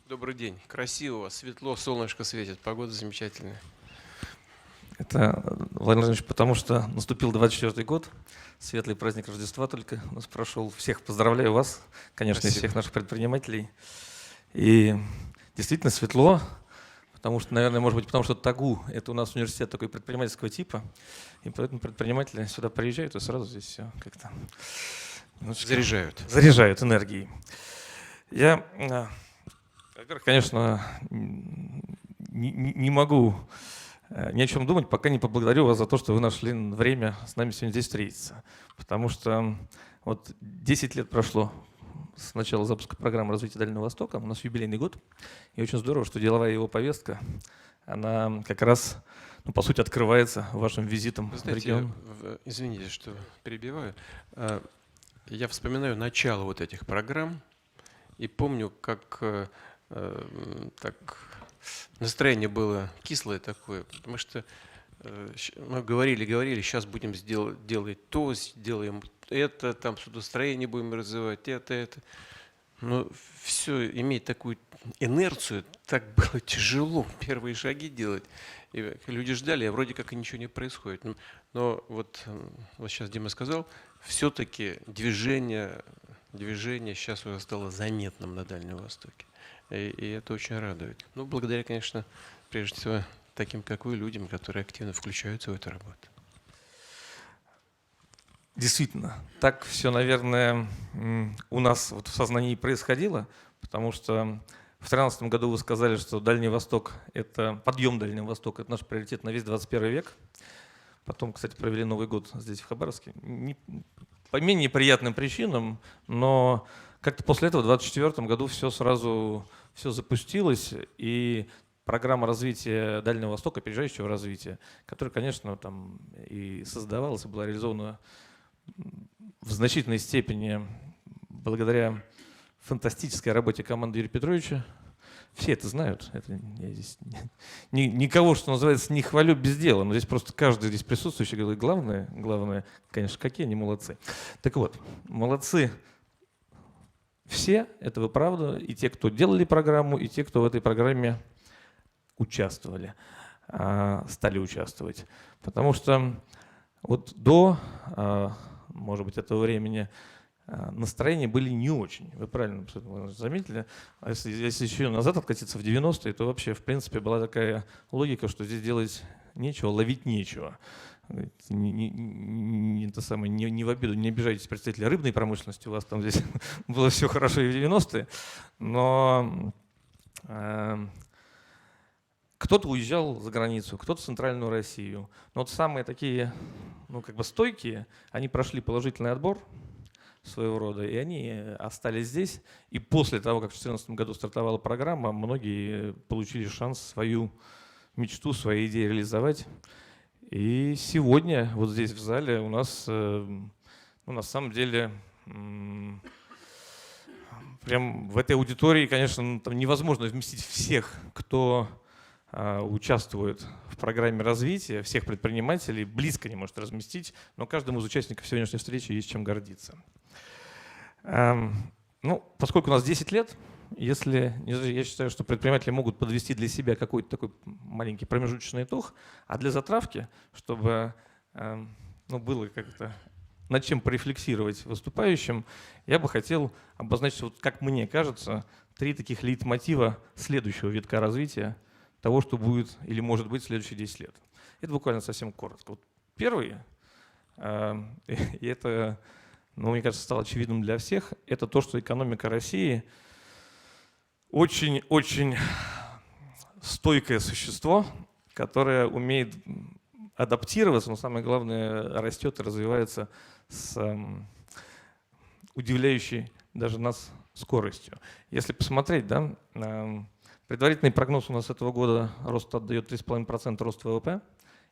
Добрый день. Красиво, светло, солнышко светит, погода замечательная. Это, Владимир Владимирович, потому что наступил 24-й год, светлый праздник Рождества только у нас прошел. Всех поздравляю вас, конечно, и Спасибо. всех наших предпринимателей. И действительно светло, потому что, наверное, может быть, потому что ТАГУ – это у нас университет такой предпринимательского типа, и поэтому предприниматели сюда приезжают и сразу здесь все как-то Заряжают. заряжают энергией. Я, во-первых, конечно, не могу ни о чем думать, пока не поблагодарю вас за то, что вы нашли время с нами сегодня здесь встретиться. Потому что вот 10 лет прошло с начала запуска программы развития Дальнего Востока. У нас юбилейный год. И очень здорово, что деловая его повестка, она как раз, ну, по сути, открывается вашим визитом Вы в знаете, регион. извините, что перебиваю. Я вспоминаю начало вот этих программ и помню, как так настроение было кислое такое, потому что мы говорили, сейчас будем делать то, сделаем это, там судостроение будем развивать, это. Но все имеет такую инерцию, так было тяжело первые шаги делать. И люди ждали, а вроде как и ничего не происходит. Но вот сейчас Дима сказал, все-таки движение сейчас уже стало заметным на Дальнем Востоке. И это очень радует. Ну, благодаря, конечно, прежде всего таким, как вы, людям, которые активно включаются в эту работу. Действительно, так все, наверное, у нас вот в сознании происходило, потому что в 2013 году вы сказали, что Дальний Восток – это подъем Дальнего Востока, это наш приоритет на весь 21 век. Потом, кстати, провели Новый год здесь, в Хабаровске. По менее приятным причинам, но как-то после этого в 2024 году все сразу запустилось, и программа развития Дальнего Востока, опережающего развития, которая, конечно, там и создавалась, и была реализована в значительной степени благодаря фантастической работе команды Юрия Петровича. Все это знают. Это я здесь никого, что называется, не хвалю без дела. Но здесь просто каждый здесь присутствующий говорит, главное, конечно, какие они молодцы. Так вот, молодцы все, это вы правда, и те, кто делали программу, и те, кто в этой программе участвовали, стали участвовать. Потому что вот до, может быть, этого времени настроения были не очень. Вы правильно заметили. А если еще назад откатиться в 90-е, то вообще, в принципе, была такая логика, что здесь делать нечего, ловить нечего. Не в обиду, не обижайтесь, представители рыбной промышленности, у вас там здесь было все хорошо и в 90-е, но кто-то уезжал за границу, кто-то в Центральную Россию. Но вот самые такие, ну, как бы стойкие, они прошли положительный отбор своего рода, и они остались здесь. И после того, как в 2014 году стартовала программа, многие получили шанс свою мечту, свои идеи реализовать. И сегодня вот здесь в зале у нас, ну, на самом деле, прям в этой аудитории, конечно, там невозможно вместить всех, кто участвует в программе развития, всех предпринимателей, близко не может разместить, но каждому из участников сегодняшней встречи есть чем гордиться. Ну, поскольку у нас 10 лет, если я считаю, что предприниматели могут подвести для себя какой-то такой маленький промежуточный итог, а для затравки, чтобы ну, было как-то над чем порефлексировать выступающим, я бы хотел обозначить, вот, как мне кажется, 3 таких лейтмотива следующего витка развития того, что будет или может быть в следующие 10 лет. Это буквально совсем коротко. Вот первый, и это, ну, мне кажется, стало очевидным для всех, это то, что экономика России очень-очень стойкое существо, которое умеет адаптироваться, но самое главное, растет и развивается с удивляющей даже нас скоростью. Если посмотреть, да, предварительный прогноз у нас этого года рост отдает 3,5% рост ВВП.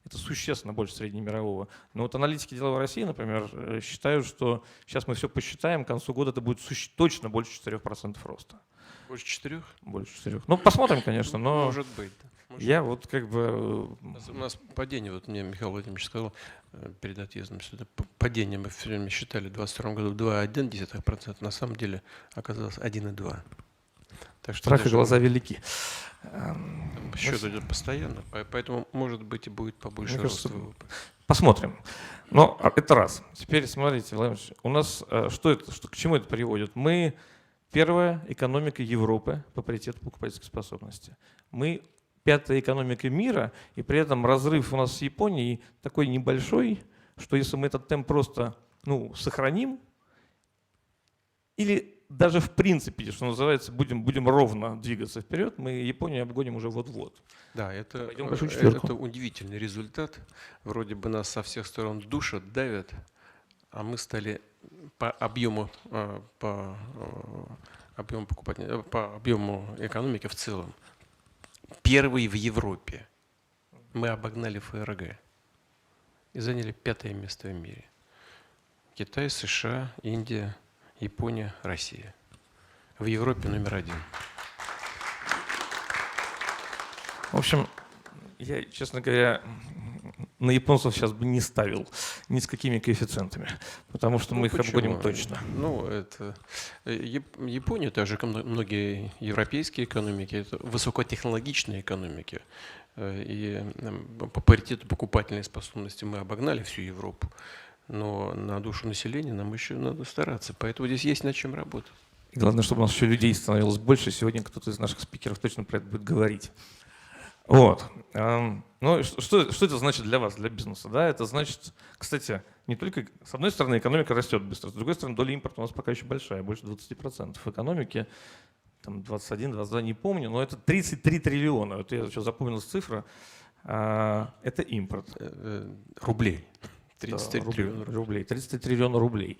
Это существенно больше среднемирового. Но вот аналитики деловой России, например, считают, что сейчас мы все посчитаем, к концу года это будет точно больше 4% роста. Больше 4? Больше 4. Ну, посмотрим, конечно, но Может быть. Да. я вот как бы… У нас падение, вот мне Михаил Владимирович сказал перед отъездом сюда, падение мы все время считали в 2022 году 2,1%, на самом деле оказалось 1,2%. Так что Страх и даже глаза велики. счет идет постоянно, поэтому, может быть, и будет побольше Мне кажется, роста ВВП. посмотрим. Но это раз. Теперь смотрите, Владимир Ильич, у нас к чему это приводит? Мы первая экономика Европы по паритету покупательской способности. Мы пятая экономика мира, и при этом разрыв у нас с Японией такой небольшой, что если мы этот темп просто сохраним, или даже в принципе, что называется, будем ровно двигаться вперед, мы Японию обгоним уже вот-вот. Да, это Пойдем в большую четверку. это удивительный результат. Вроде бы нас со всех сторон душат, давят, а мы стали по объему по объему экономики в целом первый в Европе. Мы обогнали ФРГ и заняли 5-е место в мире. Китай, США, Индия, Япония, Россия. В Европе номер 1. В общем, я, честно говоря, на японцев сейчас бы не ставил ни с какими коэффициентами, потому что мы их обгоним точно. Япония, так же как многие европейские экономики, это высокотехнологичные экономики. И по паритету покупательной способности мы обогнали всю Европу. Но на душу населения нам еще надо стараться. Поэтому здесь есть над чем работать. И главное, чтобы у нас еще людей становилось больше. Сегодня кто-то из наших спикеров точно про это будет говорить. Вот. Ну, что это значит для вас, для бизнеса? Да, это значит, кстати, не только, с одной стороны, экономика растет быстро, с другой стороны, доля импорта у нас пока еще большая, больше 20% экономики, там 21, 22, не помню, но это 33 триллиона. Вот я еще запомнил цифру. Это импорт. Рублей. 33 триллиона рублей. 33 триллиона рублей.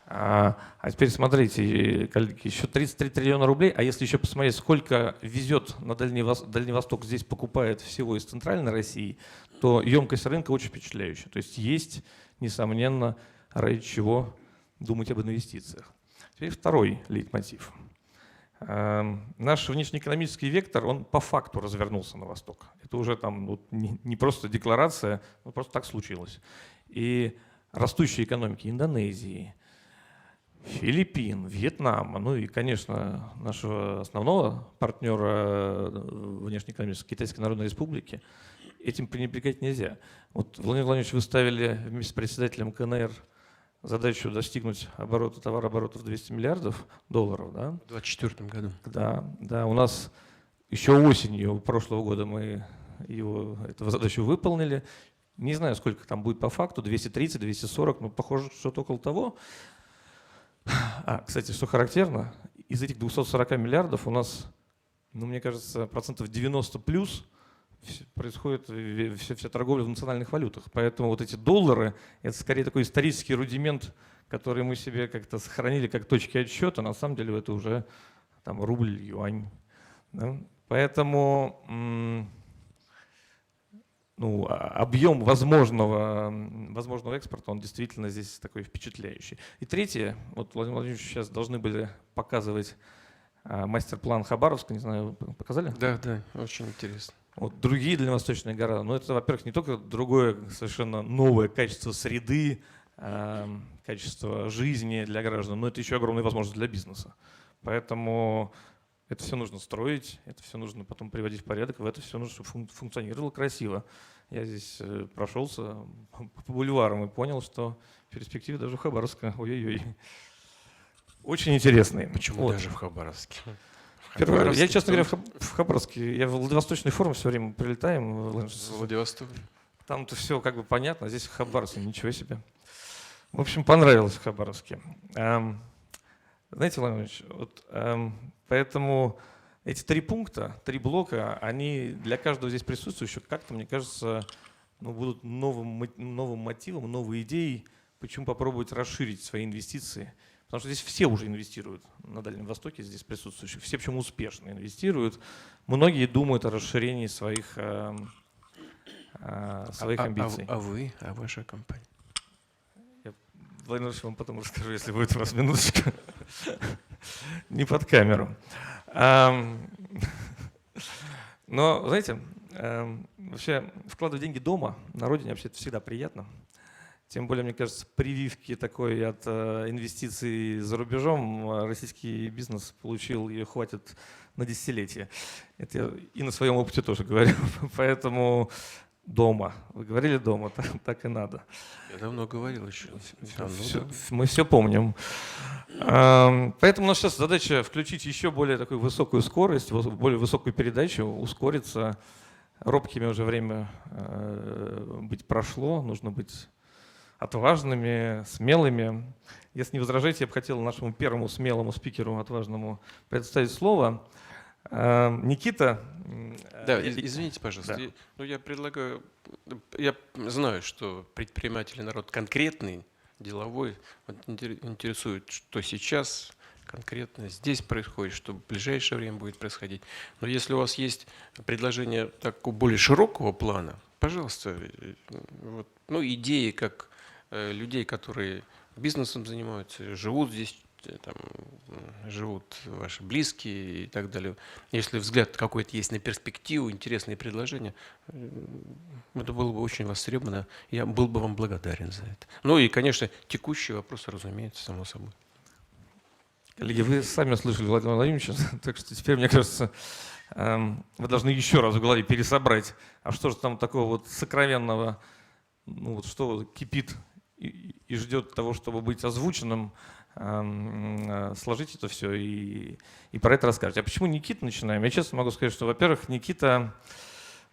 А теперь смотрите, коллеги, еще 33 триллиона рублей, а если еще посмотреть, сколько везет на Дальний Восток, здесь покупает всего из Центральной России, то емкость рынка очень впечатляющая. То есть, несомненно, ради чего думать об инвестициях. Теперь второй лейтмотив. Наш внешнеэкономический вектор, он по факту развернулся на восток. Это уже там не просто декларация, просто так случилось. И растущие экономики Индонезии, Филиппин, Вьетнама, ну и, конечно, нашего основного партнера внешнеэкономической Китайской Народной Республики, этим пренебрегать нельзя. Вот, Владимир Владимирович, вы ставили вместе с председателем КНР задачу достигнуть товарооборота в 200 миллиардов долларов, да? В 2024 году. Да, у нас еще осенью прошлого года мы эту задачу выполнили. Не знаю, сколько там будет по факту, 230, 240, но похоже, что-то около того. Кстати, что характерно, из этих 240 миллиардов у нас, мне кажется, процентов 90 плюс происходит вся торговля в национальных валютах. Поэтому вот эти доллары, это скорее такой исторический рудимент, который мы себе как-то сохранили как точки отсчета. На самом деле это уже там рубль, юань. Да? Поэтому объем возможного экспорта, он действительно здесь такой впечатляющий. И третье, вот Владимир Владимирович сейчас должны были показывать мастер-план Хабаровска, не знаю, показали? Да, очень интересно. Вот другие дальневосточные города, но это, во-первых, не только другое, совершенно новое качество среды, качество жизни для граждан, но это еще огромная возможность для бизнеса. Поэтому это все нужно строить, это все нужно потом приводить в порядок, это все нужно, чтобы функционировало красиво. Я здесь прошелся по бульварам и понял, что перспективы даже в Хабаровске, ой-ой-ой, очень интересные. Почему даже в Хабаровске? Я, честно говоря, в Хабаровске, я в Владивосточный форум все время прилетаем. В Владивосток. Там-то все как бы понятно, а здесь в Хабаровске, ничего себе. В общем, понравилось в Хабаровске. Знаете, Владимир Ильич, поэтому эти 3 пункта, 3 блока, они для каждого здесь присутствующего как-то, мне кажется, будут новым мотивом, новой идеей, почему попробовать расширить свои инвестиции. Потому что здесь все уже инвестируют на Дальнем Востоке, здесь присутствующие. Все, причем успешно инвестируют. Многие думают о расширении своих амбиций. А вы, ваша компания? Владимир Ильич, вам потом расскажу, если будет у вас минуточка. Не под камеру. Но, знаете, вообще вкладывать деньги дома, на родине, вообще это всегда приятно. Тем более, мне кажется, прививки такой от инвестиций за рубежом российский бизнес получил и хватит на десятилетия. Это я и на своем опыте тоже говорю. Поэтому дома. Вы говорили дома, так и надо. Я давно говорил еще. Мы все помним. Поэтому у нас сейчас задача включить еще более такую высокую скорость, более высокую передачу, ускориться. Робкими уже время быть прошло, нужно быть отважными, смелыми. Если не возражаете, я бы хотел нашему первому смелому спикеру, отважному, предоставить слово. Никита. Да, извините, пожалуйста. Да. Я предлагаю, я знаю, что предприниматель народ конкретный, деловой, вот интересует, что сейчас конкретно здесь происходит, что в ближайшее время будет происходить. Но если у вас есть предложение такого более широкого плана, пожалуйста, вот, идеи как людей, которые бизнесом занимаются, живут здесь, там, живут ваши близкие и так далее. Если взгляд какой-то есть на перспективу, интересные предложения, это было бы очень востребовано. Я был бы вам благодарен за это. Ну и, конечно, текущие вопросы, разумеется, само собой. Коллеги, вы сами слышали Владимира Владимировича, так что теперь, мне кажется, вы должны еще раз в голове пересобрать, а что же там такого вот сокровенного, что кипит и ждет того, чтобы быть озвученным, сложить это все и про это расскажете. А почему Никита начинаем? Я честно могу сказать, что, во-первых, Никита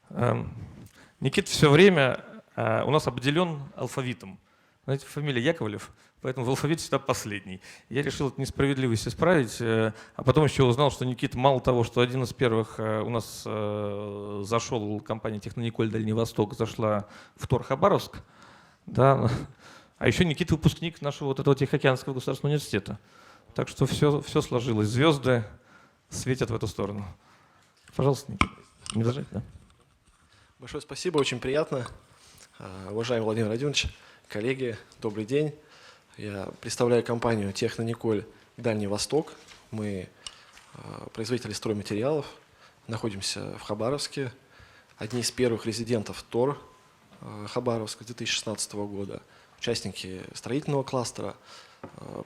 все время у нас обделен алфавитом. Знаете, фамилия Яковлев, поэтому в алфавите всегда последний. Я решил эту несправедливость исправить, а потом еще узнал, что Никита мало того, что один из первых у нас зашел, компания «Технониколь Дальний Восток» зашла в ТОР Хабаровск, да, а еще Никита выпускник нашего вот этого Тихоокеанского государственного университета. Так что все сложилось, звезды светят в эту сторону. Пожалуйста, Никита, не возражайте, да? Большое спасибо, очень приятно. Уважаемый Владимир Владимирович, коллеги, добрый день. Я представляю компанию «Технониколь Дальний Восток». Мы производители стройматериалов, находимся в Хабаровске. Одни из первых резидентов ТОР Хабаровска 2016 года, участники строительного кластера.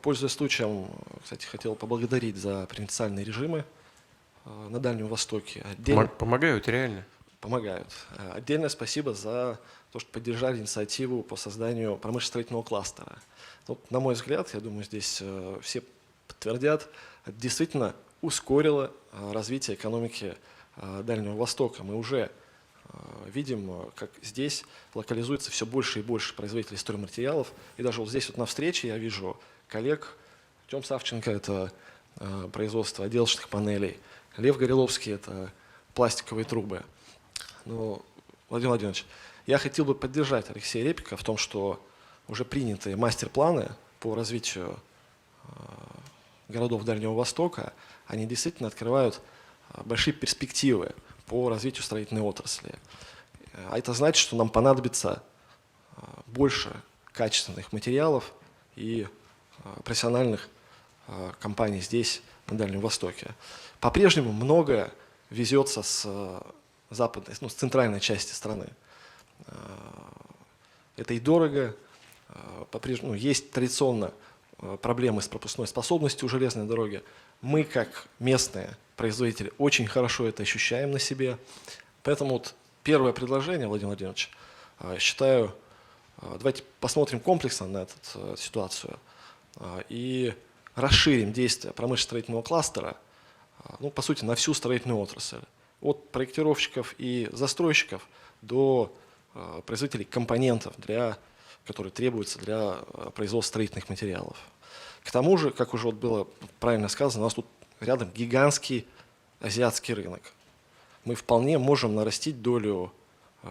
Пользуясь случаем, кстати, хотел поблагодарить за преференциальные режимы на Дальнем Востоке. Помогают реально? Помогают. Отдельное спасибо за то, что поддержали инициативу по созданию промышленно-строительного кластера. Вот, на мой взгляд, я думаю, здесь все подтвердят, это действительно ускорило развитие экономики Дальнего Востока. Мы уже видим, как здесь локализуется все больше и больше производителей стройматериалов. И даже вот здесь вот на встрече я вижу коллег. Артем Савченко – это производство отделочных панелей. Лев Гореловский – это пластиковые трубы. Ну, Владимир Владимирович, я хотел бы поддержать Алексея Репика в том, что уже принятые мастер-планы по развитию городов Дальнего Востока, они действительно открывают большие перспективы по развитию строительной отрасли. А это значит, что нам понадобится больше качественных материалов и профессиональных компаний здесь, на Дальнем Востоке. По-прежнему многое везется с западной, с центральной части страны. Это и дорого. По-прежнему есть традиционно проблемы с пропускной способностью у железной дороги. Мы, как местные производители, очень хорошо это ощущаем на себе. Поэтому вот первое предложение, Владимир Владимирович, считаю, давайте посмотрим комплексно на эту ситуацию и расширим действия промышленно-строительного кластера, по сути, на всю строительную отрасль. От проектировщиков и застройщиков до производителей компонентов, которые требуются для производства строительных материалов. К тому же, как уже было правильно сказано, у нас тут рядом гигантский азиатский рынок. Мы вполне можем нарастить долю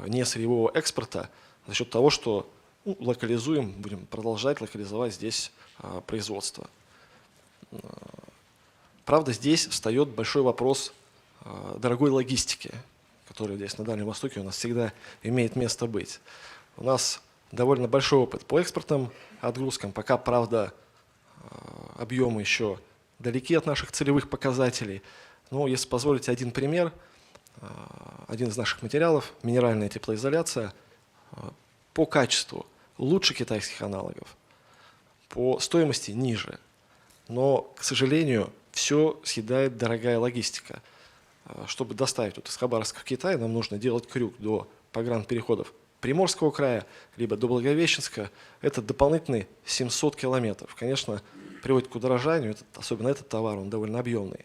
несырьевого экспорта за счет того, что локализуем, будем продолжать локализовать здесь производство. Правда, здесь встает большой вопрос дорогой логистики, которая здесь на Дальнем Востоке у нас всегда имеет место быть. У нас довольно большой опыт по экспортным отгрузкам, пока, правда, объемы еще далеки от наших целевых показателей. Но если позволите один пример, один из наших материалов, минеральная теплоизоляция, по качеству лучше китайских аналогов, по стоимости ниже. Но, к сожалению, все съедает дорогая логистика. Чтобы доставить вот из Хабаровска в Китай, нам нужно делать крюк до погранпереходов Приморского края, либо до Благовещенска. Это дополнительные 700 километров. Конечно, приводит к удорожанию, особенно этот товар, он довольно объемный.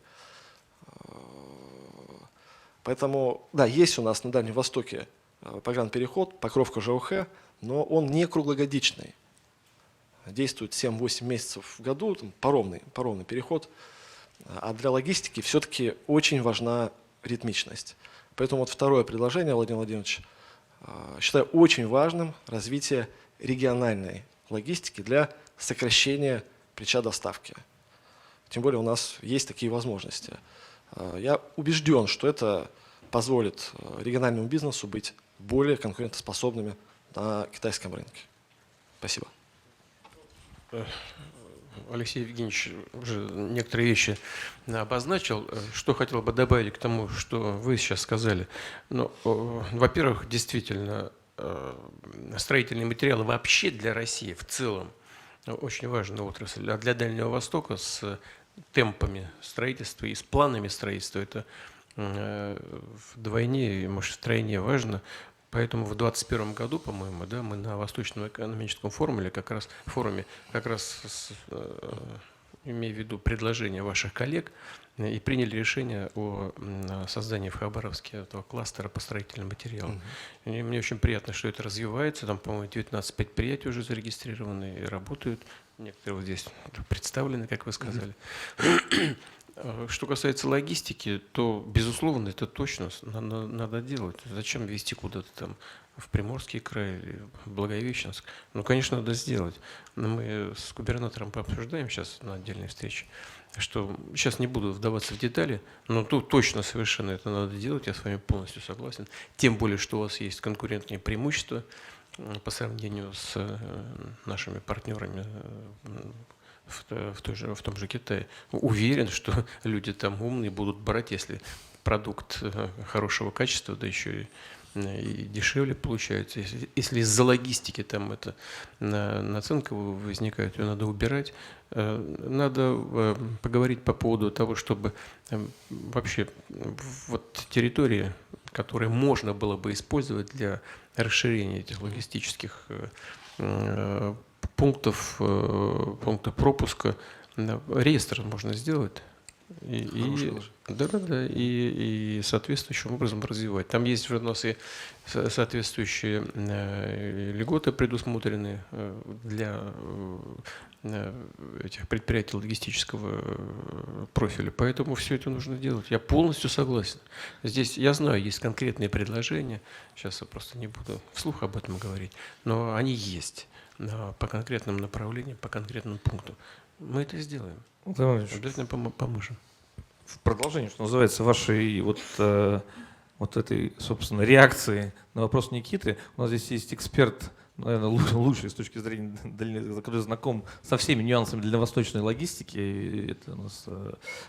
Поэтому, да, есть у нас на Дальнем Востоке погранпереход, Покровка ЖОХ, но он не круглогодичный. Действует 7-8 месяцев в году, там, паромный переход. А для логистики все-таки очень важна ритмичность. Поэтому вот второе предложение, Владимир Владимирович, считаю очень важным развитие региональной логистики для сокращения плеча доставки. Тем более у нас есть такие возможности. Я убежден, что это позволит региональному бизнесу быть более конкурентоспособными на китайском рынке. Спасибо. Алексей Евгеньевич уже некоторые вещи обозначил. Что хотел бы добавить к тому, что вы сейчас сказали. Ну, во-первых, действительно, строительные материалы вообще для России в целом очень важная отрасль. А для Дальнего Востока с темпами строительства и с планами строительства это вдвойне, может, втройне важно. Поэтому в 2021 году, по-моему, да, мы на Восточном экономическом форуме, имея в виду предложения ваших коллег, и приняли решение о создании в Хабаровске этого кластера по строительным материалам. И мне очень приятно, что это развивается. Там, по-моему, 19 предприятий уже зарегистрированы и работают. Некоторые вот здесь представлены, как вы сказали. Что касается логистики, то, безусловно, это точно надо делать. Зачем везти куда-то там в Приморский край или в Благовещенск? Ну, конечно, надо сделать. Но мы с губернатором пообсуждаем сейчас на отдельной встрече, что сейчас не буду вдаваться в детали, но тут точно совершенно это надо делать, я с вами полностью согласен. Тем более, что у вас есть конкурентные преимущества по сравнению с нашими партнерами в том же Китае. Уверен, что люди там умные будут брать, если продукт хорошего качества, да еще и дешевле получается. Если из-за логистики там это наценка возникает, ее надо убирать. Надо поговорить по поводу того, чтобы вообще вот территории, которые можно было бы использовать для расширения этих логистических пунктов пропуска, реестр можно сделать и соответствующим образом развивать. Там есть у нас и соответствующие льготы предусмотрены для этих предприятий логистического профиля. Поэтому все это нужно делать. Я полностью согласен. Здесь, я знаю, есть конкретные предложения. Сейчас я просто не буду вслух об этом говорить. Но они есть по конкретным направлениям, по конкретным пунктам. Мы это сделаем. Обязательно поможем. В продолжение, что называется, вашей вот этой, собственно, реакции на вопрос Никиты, у нас здесь есть эксперт, наверное, лучший с точки зрения, который знаком со всеми нюансами дальневосточной логистики. Это у нас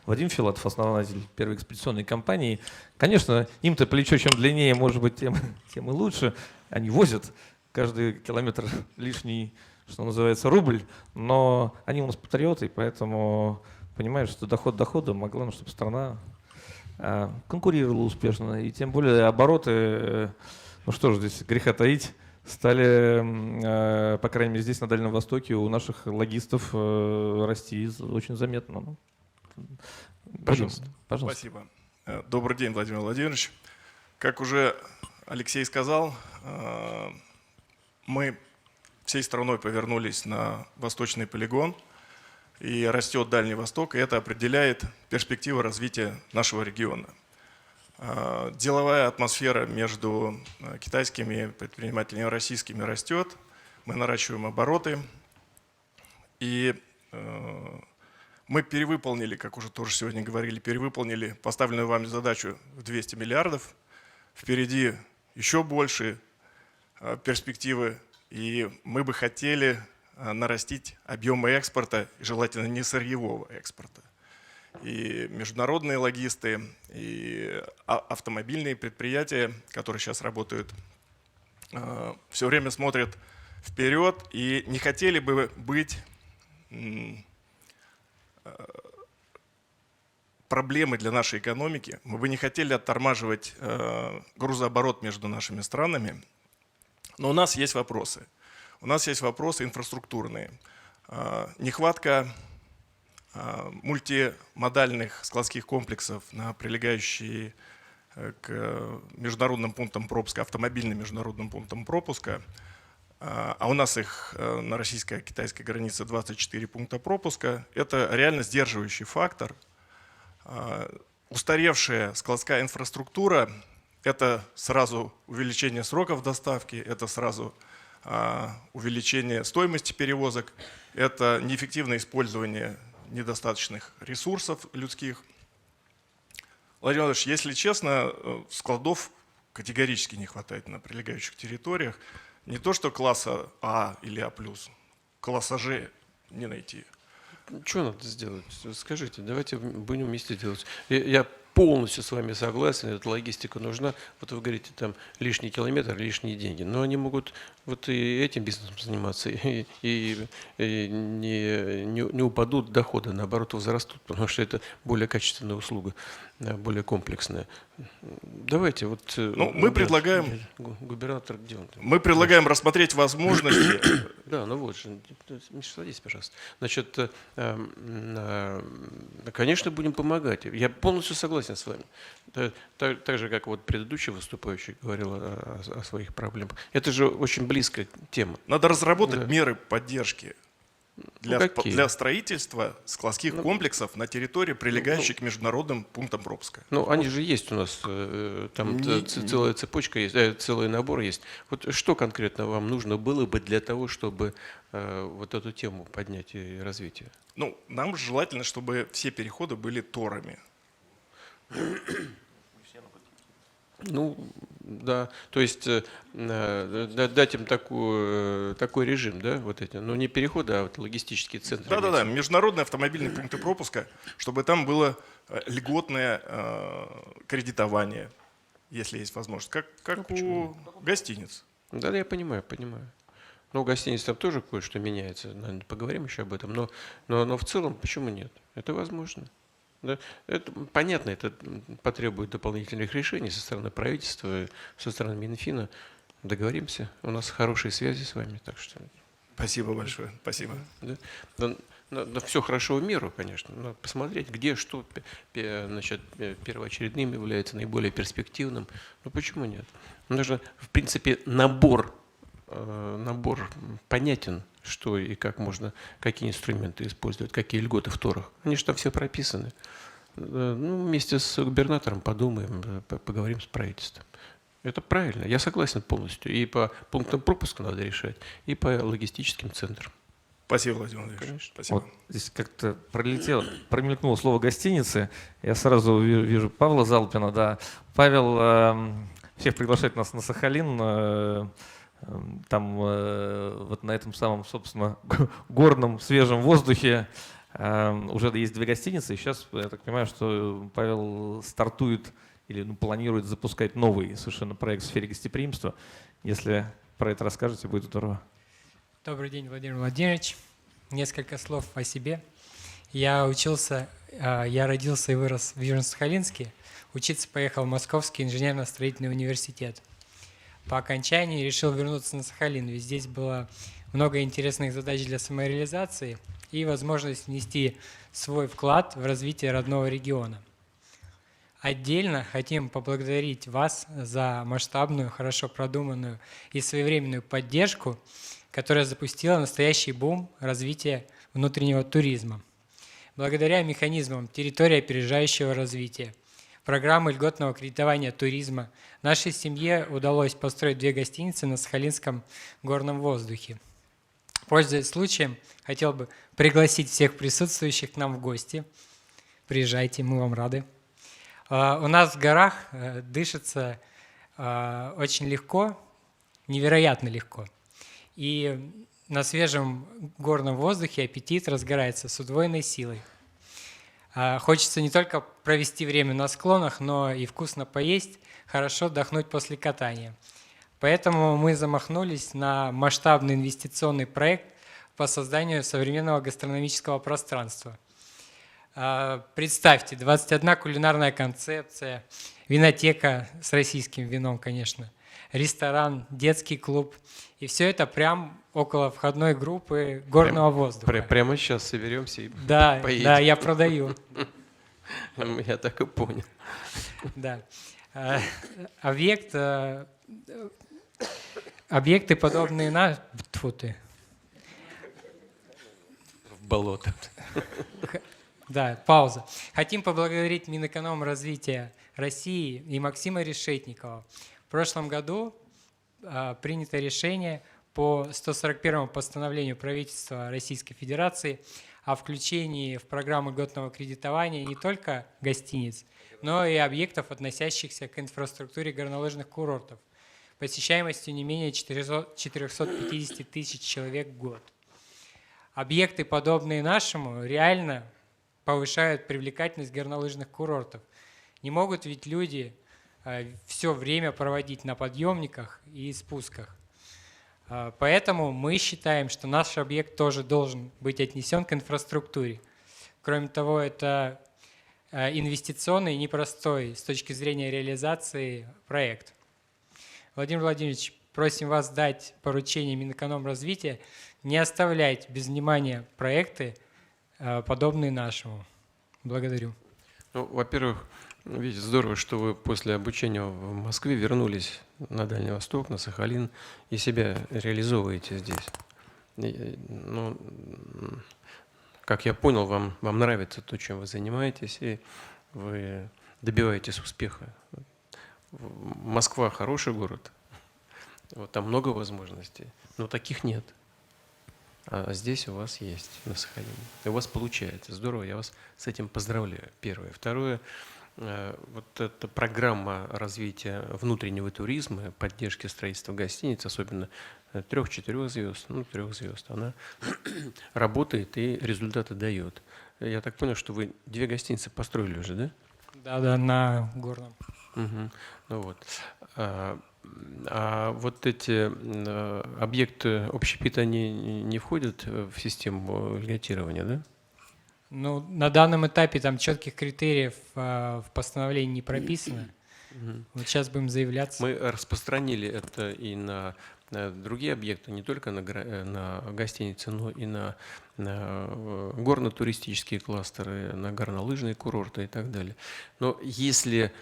Вадим Филатов, основатель первой экспедиционной компании. Конечно, им-то плечо чем длиннее, может быть, тем и лучше. Они возят каждый километр лишний, что называется, рубль, но они у нас патриоты, поэтому понимают, что доход доходом, а главное, чтобы страна конкурировала успешно. И тем более обороты, ну что же здесь греха таить, стали, по крайней мере, здесь на Дальнем Востоке у наших логистов расти очень заметно. Пожалуйста. Спасибо. Добрый день, Владимир Владимирович. Как уже Алексей сказал, мы всей страной повернулись на восточный полигон, и растет Дальний Восток, и это определяет перспективы развития нашего региона. Деловая атмосфера между китайскими предпринимателями и российскими растет, мы наращиваем обороты, и мы перевыполнили, как уже тоже сегодня говорили, перевыполнили поставленную вами задачу в 200 миллиардов. Впереди еще больше перспективы, и мы бы хотели нарастить объемы экспорта, желательно не сырьевого экспорта. И международные логисты, и автомобильные предприятия, которые сейчас работают, все время смотрят вперед и не хотели бы быть проблемой для нашей экономики. Мы бы не хотели оттормаживать грузооборот между нашими странами. Но у нас есть вопросы. У нас есть вопросы инфраструктурные. Нехватка мультимодальных складских комплексов на прилегающие к международным пунктам пропуска, автомобильным международным пунктам пропуска. А у нас их на российско-китайской границе 24 пункта пропуска. Это реально сдерживающий фактор. Устаревшая складская инфраструктура – это сразу увеличение сроков доставки, это сразу увеличение стоимости перевозок, это неэффективное использование недостаточных ресурсов людских. Владимир Владимирович, если честно, складов категорически не хватает на прилегающих территориях. Не то что класса А или А+, класса Ж не найти. Что надо сделать? Скажите, давайте будем вместе делать. Я полностью с вами согласен, эта логистика нужна. Вот вы говорите, там лишний километр, лишние деньги. Но они могут вот и этим бизнесом заниматься, и не упадут доходы, наоборот, возрастут, потому что это более качественная услуга, более комплексная. Давайте вот... Мы предлагаем... Губернатор, где он? Мы предлагаем рассмотреть возможности. Да, ну вот же. Миша, садись, пожалуйста. Значит, конечно, будем помогать. Я полностью согласен с вами. Так же, как вот предыдущий выступающий говорил о своих проблемах. Это же очень близкая тема. Надо разработать меры поддержки для какие? строительства складских комплексов на территории, прилегающей к международным пунктам пропуска. Ну, они же есть у нас, там целая цепочка есть, целый набор есть. Вот что конкретно вам нужно было бы для того, чтобы вот эту тему поднять и развитие? Ну, нам желательно, чтобы все переходы были торами. Ну, да, то есть дать им такой режим, да, вот эти, но не переходы, а вот логистические центры. Да-да-да, международные автомобильные пункты пропуска, чтобы там было льготное кредитование, если есть возможность, как у гостиниц. Да, я понимаю. Ну, у гостиниц там тоже кое-что меняется, наверное, поговорим еще об этом, но в целом почему нет? Это возможно. Да? Это, понятно, это потребует дополнительных решений со стороны правительства, со стороны Минфина. Договоримся. У нас хорошие связи с вами, так что... Спасибо большое. Спасибо. Да? Но все хорошо в меру, конечно. Надо посмотреть, где что, значит, первоочередным является, наиболее перспективным. Ну почему нет? Нужно, в принципе, набор понятен, что и как можно, какие инструменты использовать, какие льготы в торах. Они же там все прописаны. Ну, вместе с губернатором подумаем, поговорим с правительством. Это правильно, я согласен полностью. И по пунктам пропуска надо решать, и по логистическим центрам. Спасибо, Владимир Владимирович. Конечно. Спасибо. Вот здесь как-то промелькнуло слово «гостиницы». Я сразу вижу Павла Залпина. Да. Павел всех приглашает нас на Сахалин. Там вот на этом самом, собственно, горном свежем воздухе уже есть 2 гостиницы. И сейчас, я так понимаю, что Павел стартует или планирует запускать новый совершенно проект в сфере гостеприимства. Если про это расскажете, будет здорово. Добрый день, Владимир Владимирович. Несколько слов о себе. Я родился и вырос в Южно-Сахалинске. Учиться поехал в Московский инженерно-строительный университет. По окончании решил вернуться на Сахалин, ведь здесь было много интересных задач для самореализации и возможность внести свой вклад в развитие родного региона. Отдельно хотим поблагодарить вас за масштабную, хорошо продуманную и своевременную поддержку, которая запустила настоящий бум развития внутреннего туризма. Благодаря механизмам территории опережающего развития, программы льготного кредитования туризма, нашей семье удалось построить 2 гостиницы на Сахалинском горном воздухе. Пользуясь случаем, хотел бы пригласить всех присутствующих к нам в гости. Приезжайте, мы вам рады. У нас в горах дышится очень легко, невероятно легко. И на свежем горном воздухе аппетит разгорается с удвоенной силой. Хочется не только провести время на склонах, но и вкусно поесть, хорошо отдохнуть после катания. Поэтому мы замахнулись на масштабный инвестиционный проект по созданию современного гастрономического пространства. Представьте, 21 кулинарная концепция, винотека с российским вином, конечно, ресторан, детский клуб. И все это прямо около входной группы горного воздуха. Прямо сейчас соберемся и Да, поедем. да, я продаю. Я так и понял. Да. Объекты, подобные на... Тьфу ты. В болото. Да, пауза. Хотим поблагодарить Минэкономразвития России и Максима Решетникова. В прошлом году принято решение по 141 постановлению правительства Российской Федерации о включении в программу льготного кредитования не только гостиниц, но и объектов, относящихся к инфраструктуре горнолыжных курортов, посещаемостью не менее 450 тысяч человек в год. Объекты, подобные нашему, реально повышают привлекательность горнолыжных курортов. Не могут ведь люди все время проводить на подъемниках и спусках. Поэтому мы считаем, что наш объект тоже должен быть отнесен к инфраструктуре. Кроме того, это инвестиционный и непростой с точки зрения реализации проект. Владимир Владимирович, просим вас дать поручение Минэкономразвития не оставлять без внимания проекты, подобные нашему. Благодарю. Ну, во-первых, видите, здорово, что вы после обучения в Москве вернулись на Дальний Восток, на Сахалин и себя реализовываете здесь. Ну, как я понял, вам нравится то, чем вы занимаетесь, и вы добиваетесь успеха. Москва хороший город, вот, там много возможностей, но таких нет. А здесь у вас есть, на Сахалине. И у вас получается. Здорово, я вас с этим поздравляю. Первое. Второе, вот эта программа развития внутреннего туризма, поддержки строительства гостиниц, особенно 3-4 звезд, 3 звезд, она работает и результаты дает. Я так понял, что вы 2 гостиницы построили уже, да? Да, на Горном. Угу. Ну вот. А вот эти объекты общепита, они не входят в систему льготирования, да? Ну, на данном этапе там четких критериев в постановлении не прописано. Вот сейчас будем заявляться. Мы распространили это и на другие объекты, не только на гостиницы, но и на горно-туристические кластеры, на горнолыжные курорты и так далее. Но если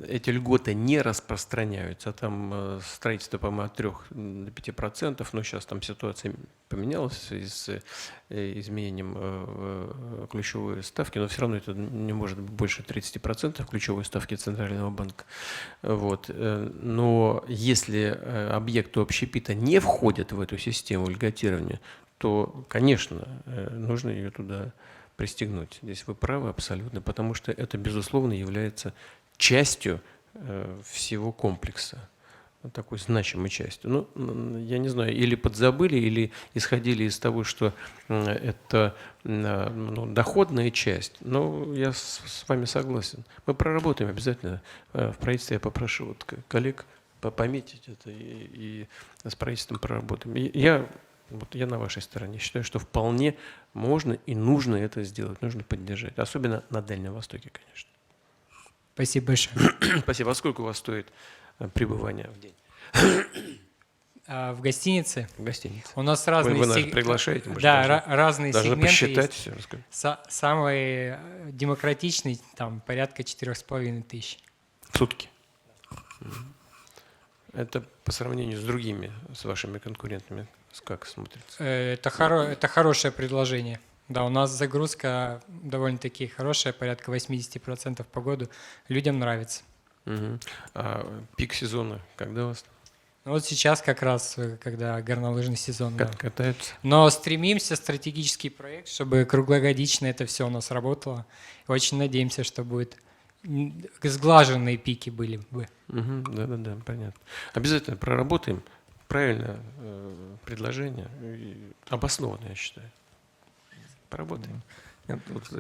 эти льготы не распространяются, а там строительство, по-моему, от 3 до 5%, но сейчас там ситуация поменялась в связи с изменением ключевой ставки, но все равно это не может быть больше 30% ключевой ставки Центрального банка. Вот. Но если объекты общепита не входят в эту систему льготирования, то, конечно, нужно ее туда пристегнуть. Здесь вы правы абсолютно, потому что это, безусловно, является частью всего комплекса, такой значимой частью. Ну, я не знаю, или подзабыли, или исходили из того, что это доходная часть. Но я с вами согласен. Мы проработаем обязательно в правительстве. Я попрошу вот коллег пометить это и с правительством проработаем. Я на вашей стороне. Считаю, что вполне можно и нужно это сделать, нужно поддержать. Особенно на Дальнем Востоке, конечно. Спасибо большое. Спасибо. А сколько у вас стоит пребывание в день? В гостинице В гостинице. у нас разные Вы нас приглашаете? Может, да, разные должны сегменты посчитать есть. все. Расскажите. Самый демократичный, там, порядка 4500. В сутки. Это по сравнению с другими, с вашими конкурентами, как смотрится? Это хорошее предложение. Да, у нас загрузка довольно-таки хорошая, порядка 80% по году. Людям нравится. Угу. А пик сезона когда у вас? Ну, вот сейчас как раз, когда горнолыжный сезон. Да. Катаются? Но стремимся, стратегический проект, чтобы круглогодично это все у нас работало. Очень надеемся, что будет сглаженные пики были бы. Угу. Да, понятно. Обязательно проработаем. Правильное предложение. Обоснованное, я считаю. Поработаем.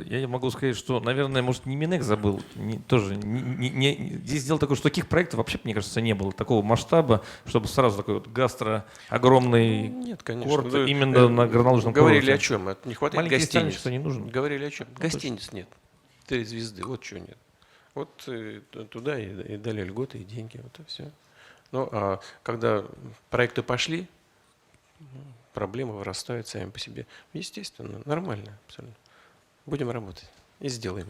Я могу сказать, что, наверное, может, не Минэк забыл, тоже. Здесь дело такое, что таких проектов вообще, мне кажется, не было такого масштаба, чтобы сразу такой вот огромный Нет, конечно. курорт Вы, именно на горнолыжном говорили курорте. о чем? Не хватает Маленький ресторанчик, гостиниц. что не нужен. Говорили о чем? точно. Гостиниц нет. 3 звезды, вот чего нет. Вот туда и дали льготы, и деньги, вот и все. Ну, а когда проекты пошли, проблемы вырастают сами по себе. Естественно, нормально, абсолютно. Будем работать и сделаем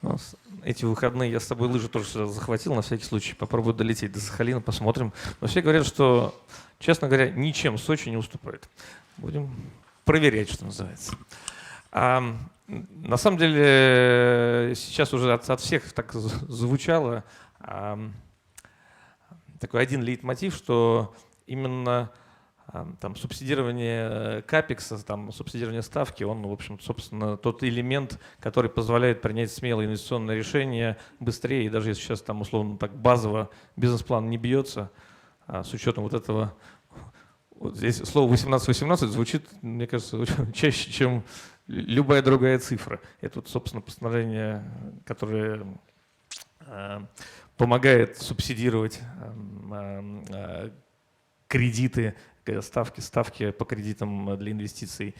это. Эти выходные я с собой лыжи тоже сюда захватил, на всякий случай. Попробую долететь до Сахалина, посмотрим. Но все говорят, что, честно говоря, ничем Сочи не уступает. Будем проверять, что называется. На самом деле, сейчас уже от всех так звучало такой один лейтмотив, что именно там субсидирование капекса, там субсидирование ставки, он, в общем, собственно, тот элемент, который позволяет принять смелое инвестиционное решение быстрее, и даже если сейчас там условно так базово бизнес-план не бьется, с учетом вот этого, вот здесь слово 18-18 звучит, мне кажется, чаще, чем любая другая цифра. Это, вот, собственно, постановление, которое помогает субсидировать кредиты, ставки по кредитам для инвестиций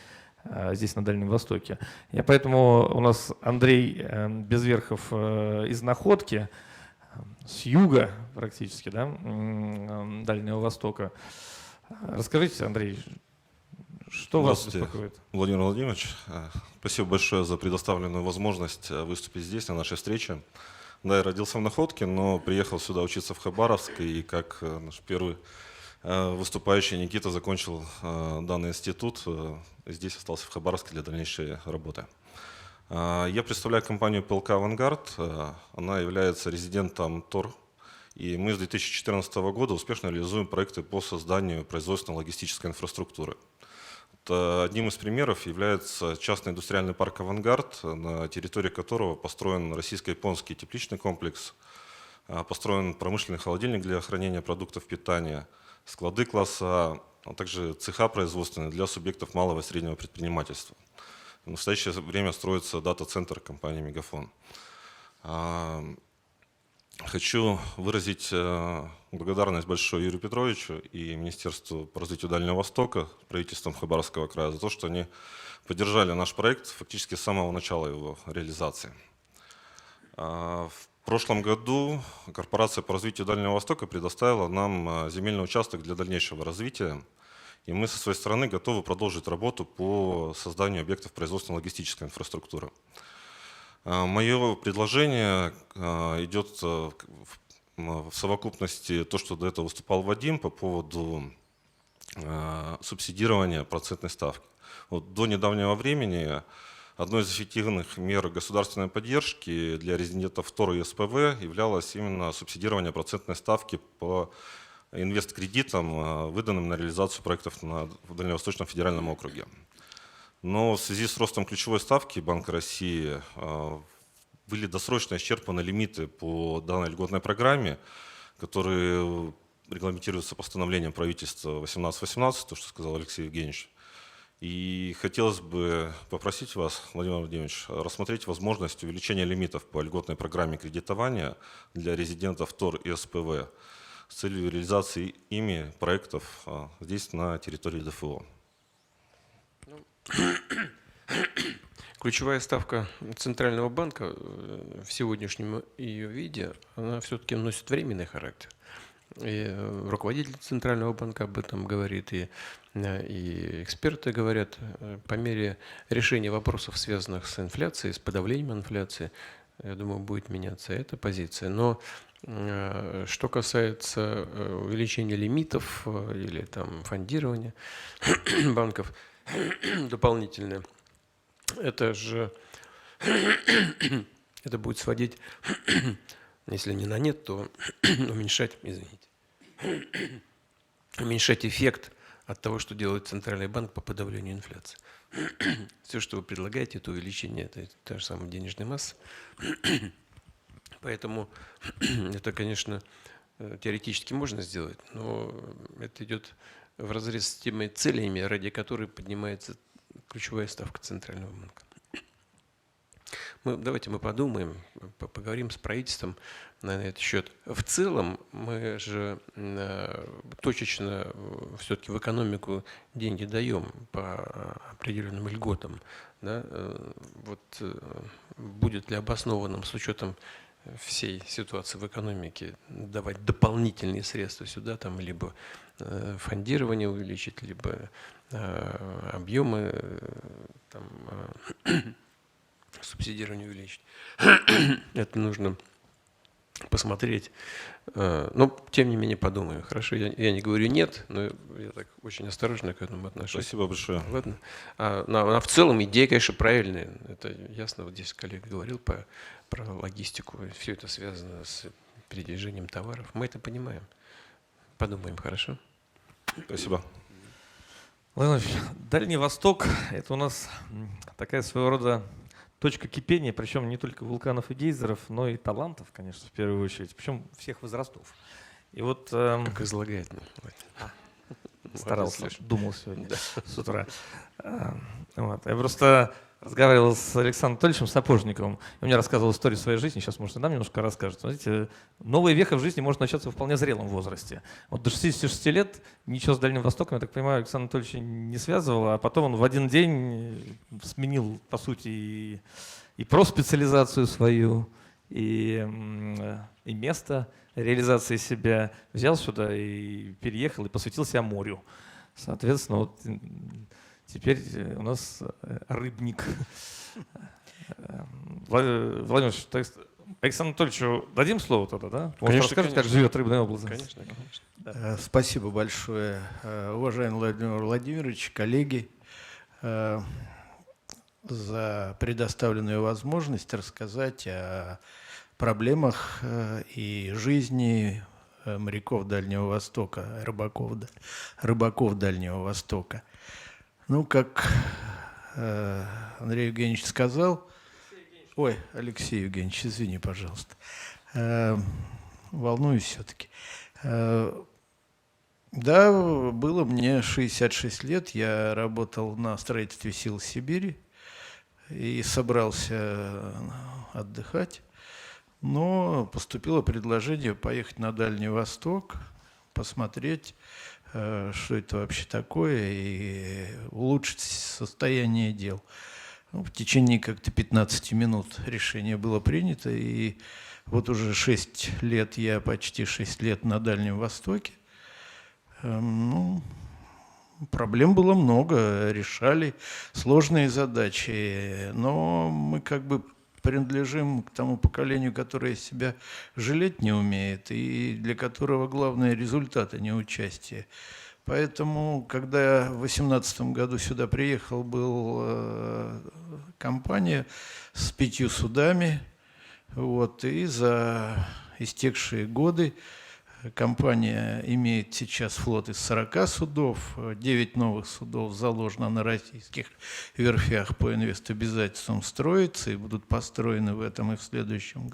здесь, на Дальнем Востоке. И поэтому у нас Андрей Безверхов из Находки, с юга практически, да, Дальнего Востока. Расскажите, Андрей, что вас беспокоит? Владимир Владимирович, спасибо большое за предоставленную возможность выступить здесь, на нашей встрече. Да, я родился в Находке, но приехал сюда учиться в Хабаровск, и как наш первый выступающий Никита закончил данный институт, здесь остался в Хабаровске для дальнейшей работы. Я представляю компанию ПЛК «Авангард», она является резидентом ТОР, и мы с 2014 года успешно реализуем проекты по созданию производственно-логистической инфраструктуры. Одним из примеров является частный индустриальный парк «Авангард», на территории которого построен российско-японский тепличный комплекс, построен промышленный холодильник для хранения продуктов питания, склады класса А также цеха производственные для субъектов малого и среднего предпринимательства. В настоящее время строится дата-центр компании «Мегафон». Хочу выразить благодарность большой Юрию Петровичу и Министерству по развитию Дальнего Востока, правительством Хабаровского края, за то, что они поддержали наш проект фактически с самого начала его реализации. В прошлом году корпорация по развитию Дальнего Востока предоставила нам земельный участок для дальнейшего развития, и мы со своей стороны готовы продолжить работу по созданию объектов производственно-логистической инфраструктуры. Мое предложение идет в совокупности то, что до этого выступал Вадим по поводу субсидирования процентной ставки. Вот до недавнего времени одной из эффективных мер государственной поддержки для резидентов ТОР и СПВ являлось именно субсидирование процентной ставки по инвесткредитам, выданным на реализацию проектов в Дальневосточном федеральном округе. Но в связи с ростом ключевой ставки Банка России были досрочно исчерпаны лимиты по данной льготной программе, которые регламентируются постановлением правительства 1818, то, что сказал Алексей Евгеньевич. И хотелось бы попросить вас, Владимир Владимирович, рассмотреть возможность увеличения лимитов по льготной программе кредитования для резидентов ТОР и СПВ с целью реализации ими проектов здесь, на территории ДФО. Ключевая ставка Центрального банка в сегодняшнем ее виде, она все-таки носит временный характер. И руководитель Центрального банка об этом говорит, и эксперты говорят, по мере решения вопросов, связанных с инфляцией, с подавлением инфляции, я думаю, будет меняться эта позиция. Но что касается увеличения лимитов или там фондирования банков дополнительное, это же это будет сводить, если не на нет, то уменьшать эффект от того, что делает Центральный банк по подавлению инфляции. Все, что вы предлагаете, это увеличение этой той же самой денежной массы. Поэтому это, конечно, теоретически можно сделать, но это идет вразрез с теми целями, ради которой поднимается ключевая ставка Центрального банка. давайте мы подумаем, поговорим с правительством на этот счет. В целом мы же точечно все-таки в экономику деньги даем по определенным льготам. Да? Будет ли обоснованным с учетом всей ситуации в экономике давать дополнительные средства сюда, там, либо фондирование увеличить, либо объемы там, субсидирование увеличить. Это нужно посмотреть. Но, тем не менее, подумаю. Хорошо, я не говорю нет, но я так очень осторожно к этому отношусь. Спасибо большое. Ладно. В целом идея, конечно, правильная. Это ясно. Вот здесь коллега говорил про логистику. Все это связано с передвижением товаров. Мы это понимаем. Подумаем, хорошо? Спасибо. Владимир Владимирович, Дальний Восток – это у нас такая своего рода точка кипения, причем не только вулканов и гейзеров, но и талантов, конечно, в первую очередь, причем всех возрастов. И вот Как излагает. старался, Молодец, думал сегодня с утра. Вот. Я просто разговаривал с Александром Анатольевичем Сапожниковым, и он мне рассказывал историю своей жизни, сейчас, может, и нам немножко расскажет. Знаете, новая веха в жизни может начаться в вполне зрелом возрасте. Вот до 66 лет ничего с Дальним Востоком, я так понимаю, Александр Анатольевич не связывал, а потом он в один день сменил, по сути, и проспециализацию свою, и место реализации себя, взял сюда и переехал, и посвятил себя морю. Соответственно, вот теперь у нас рыбник. Владимир Ильич, то есть Александру Анатольевичу дадим слово тогда, да? Он Конечно, расскажет, как конечно. живет рыбная область. Конечно, конечно. Спасибо большое, уважаемый Владимир Владимирович, коллеги, за предоставленную возможность рассказать о проблемах и жизни моряков Дальнего Востока, рыбаков Дальнего Востока. Ну, как Андрей Евгеньевич сказал, Алексей Евгеньевич, извини, пожалуйста, волнуюсь все-таки. Да, было мне 66 лет, я работал на строительстве сил Сибири и собрался отдыхать, но поступило предложение поехать на Дальний Восток, посмотреть, что это вообще такое, и улучшить состояние дел. Ну, в течение как-то 15 минут решение было принято, и вот уже 6 лет, я почти 6 лет на Дальнем Востоке. Ну, проблем было много, решали сложные задачи, но мы как бы принадлежим к тому поколению, которое себя жалеть не умеет и для которого главное результат, а не участие. Поэтому, когда я в 2018 году сюда приехал, была компания с 5 судами, вот, и за истекшие годы компания имеет сейчас флот из 40 судов, 9 новых судов заложено на российских верфях по инвестобязательствам строиться и будут построены в этом и в следующем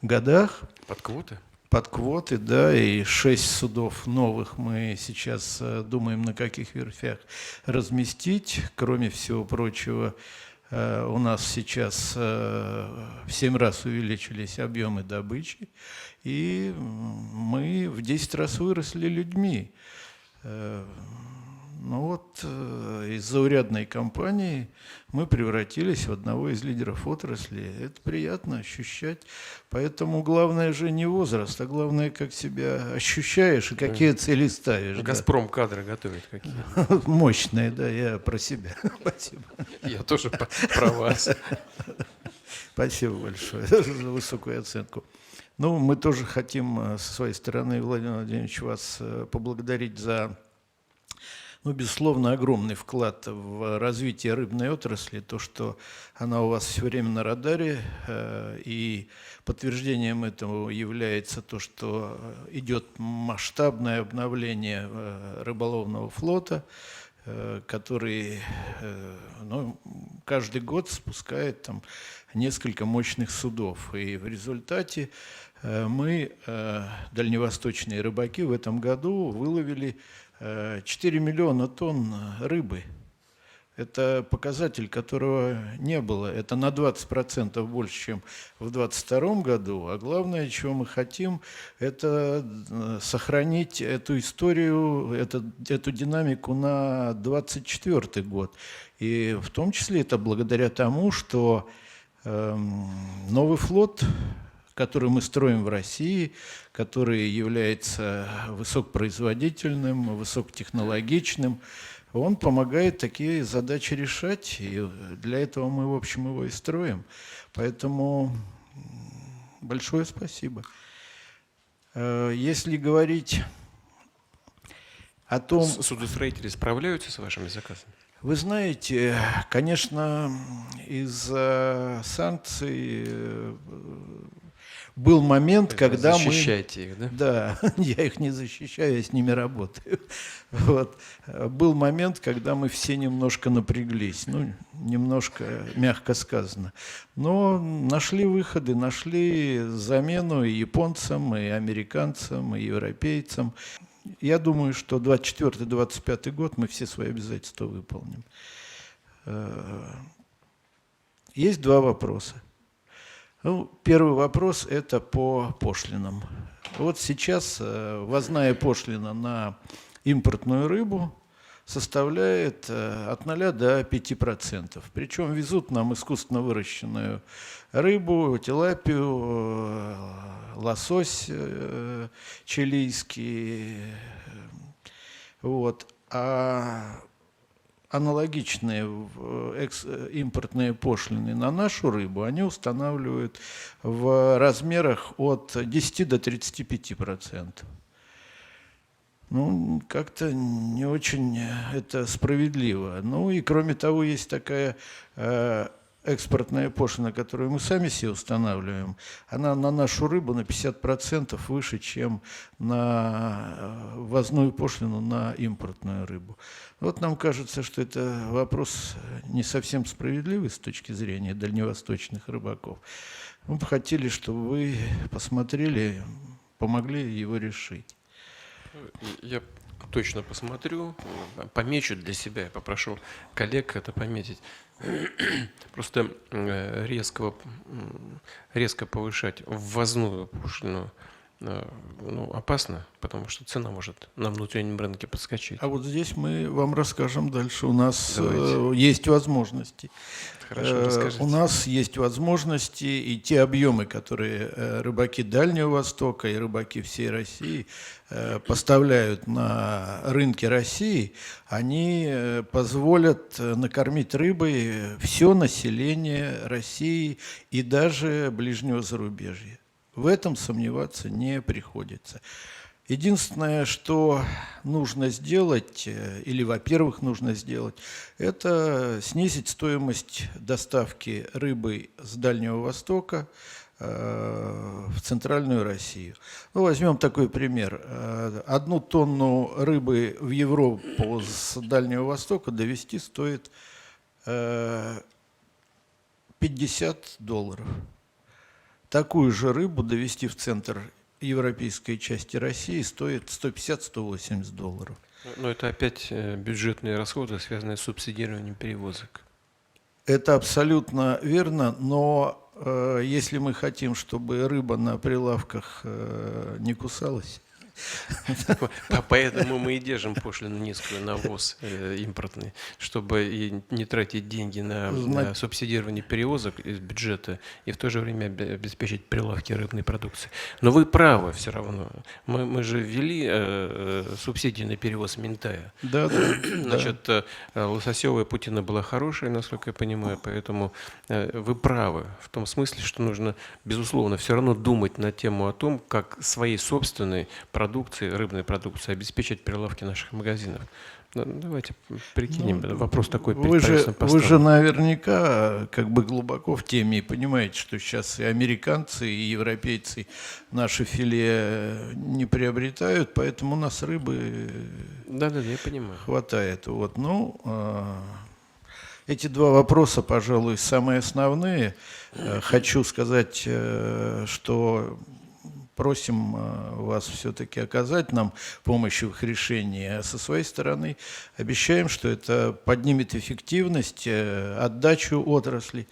годах. Под квоты? Под квоты, да, и 6 судов новых мы сейчас думаем, на каких верфях разместить. Кроме всего прочего, у нас сейчас в 7 раз увеличились объемы добычи, и мы в 10 раз выросли людьми. Ну вот, из заурядной компании мы превратились в одного из лидеров отрасли. Это приятно ощущать. Поэтому главное же не возраст, а главное, как себя ощущаешь и какие цели ставишь. «Газпром» кадры готовит какие. Мощные, да, я про себя. Спасибо. Я тоже про вас. Спасибо большое за высокую оценку. Ну, мы тоже хотим со своей стороны, Владимир Владимирович, вас поблагодарить за, ну, безусловно, огромный вклад в развитие рыбной отрасли, то, что она у вас все время на радаре, и подтверждением этого является то, что идет масштабное обновление рыболовного флота, который, ну, каждый год спускает там несколько мощных судов. И в результате мы, дальневосточные рыбаки, в этом году выловили 4 миллиона тонн рыбы. Это показатель, которого не было. Это на 20% больше, чем в 2022 году. А главное, чего мы хотим, это сохранить эту историю, эту динамику на 2024 год. И в том числе это благодаря тому, что новый флот, который мы строим в России, который является высокопроизводительным, высокотехнологичным, он помогает такие задачи решать, и для этого мы, в общем, его и строим. Поэтому большое спасибо. Если говорить о том... Судостроители справляются с вашими заказами? Вы знаете, конечно, из-за санкций был момент, когда мы... Защищаете их, да? Да, я их не защищаю, я с ними работаю. Вот. Был момент, когда мы все немножко напряглись, ну, немножко мягко сказано. Но нашли выходы, нашли замену и японцам, и американцам, и европейцам. Я думаю, что 2024-2025 год мы все свои обязательства выполним. Есть два вопроса. Ну, первый вопрос – это по пошлинам. Вот сейчас ввозная пошлина на импортную рыбу составляет от 0 до 5%. Причем везут нам искусственно выращенную рыбу, тилапию, лосось чилийский. Вот. А аналогичные импортные пошлины на нашу рыбу они устанавливают в размерах от 10 до 35%. Ну, как-то не очень это справедливо. Ну и кроме того, есть такая экспортная пошлина, которую мы сами себе устанавливаем. Она на нашу рыбу на 50% выше, чем на ввозную пошлину на импортную рыбу. Вот нам кажется, что это вопрос не совсем справедливый с точки зрения дальневосточных рыбаков. Мы бы хотели, чтобы вы посмотрели, помогли его решить. Я точно посмотрю, помечу для себя, я попрошу коллег это пометить. Просто резко повышать ввозную пошлину опасно, потому что цена может на внутреннем рынке подскочить. А вот здесь мы вам расскажем дальше. У нас Давайте. есть возможности. Хорошо, расскажите. У нас есть возможности, и те объемы, которые рыбаки Дальнего Востока и рыбаки всей России поставляют на рынки России, они позволят накормить рыбой все население России и даже ближнего зарубежья. В этом сомневаться не приходится. Единственное, что нужно сделать, или, во-первых, нужно сделать, это снизить стоимость доставки рыбы с Дальнего Востока в центральную Россию. Ну, возьмем такой пример. 1 тонну рыбы в Европу с Дальнего Востока довезти стоит $50. Такую же рыбу довезти в центр европейской части России стоит $150-180. Но это опять бюджетные расходы, связанные с субсидированием перевозок. Это абсолютно верно, но если мы хотим, чтобы рыба на прилавках не кусалась, Поэтому мы и держим пошлину низкую на ввоз импортный, чтобы и не тратить деньги на субсидирование перевозок из бюджета и в то же время обеспечить прилавки рыбной продукции. Но вы правы все равно. Мы же ввели субсидии на перевоз минтая. да. Значит, лососевая путина была хорошая, насколько я понимаю, поэтому вы правы в том смысле, что нужно, безусловно, все равно думать на тему о том, как своей собственной продукции, рыбной продукции обеспечить прилавки наших магазинов. Давайте прикинем, вопрос такой Вы же поставлен. наверняка как бы глубоко в теме и понимаете, что сейчас и американцы, и европейцы наши филе не приобретают, поэтому у нас рыбы Да, я понимаю. хватает. Вот, эти два вопроса, пожалуй, самые основные. Хочу сказать, что просим вас все-таки оказать нам помощь в их решении, а со своей стороны обещаем, что это поднимет эффективность, отдачу отрасли,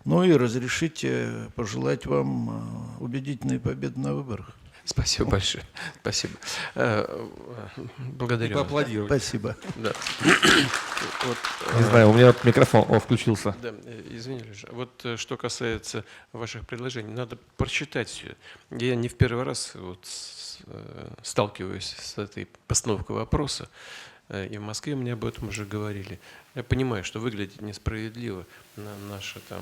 ну и разрешите пожелать вам убедительной победы на выборах. Спасибо большое. Спасибо. Благодарю. вас. Поаплодировать. Спасибо. Да. Вот, Не знаю, у меня вот микрофон включился. да, извини, Леша. Вот что касается ваших предложений, надо прочитать все. Я не в первый раз вот сталкиваюсь с этой постановкой вопроса. И в Москве мне об этом уже говорили. Я понимаю, что выглядит несправедливо наша там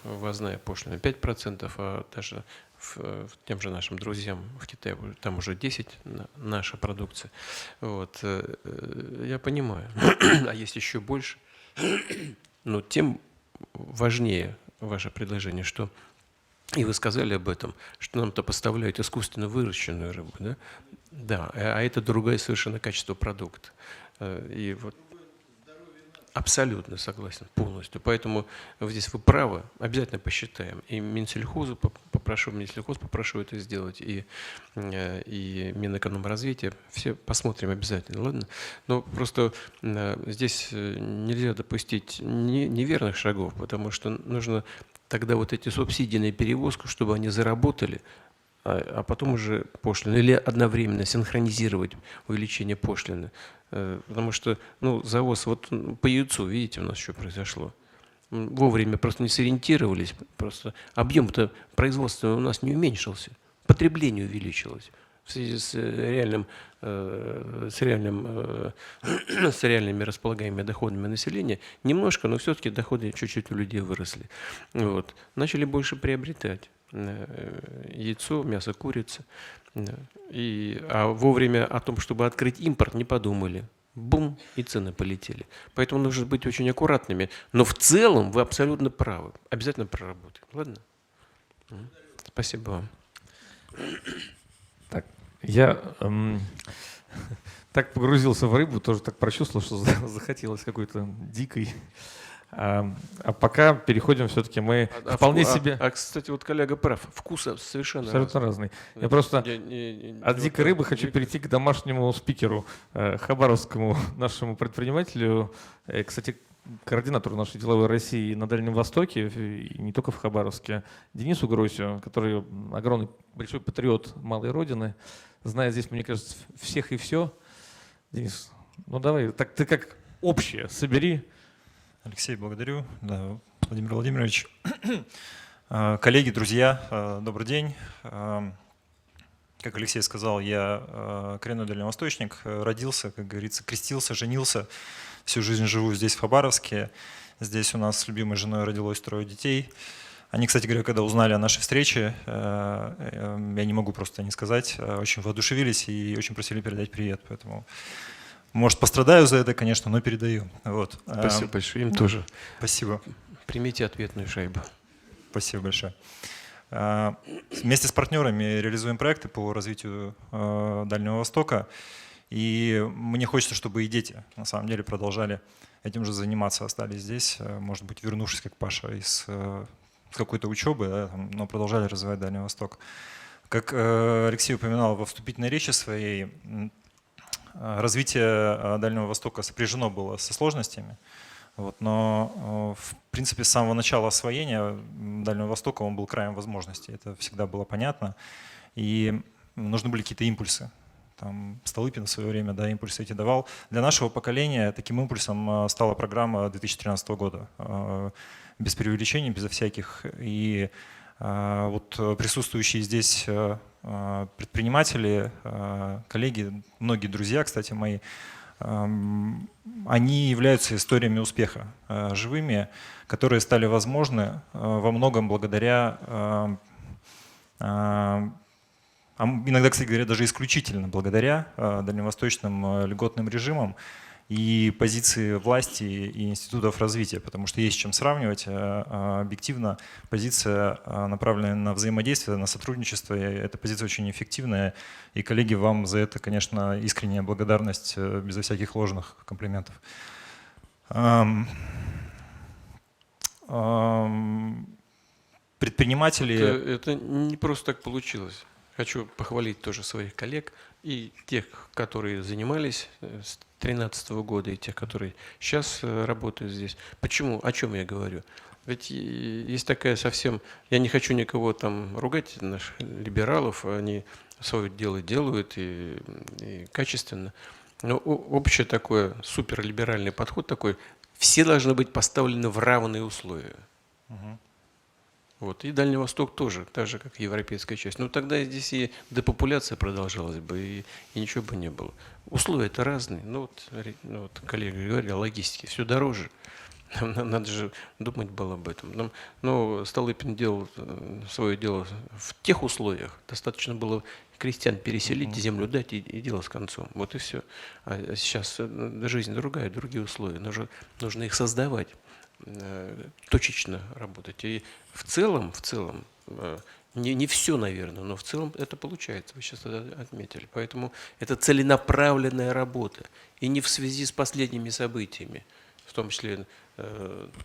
ввозная пошлина 5%, а даже тем же нашим друзьям в Китае там уже 10% наша продукция. Вот. Я понимаю. А есть еще больше. Но тем важнее ваше предложение, что, и вы сказали об этом, что нам-то поставляют искусственно выращенную рыбу, да? Да, а это другое совершенно качество продукта. И вот абсолютно согласен, полностью. Поэтому здесь вы правы, обязательно посчитаем. И Минсельхозу попрошу, Минсельхоз попрошу это сделать, и Минэкономразвития. Все посмотрим обязательно, ладно? Но просто здесь нельзя допустить неверных шагов, потому что нужно тогда вот эти субсидии на перевозку, чтобы они заработали, а потом уже пошлины, или одновременно синхронизировать увеличение пошлины. Потому что завоз, вот по яйцу, видите, у нас что произошло. Вовремя просто не сориентировались, просто объем-то производства у нас не уменьшился, потребление увеличилось. В связи с реальными располагаемыми доходами населения немножко, но все-таки доходы чуть-чуть у людей выросли. Вот. Начали больше приобретать яйцо, мясо курицы. А вовремя о том, чтобы открыть импорт, не подумали. Бум, и цены полетели. Поэтому нужно быть очень аккуратными. Но в целом вы абсолютно правы. Обязательно проработаем. Ладно? Спасибо вам. Так, я так погрузился в рыбу, тоже так прочувствовал, что захотелось какой-то дикой. А пока переходим все-таки мы вполне себе... Кстати, вот коллега прав. Вкусы совершенно Абсолютно разный. Я просто от дикой рыбы хочу перейти к домашнему спикеру, хабаровскому нашему предпринимателю, кстати, координатору нашей деловой России на Дальнем Востоке, и не только в Хабаровске, Денису Гросю, который огромный, большой патриот малой родины, знает здесь, мне кажется, всех и все. Денис, ну давай, так ты как общее собери. Алексей, благодарю. Да, Владимир Владимирович. Коллеги, друзья, добрый день. Как Алексей сказал, я коренной дальневосточник, родился, как говорится, крестился, женился. Всю жизнь живу здесь, в Хабаровске. Здесь у нас с любимой женой родилось 3 детей. Они, кстати говоря, когда узнали о нашей встрече, я не могу просто не сказать, очень воодушевились и очень просили передать привет. Поэтому, может, пострадаю за это, конечно, но передаю. Вот. Спасибо большое. Им тоже. Спасибо. Примите ответную шайбу. Спасибо большое. Вместе с партнерами реализуем проекты по развитию Дальнего Востока. И мне хочется, чтобы и дети, на самом деле, продолжали этим же заниматься, остались здесь, может быть, вернувшись, как Паша, из какой-то учебы, да, но продолжали развивать Дальний Восток. Как Алексей упоминал во вступительной речи своей, развитие Дальнего Востока сопряжено было со сложностями, вот, но, в принципе, с самого начала освоения Дальнего Востока он был краем возможностей, это всегда было понятно, и нужны были какие-то импульсы. Там Столыпин в свое время, да, импульсы эти давал. Для нашего поколения таким импульсом стала программа 2013 года. Без преувеличений, безо всяких. И вот присутствующие здесь предприниматели, коллеги, многие друзья, кстати, мои, они являются историями успеха живыми, которые стали возможны во многом благодаря, иногда, кстати говоря, даже исключительно благодаря дальневосточным льготным режимам и позиции власти и институтов развития, потому что есть с чем сравнивать. Объективно позиция, направленная на взаимодействие, на сотрудничество, эта позиция очень эффективная. И, коллеги, вам за это, конечно, искренняя благодарность, безо всяких ложных комплиментов. Предприниматели... Это не просто так получилось. хочу похвалить тоже своих коллег и тех, которые занимались с 2013 года, и тех, которые сейчас работают здесь. Почему? О чем я говорю? Ведь есть такая совсем... Я не хочу никого там ругать, наших либералов, они свое дело делают и качественно. Но общий такой суперлиберальный подход такой, все должны быть поставлены в равные условия. Вот. И Дальний Восток тоже, так же, как и европейская часть. Но тогда здесь и депопуляция продолжалась бы, и ничего бы не было. Условия-то разные. Ну вот коллега говорил о логистике, все дороже. Надо же думать было об этом. Но Столыпин делал свое дело в тех условиях. Достаточно было крестьян переселить, землю дать, и дело с концом. Вот и все. А сейчас жизнь другая, другие условия. Нужно их создавать, точечно работать. И в целом, не все, наверное, но в целом это получается. Вы сейчас это отметили. Поэтому это целенаправленная работа. И не в связи с последними событиями, в том числе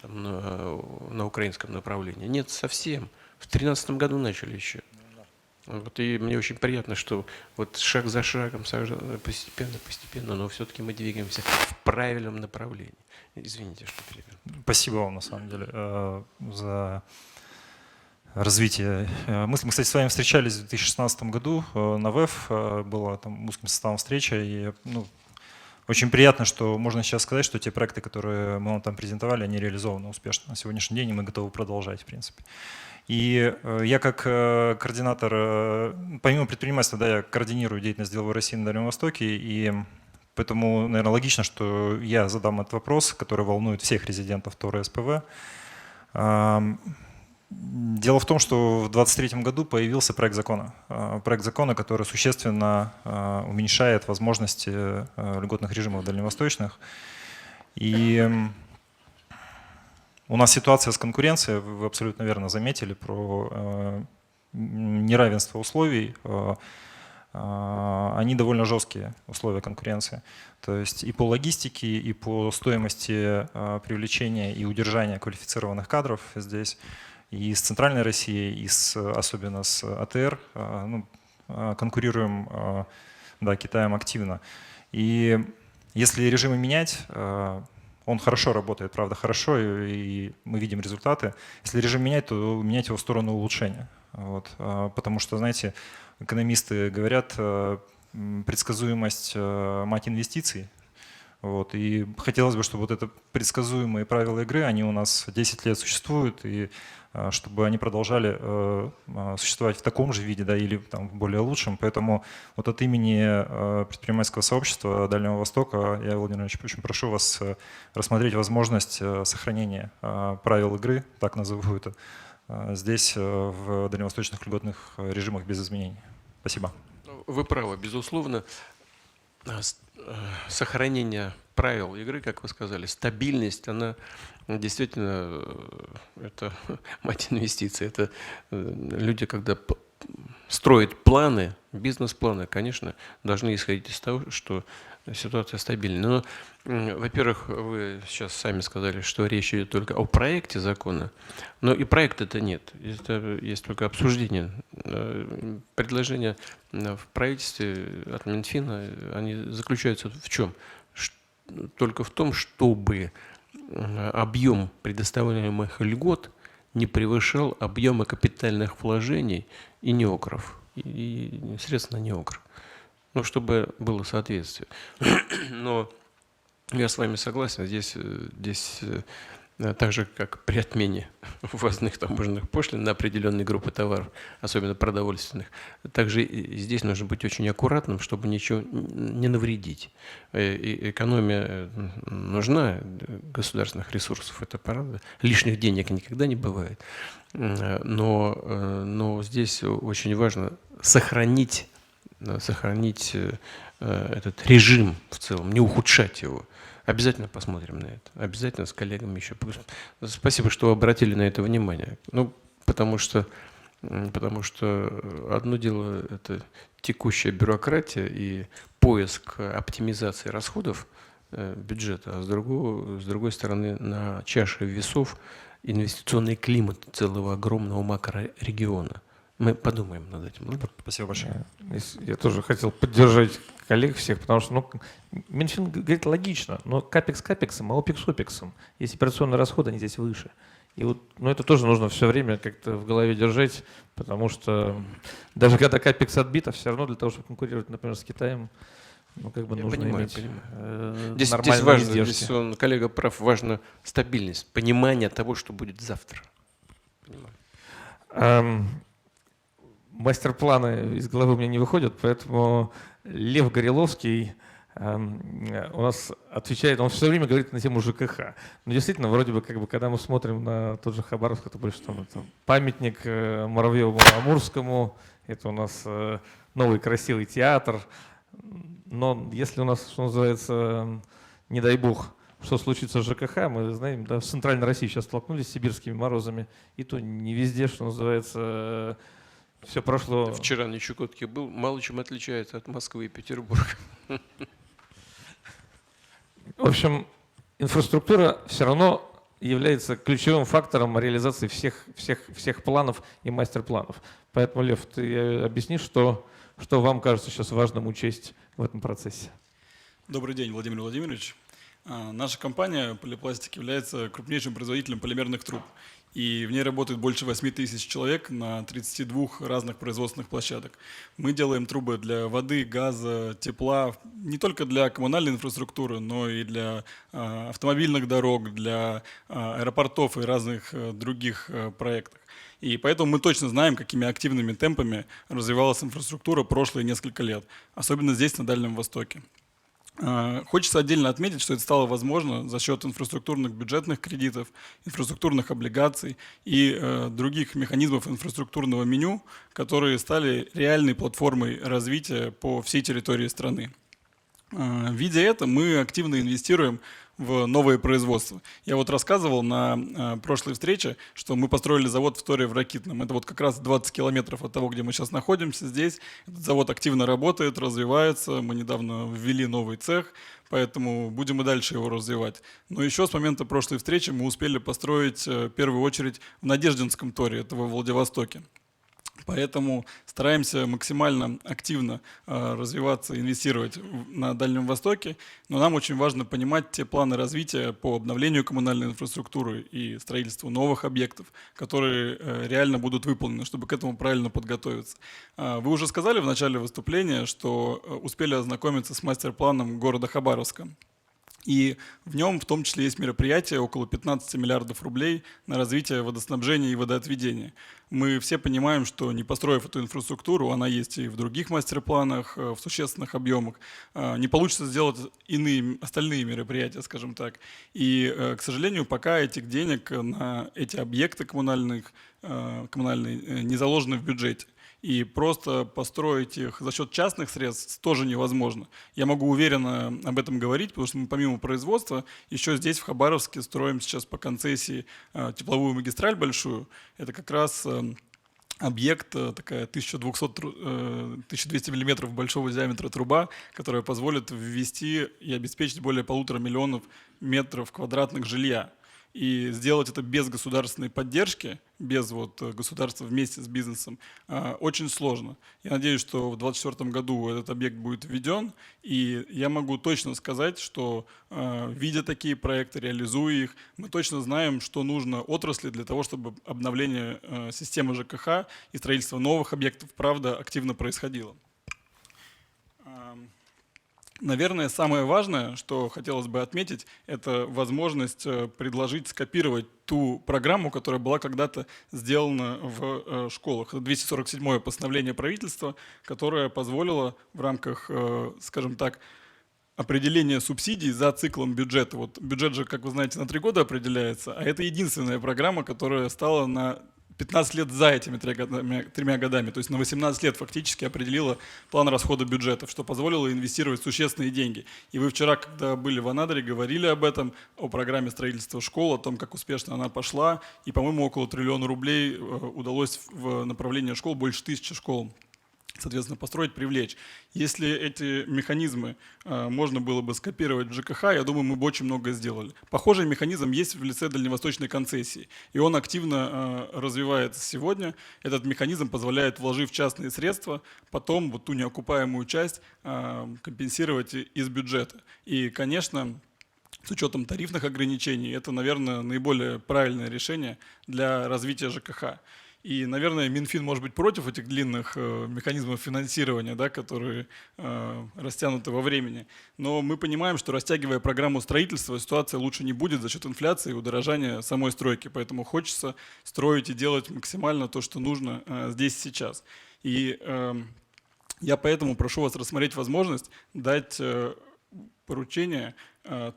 там, на украинском направлении. Нет, совсем. В 2013 году начали еще. Вот, и мне очень приятно, что вот шаг за шагом, постепенно, но все-таки мы двигаемся в правильном направлении. Извините, что перебил. Спасибо вам, на самом деле, за развитие. Мы, кстати, с вами встречались в 2016 году на ВЭФ, была там узким составом встреча, и очень приятно, что можно сейчас сказать, что те проекты, которые мы вам там презентовали, они реализованы успешно на сегодняшний день, и мы готовы продолжать, в принципе. И я как координатор, помимо предпринимательства, да, я координирую деятельность деловой России на Дальнем Востоке, и поэтому, наверное, логично, что я задам этот вопрос, который волнует всех резидентов ТОРа СПВ. Дело в том, что в 2023 году появился проект закона, который существенно уменьшает возможности льготных режимов дальневосточных. И у нас ситуация с конкуренцией, вы абсолютно верно заметили, про неравенство условий. Они довольно жесткие, условия конкуренции. То есть и по логистике, и по стоимости привлечения и удержания квалифицированных кадров здесь, и с Центральной Россией, и особенно с АТР конкурируем, да, Китаем активно. И если режимы менять, он хорошо работает, правда, хорошо, и мы видим результаты. Если режим менять, то менять его в сторону улучшения. Вот. Потому что, знаете, экономисты говорят, предсказуемость мать инвестиций. Вот. И хотелось бы, чтобы вот это предсказуемые правила игры, они у нас 10 лет существуют, и чтобы они продолжали существовать в таком же виде, да, или там, в более лучшем. Поэтому вот от имени предпринимательского сообщества Дальнего Востока я, Владимир Ильич, очень прошу вас рассмотреть возможность сохранения правил игры, так назову это, здесь, в дальневосточных льготных режимах без изменений. Спасибо. Вы правы, безусловно. Сохранение правил игры, как вы сказали, стабильность, она действительно, это мать инвестиций. Это люди, когда строят планы, бизнес-планы, конечно, должны исходить из того, что ситуация стабильная. Но, во-первых, вы сейчас сами сказали, что речь идет только о проекте закона, но и проекта-то нет. Это есть только обсуждение. Предложения в правительстве от Минфина, они заключаются в чем? Только в том, чтобы объем предоставляемых льгот не превышал объема капитальных вложений и неокров, и средств на неокр. Ну, чтобы было соответствие. Но я с вами согласен, здесь так же, как при отмене ввозных таможенных пошлин на определенные группы товаров, особенно продовольственных, также и здесь нужно быть очень аккуратным, чтобы ничего не навредить. И экономия нужна государственных ресурсов, это правда. Лишних денег никогда не бывает. Но здесь очень важно сохранить этот режим в целом, не ухудшать его. Обязательно посмотрим на это. Обязательно с коллегами еще. Спасибо, что вы обратили на это внимание. Ну, потому что одно дело – это текущая бюрократия и поиск оптимизации расходов бюджета, а с другой стороны на чаше весов инвестиционный климат целого огромного макрорегиона. Мы подумаем над этим. Ладно? Спасибо большое. Я тоже хотел поддержать коллег всех, потому что Минфин говорит логично, но капекс капексом, а опекс опексом. Есть операционные расходы, они здесь выше. И вот, это тоже нужно все время как-то в голове держать, потому что даже когда капекс отбит, а все равно для того, чтобы конкурировать, например, с Китаем, нужно понимаю, иметь Здесь нормальные важно, издержки. здесь коллега прав, важна стабильность, понимание того, что будет завтра. Понимаю. Мастер-планы из головы у меня не выходят, поэтому Лев Гореловский у нас отвечает, он все время говорит на тему ЖКХ. Но действительно, вроде бы, когда мы смотрим на тот же Хабаровск, это больше это памятник Муравьеву-Амурскому, это у нас новый красивый театр. Но если у нас, что называется, не дай бог, что случится с ЖКХ, мы знаем, да, в Центральной России сейчас столкнулись с сибирскими морозами, и то не везде, что называется, все прошло. Вчера на Чукотке был, мало чем отличается от Москвы и Петербурга. В общем, инфраструктура все равно является ключевым фактором реализации всех планов и мастер-планов. Поэтому, Лев, ты объясни, что вам кажется сейчас важным учесть в этом процессе. Добрый день, Владимир Владимирович. Наша компания «Полипластик» является крупнейшим производителем полимерных труб. И в ней работает больше 8 тысяч человек на 32 разных производственных площадок. Мы делаем трубы для воды, газа, тепла, не только для коммунальной инфраструктуры, но и для автомобильных дорог, для аэропортов и разных других проектов. И поэтому мы точно знаем, какими активными темпами развивалась инфраструктура прошлые несколько лет, особенно здесь, на Дальнем Востоке. Хочется отдельно отметить, что это стало возможно за счет инфраструктурных бюджетных кредитов, инфраструктурных облигаций и других механизмов инфраструктурного меню, которые стали реальной платформой развития по всей территории страны. Видя это, мы активно инвестируем в новые производства. Я рассказывал на прошлой встрече, что мы построили завод в Торе в Ракитном. Это как раз 20 километров от того, где мы сейчас находимся здесь. Этот завод активно работает, развивается. Мы недавно ввели новый цех, поэтому будем и дальше его развивать. Но еще с момента прошлой встречи мы успели построить в первую очередь в Надеждинском Торе, это во Владивостоке. Поэтому стараемся максимально активно развиваться, инвестировать на Дальнем Востоке. Но нам очень важно понимать те планы развития по обновлению коммунальной инфраструктуры и строительству новых объектов, которые реально будут выполнены, чтобы к этому правильно подготовиться. Вы уже сказали в начале выступления, что успели ознакомиться с мастер-планом города Хабаровска. И в нем в том числе есть мероприятия около 15 миллиардов рублей на развитие водоснабжения и водоотведения. Мы все понимаем, что не построив эту инфраструктуру, она есть и в других мастер-планах, в существенных объемах, не получится сделать остальные мероприятия, скажем так. И, к сожалению, пока этих денег на эти объекты коммунальные не заложены в бюджете. И просто построить их за счет частных средств тоже невозможно. Я могу уверенно об этом говорить, потому что мы помимо производства еще здесь, в Хабаровске, строим сейчас по концессии тепловую магистраль большую. Это как раз объект, такая 1200 миллиметров большого диаметра труба, которая позволит ввести и обеспечить более 1,5 миллиона метров квадратных жилья. И сделать это без государственной поддержки, без государства вместе с бизнесом, очень сложно. Я надеюсь, что в 2024 году этот объект будет введен, и я могу точно сказать, что видя такие проекты, реализуя их, мы точно знаем, что нужно отрасли для того, чтобы обновление системы ЖКХ и строительство новых объектов, правда, активно происходило. Наверное, самое важное, что хотелось бы отметить, это возможность предложить скопировать ту программу, которая была когда-то сделана в школах. Это 247-е постановление правительства, которое позволило в рамках, скажем так, определения субсидий за циклом бюджета. Бюджет же, как вы знаете, на 3 года определяется, а это единственная программа, которая стала на 15 лет за этими 3 годами, то есть на 18 лет фактически определила план расхода бюджетов, что позволило инвестировать существенные деньги. И вы вчера, когда были в Анадыре, говорили об этом, о программе строительства школ, о том, как успешно она пошла, и, по-моему, около 1 триллиона рублей удалось в направлении школ, больше 1000 школ соответственно, построить, привлечь. Если эти механизмы можно было бы скопировать в ЖКХ, я думаю, мы бы очень много сделали. Похожий механизм есть в лице дальневосточной концессии, и он активно развивается сегодня. Этот механизм позволяет, вложив частные средства, потом вот ту неокупаемую часть компенсировать из бюджета. И, конечно, с учетом тарифных ограничений, это, наверное, наиболее правильное решение для развития ЖКХ. И, наверное, Минфин может быть против этих длинных механизмов финансирования, да, которые растянуты во времени. Но мы понимаем, что растягивая программу строительства, ситуация лучше не будет за счет инфляции и удорожания самой стройки. Поэтому хочется строить и делать максимально то, что нужно здесь и сейчас. И я поэтому прошу вас рассмотреть возможность дать поручение,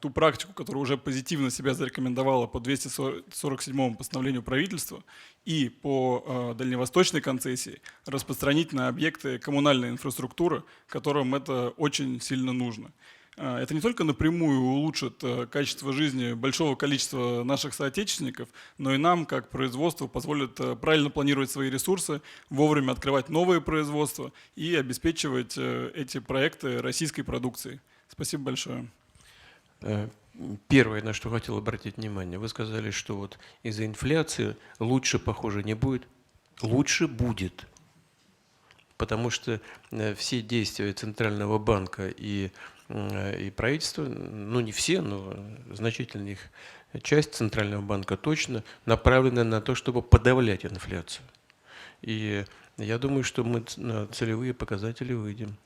ту практику, которая уже позитивно себя зарекомендовала по 247 постановлению правительства и по дальневосточной концессии, распространить на объекты коммунальной инфраструктуры, которым это очень сильно нужно. Это не только напрямую улучшит качество жизни большого количества наших соотечественников, но и нам, как производству, позволит правильно планировать свои ресурсы, вовремя открывать новые производства и обеспечивать эти проекты российской продукцией. Спасибо большое. Первое, на что хотел обратить внимание, вы сказали, что вот из-за инфляции лучше, похоже, не будет, лучше будет. Потому что все действия Центрального банка и правительства, ну не все, но значительная их часть Центрального банка точно направлена на то, чтобы подавлять инфляцию. И я думаю, что мы на целевые показатели выйдем.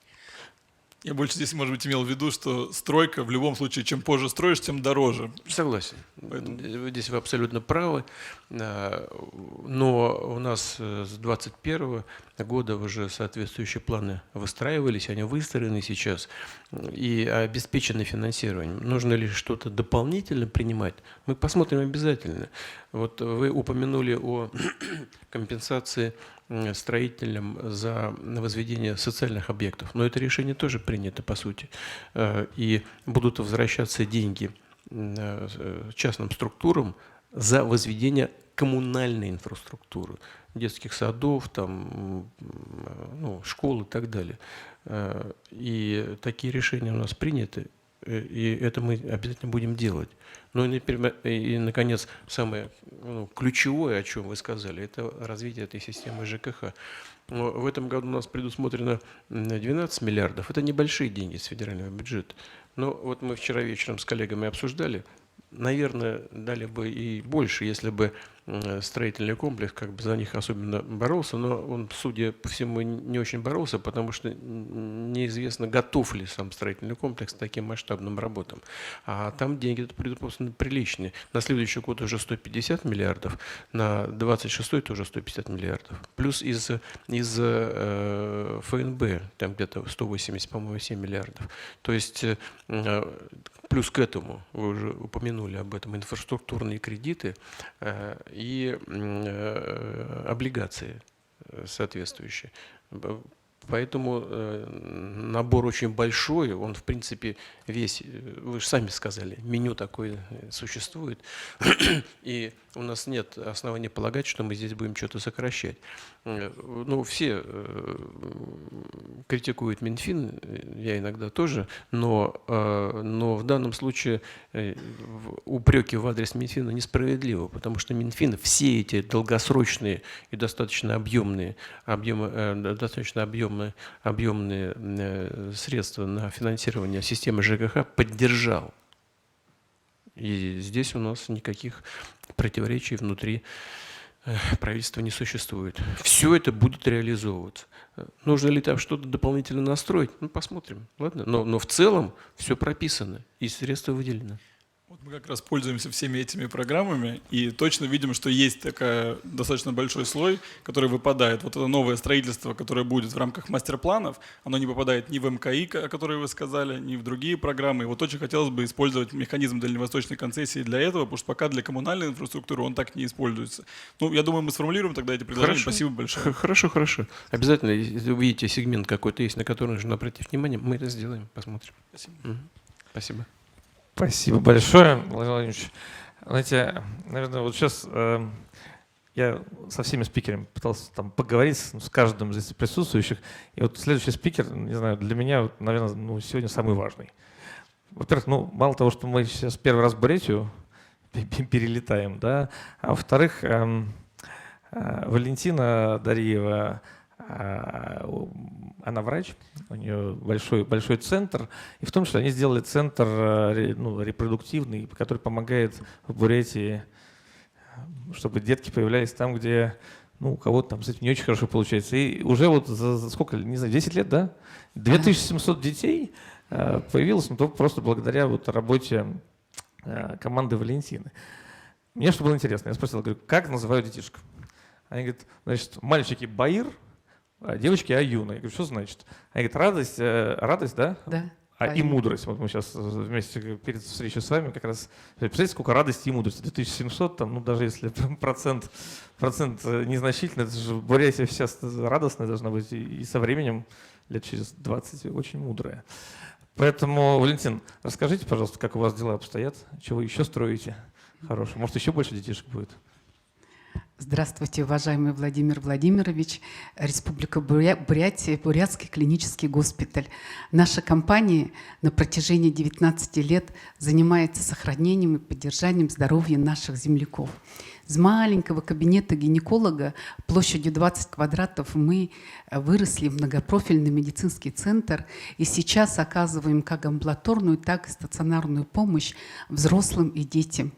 Я больше здесь, может быть, имел в виду, что стройка в любом случае, чем позже строишь, тем дороже. Согласен. Здесь вы абсолютно правы. Но у нас с 2021 года уже соответствующие планы выстраивались, они выстроены сейчас и обеспечены финансированием. Нужно ли что-то дополнительно принимать? Мы посмотрим обязательно. Вот вы упомянули о компенсации строителям за возведение социальных объектов. Но это решение тоже принято, по сути. И будут возвращаться деньги частным структурам за возведение коммунальной инфраструктуры, детских садов, там, ну, школ и так далее. И такие решения у нас приняты, и это мы обязательно будем делать. Ну и, наконец, самое ключевое, о чем вы сказали, это развитие этой системы ЖКХ. Но в этом году у нас предусмотрено 12 миллиардов. Это небольшие деньги с федерального бюджета. Но вот мы вчера вечером с коллегами обсуждали, наверное, дали бы и больше, если бы строительный комплекс как бы за них особенно боролся, но он, судя по всему, не очень боролся, потому что неизвестно, готов ли сам строительный комплекс к таким масштабным работам. А там деньги предусмотрены приличные. На следующий год уже 150 миллиардов, на 26-й тоже 150 миллиардов. Плюс из ФНБ там где-то 180, по-моему, 7 миллиардов. То есть плюс к этому, вы уже упомянули об этом, инфраструктурные кредиты и облигации соответствующие. Поэтому набор очень большой, он в принципе весь, вы же сами сказали, меню такое существует, и у нас нет оснований полагать, что мы здесь будем что-то сокращать. Ну, все критикуют Минфин, я иногда тоже, но в данном случае упреки в адрес Минфина несправедливы, потому что Минфин все эти долгосрочные и достаточно объемные средства на финансирование системы ЖКХ поддержал. И здесь у нас никаких противоречий внутри правительства не существует. Все это будет реализовываться. Нужно ли там что-то дополнительно настроить? Ну, посмотрим. Ладно? Но в целом все прописано и средства выделены. Вот мы как раз пользуемся всеми этими программами и точно видим, что есть такой достаточно большой слой, который выпадает. Вот это новое строительство, которое будет в рамках мастер-планов, оно не попадает ни в МКИ, о которой вы сказали, ни в другие программы. И вот очень хотелось бы использовать механизм дальневосточной концессии для этого, потому что пока для коммунальной инфраструктуры он так не используется. Ну, я думаю, мы сформулируем тогда эти предложения. Хорошо. Спасибо большое. Хорошо. Обязательно, если вы видите сегмент какой-то есть, на который нужно обратить внимание, мы это сделаем, посмотрим. Спасибо. Спасибо. Спасибо большое, Владимир Владимирович. Знаете, наверное, вот сейчас я со всеми спикерами пытался там поговорить с каждым из присутствующих. И вот следующий спикер, не знаю, для меня, вот, наверное, ну, сегодня самый важный. Во-первых, ну, мало того, что мы сейчас первый раз в Бурятию перелетаем, да, а во-вторых, Валентина Дариева, она врач, у нее большой центр, и в том числе они сделали центр репродуктивный, который помогает в Бурятии, чтобы детки появлялись там, где у кого-то там с этим не очень хорошо получается. И уже вот за сколько, не знаю, 10 лет, да? 2700 детей появилось, просто благодаря вот работе команды Валентины. Мне что было интересно, я спросил, говорю, как называют детишек? Они говорят, значит, мальчики Баир, а девочки Аюна. Я говорю, что значит? Они говорят, радость, да? Да. И мудрость. Вот мы сейчас вместе перед встречей с вами как раз... Представляете, сколько радости и мудрости? 2700, там, даже если процент незначительный, это же Бурятия сейчас радостная должна быть. И со временем, лет через 20, очень мудрая. Поэтому, Валентин, расскажите, пожалуйста, как у вас дела обстоят? Чего вы еще строите хорошего? Может, еще больше детишек будет? Здравствуйте, уважаемый Владимир Владимирович, Республика Бурятия, Бурятский клинический госпиталь. Наша компания на протяжении 19 лет занимается сохранением и поддержанием здоровья наших земляков. Из маленького кабинета гинеколога площадью 20 квадратов мы выросли в многопрофильный медицинский центр и сейчас оказываем как амбулаторную, так и стационарную помощь взрослым и детям.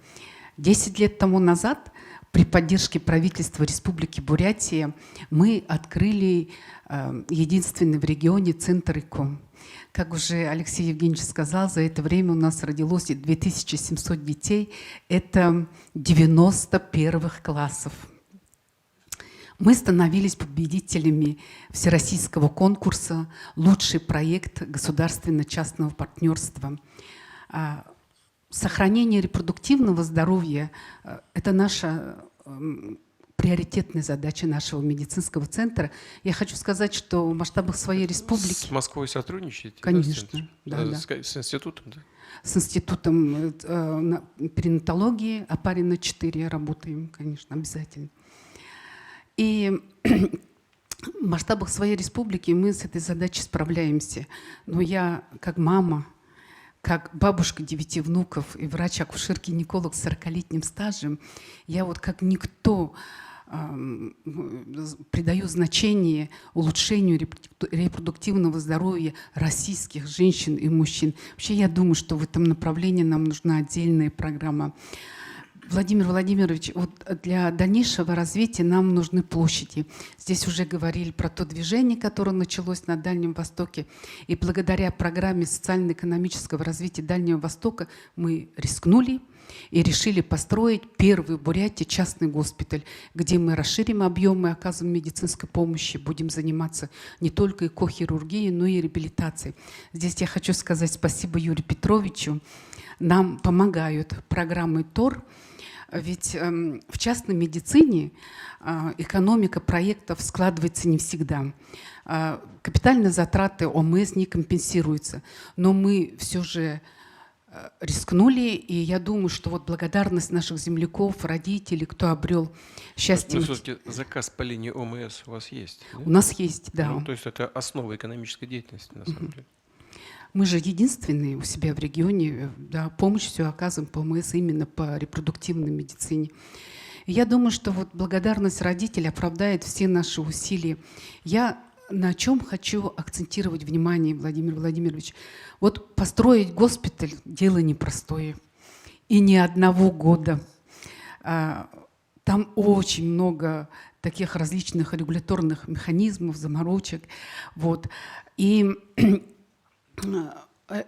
10 лет тому назад при поддержке правительства Республики Бурятия мы открыли единственный в регионе центр ИКО. Как уже Алексей Евгеньевич сказал, за это время у нас родилось 2700 детей. Это 90 первых классов. Мы становились победителями всероссийского конкурса «Лучший проект государственно-частного партнерства». Сохранение репродуктивного здоровья – это наша приоритетная задача нашего медицинского центра. Я хочу сказать, что в масштабах своей республики… С Москвой сотрудничаете? Конечно. Да, да. С институтом, да? С институтом перинатологии Опарина 4 работаем, конечно, обязательно. И в масштабах своей республики мы с этой задачей справляемся. Но я, как мама, как бабушка 9 внуков и врач-акушер-гинеколог с 40-летним стажем, я вот как никто придаю значение улучшению репродуктивного здоровья российских женщин и мужчин. Вообще я думаю, что в этом направлении нам нужна отдельная программа. Владимир Владимирович, вот для дальнейшего развития нам нужны площади. Здесь уже говорили про то движение, которое началось на Дальнем Востоке. И благодаря программе социально-экономического развития Дальнего Востока мы рискнули и решили построить первый в Бурятии частный госпиталь, где мы расширим объемы, оказываем медицинской помощи, будем заниматься не только эко-хирургией, но и реабилитацией. Здесь я хочу сказать спасибо Юрию Петровичу. Нам помогают программы ТОР, ведь в частной медицине экономика проектов складывается не всегда. Капитальные затраты ОМС не компенсируются, но мы все же рискнули, и я думаю, что вот благодарность наших земляков, родителей, кто обрел счастье. Но все-таки заказ по линии ОМС у вас есть? Да? У нас есть, да. Ну, то есть это основа экономической деятельности, на самом деле. Мы же единственные у себя в регионе, да, помощь все оказываем по ОМС именно по репродуктивной медицине. И я думаю, что вот благодарность родителей оправдает все наши усилия. Я на чем хочу акцентировать внимание, Владимир Владимирович. Вот построить госпиталь – дело непростое. И не одного года. Там очень много таких различных регуляторных механизмов, заморочек. Вот. И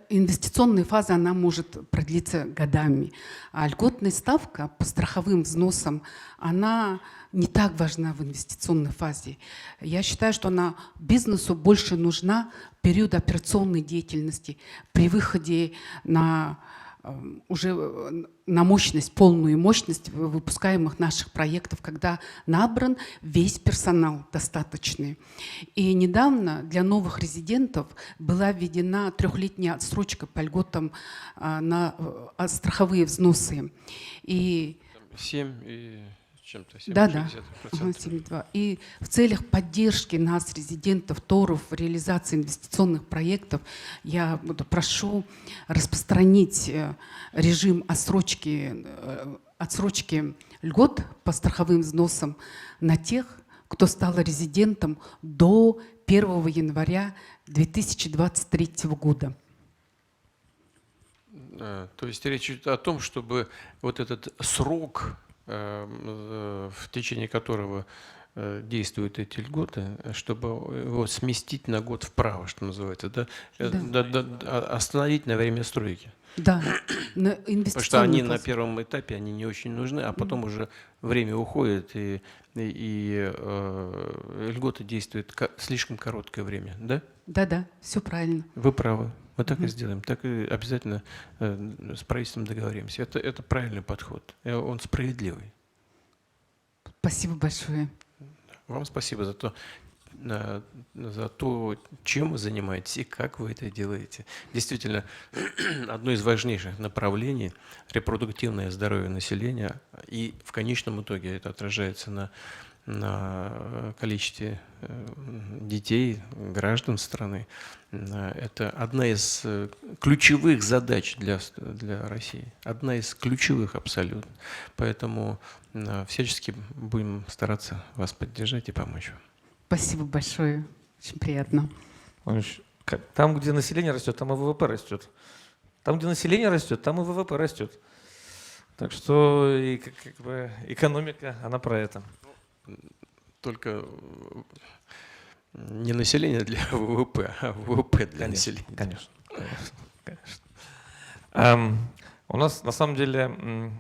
инвестиционная фаза, она может продлиться годами. А льготная ставка по страховым взносам, она не так важна в инвестиционной фазе. Я считаю, что она бизнесу больше нужна в период операционной деятельности, при выходе на уже на мощность, полную мощность выпускаемых наших проектов, когда набран весь персонал достаточный. И недавно для новых резидентов была введена 3-летняя отсрочка по льготам на страховые взносы. И 7 и чем-то. Да, да. 7,6%. 7,2. И в целях поддержки нас, резидентов, торов, реализации инвестиционных проектов, я прошу распространить режим отсрочки льгот по страховым взносам на тех, кто стал резидентом до 1 января 2023 года. То есть речь идет о том, чтобы вот этот срок, в течение которого действуют эти льготы, чтобы его сместить на год вправо, что называется, да? Остановить на время стройки. Да, на Потому что они на инвестиционный первом этапе они не очень нужны, а потом уже время уходит, и льготы действуют слишком короткое время, да? Да, все правильно. Вы правы. Мы так и сделаем. Так и обязательно с правительством договоримся. Это правильный подход. Он справедливый. Спасибо большое. Вам спасибо за то, чем вы занимаетесь и как вы это делаете. Действительно, одно из важнейших направлений – репродуктивное здоровье населения. И в конечном итоге это отражается на количестве детей, граждан страны. Это одна из ключевых задач для России. Одна из ключевых абсолютно. Поэтому всячески будем стараться вас поддержать и помочь вам. Спасибо большое. Очень приятно. Там, где население растет, там и ВВП растет. Там, где население растет, там и ВВП растет. Так что и, как бы, экономика, она про это. Только не население для ВВП, а ВВП для населения. Конечно. У нас на самом деле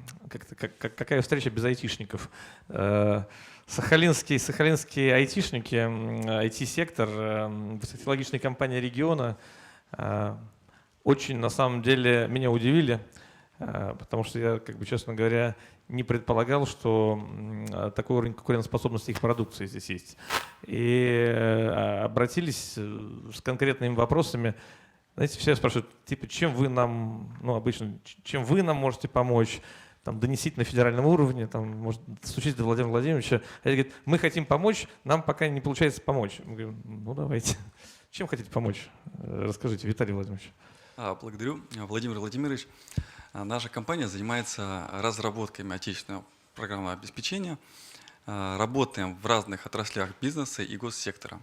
какая встреча без айтишников? Сахалинские айтишники, IT-сектор, высокотехнологичная компания региона очень на самом деле меня удивили, потому что я, честно говоря, не предполагал, что такой уровень конкурентоспособности их продукции здесь есть. И обратились с конкретными вопросами. Знаете, все спрашивают, чем вы нам, обычно, чем вы нам можете помочь, донесить на федеральном уровне, может, стучить до Владимира Владимировича. Они говорят, мы хотим помочь, нам пока не получается помочь. Мы говорим, давайте. Чем хотите помочь? Расскажите, Виталий Владимирович. Благодарю, Владимир Владимирович. Наша компания занимается разработками отечественного программного обеспечения. Работаем в разных отраслях бизнеса и госсектора.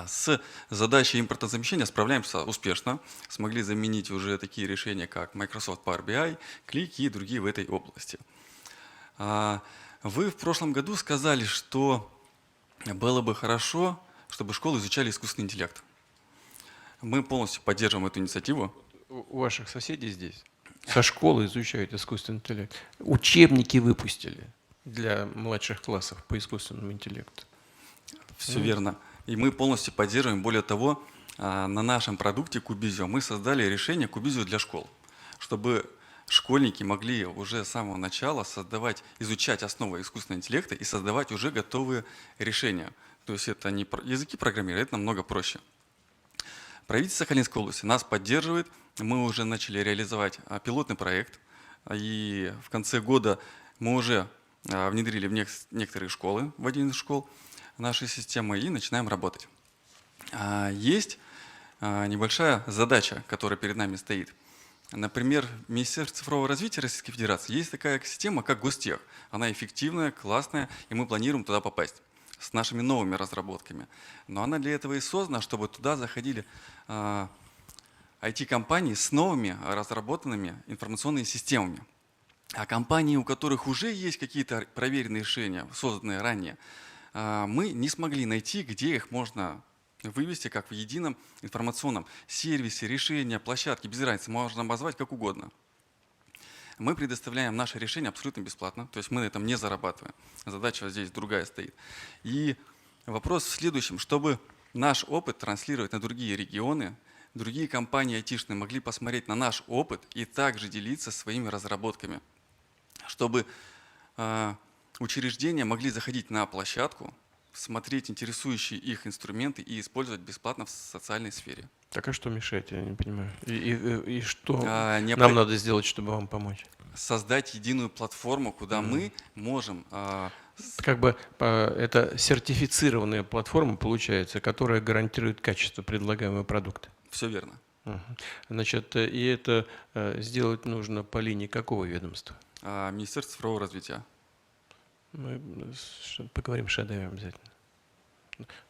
С задачей импортозамещения справляемся успешно. Смогли заменить уже такие решения, как Microsoft Power BI, Click и другие в этой области. Вы в прошлом году сказали, что было бы хорошо, чтобы школы изучали искусственный интеллект. Мы полностью поддерживаем эту инициативу. У ваших соседей здесь со школы изучают искусственный интеллект. Учебники выпустили для младших классов по искусственному интеллекту. Все верно. И мы полностью поддерживаем. Более того, на нашем продукте Кубизио мы создали решение Кубизио для школ, чтобы школьники могли уже с самого начала изучать основы искусственного интеллекта и создавать уже готовые решения. То есть это не языки программирования, это намного проще. Правительство Сахалинской области нас поддерживает. Мы уже начали реализовать пилотный проект. И в конце года мы уже внедрили в некоторые школы, в один из школ нашей системы, и начинаем работать. Есть небольшая задача, которая перед нами стоит. Например, в Министерстве цифрового развития Российской Федерации есть такая система, как Гостех. Она эффективная, классная, и мы планируем туда попасть с нашими новыми разработками. Но она для этого и создана, чтобы туда заходили IT-компании с новыми разработанными информационными системами. А компании, у которых уже есть какие-то проверенные решения, созданные ранее, мы не смогли найти, где их можно вывести как в едином информационном сервисе, решения, площадке, без разницы, можно обозвать как угодно. Мы предоставляем наше решение абсолютно бесплатно, то есть мы на этом не зарабатываем. Задача здесь другая стоит. И вопрос в следующем, чтобы наш опыт транслировать на другие регионы, другие компании айтишные могли посмотреть на наш опыт и также делиться своими разработками, чтобы учреждения могли заходить на площадку, смотреть интересующие их инструменты и использовать бесплатно в социальной сфере. Так а что мешает, я не понимаю. И что нам надо сделать, чтобы вам помочь? создать единую платформу, куда мы можем Как бы это сертифицированная платформа получается, которая гарантирует качество предлагаемого продукта. все верно. Мгм. Значит, и это сделать нужно по линии какого ведомства? Министерство цифрового развития. Мы поговорим с Шадаевым обязательно.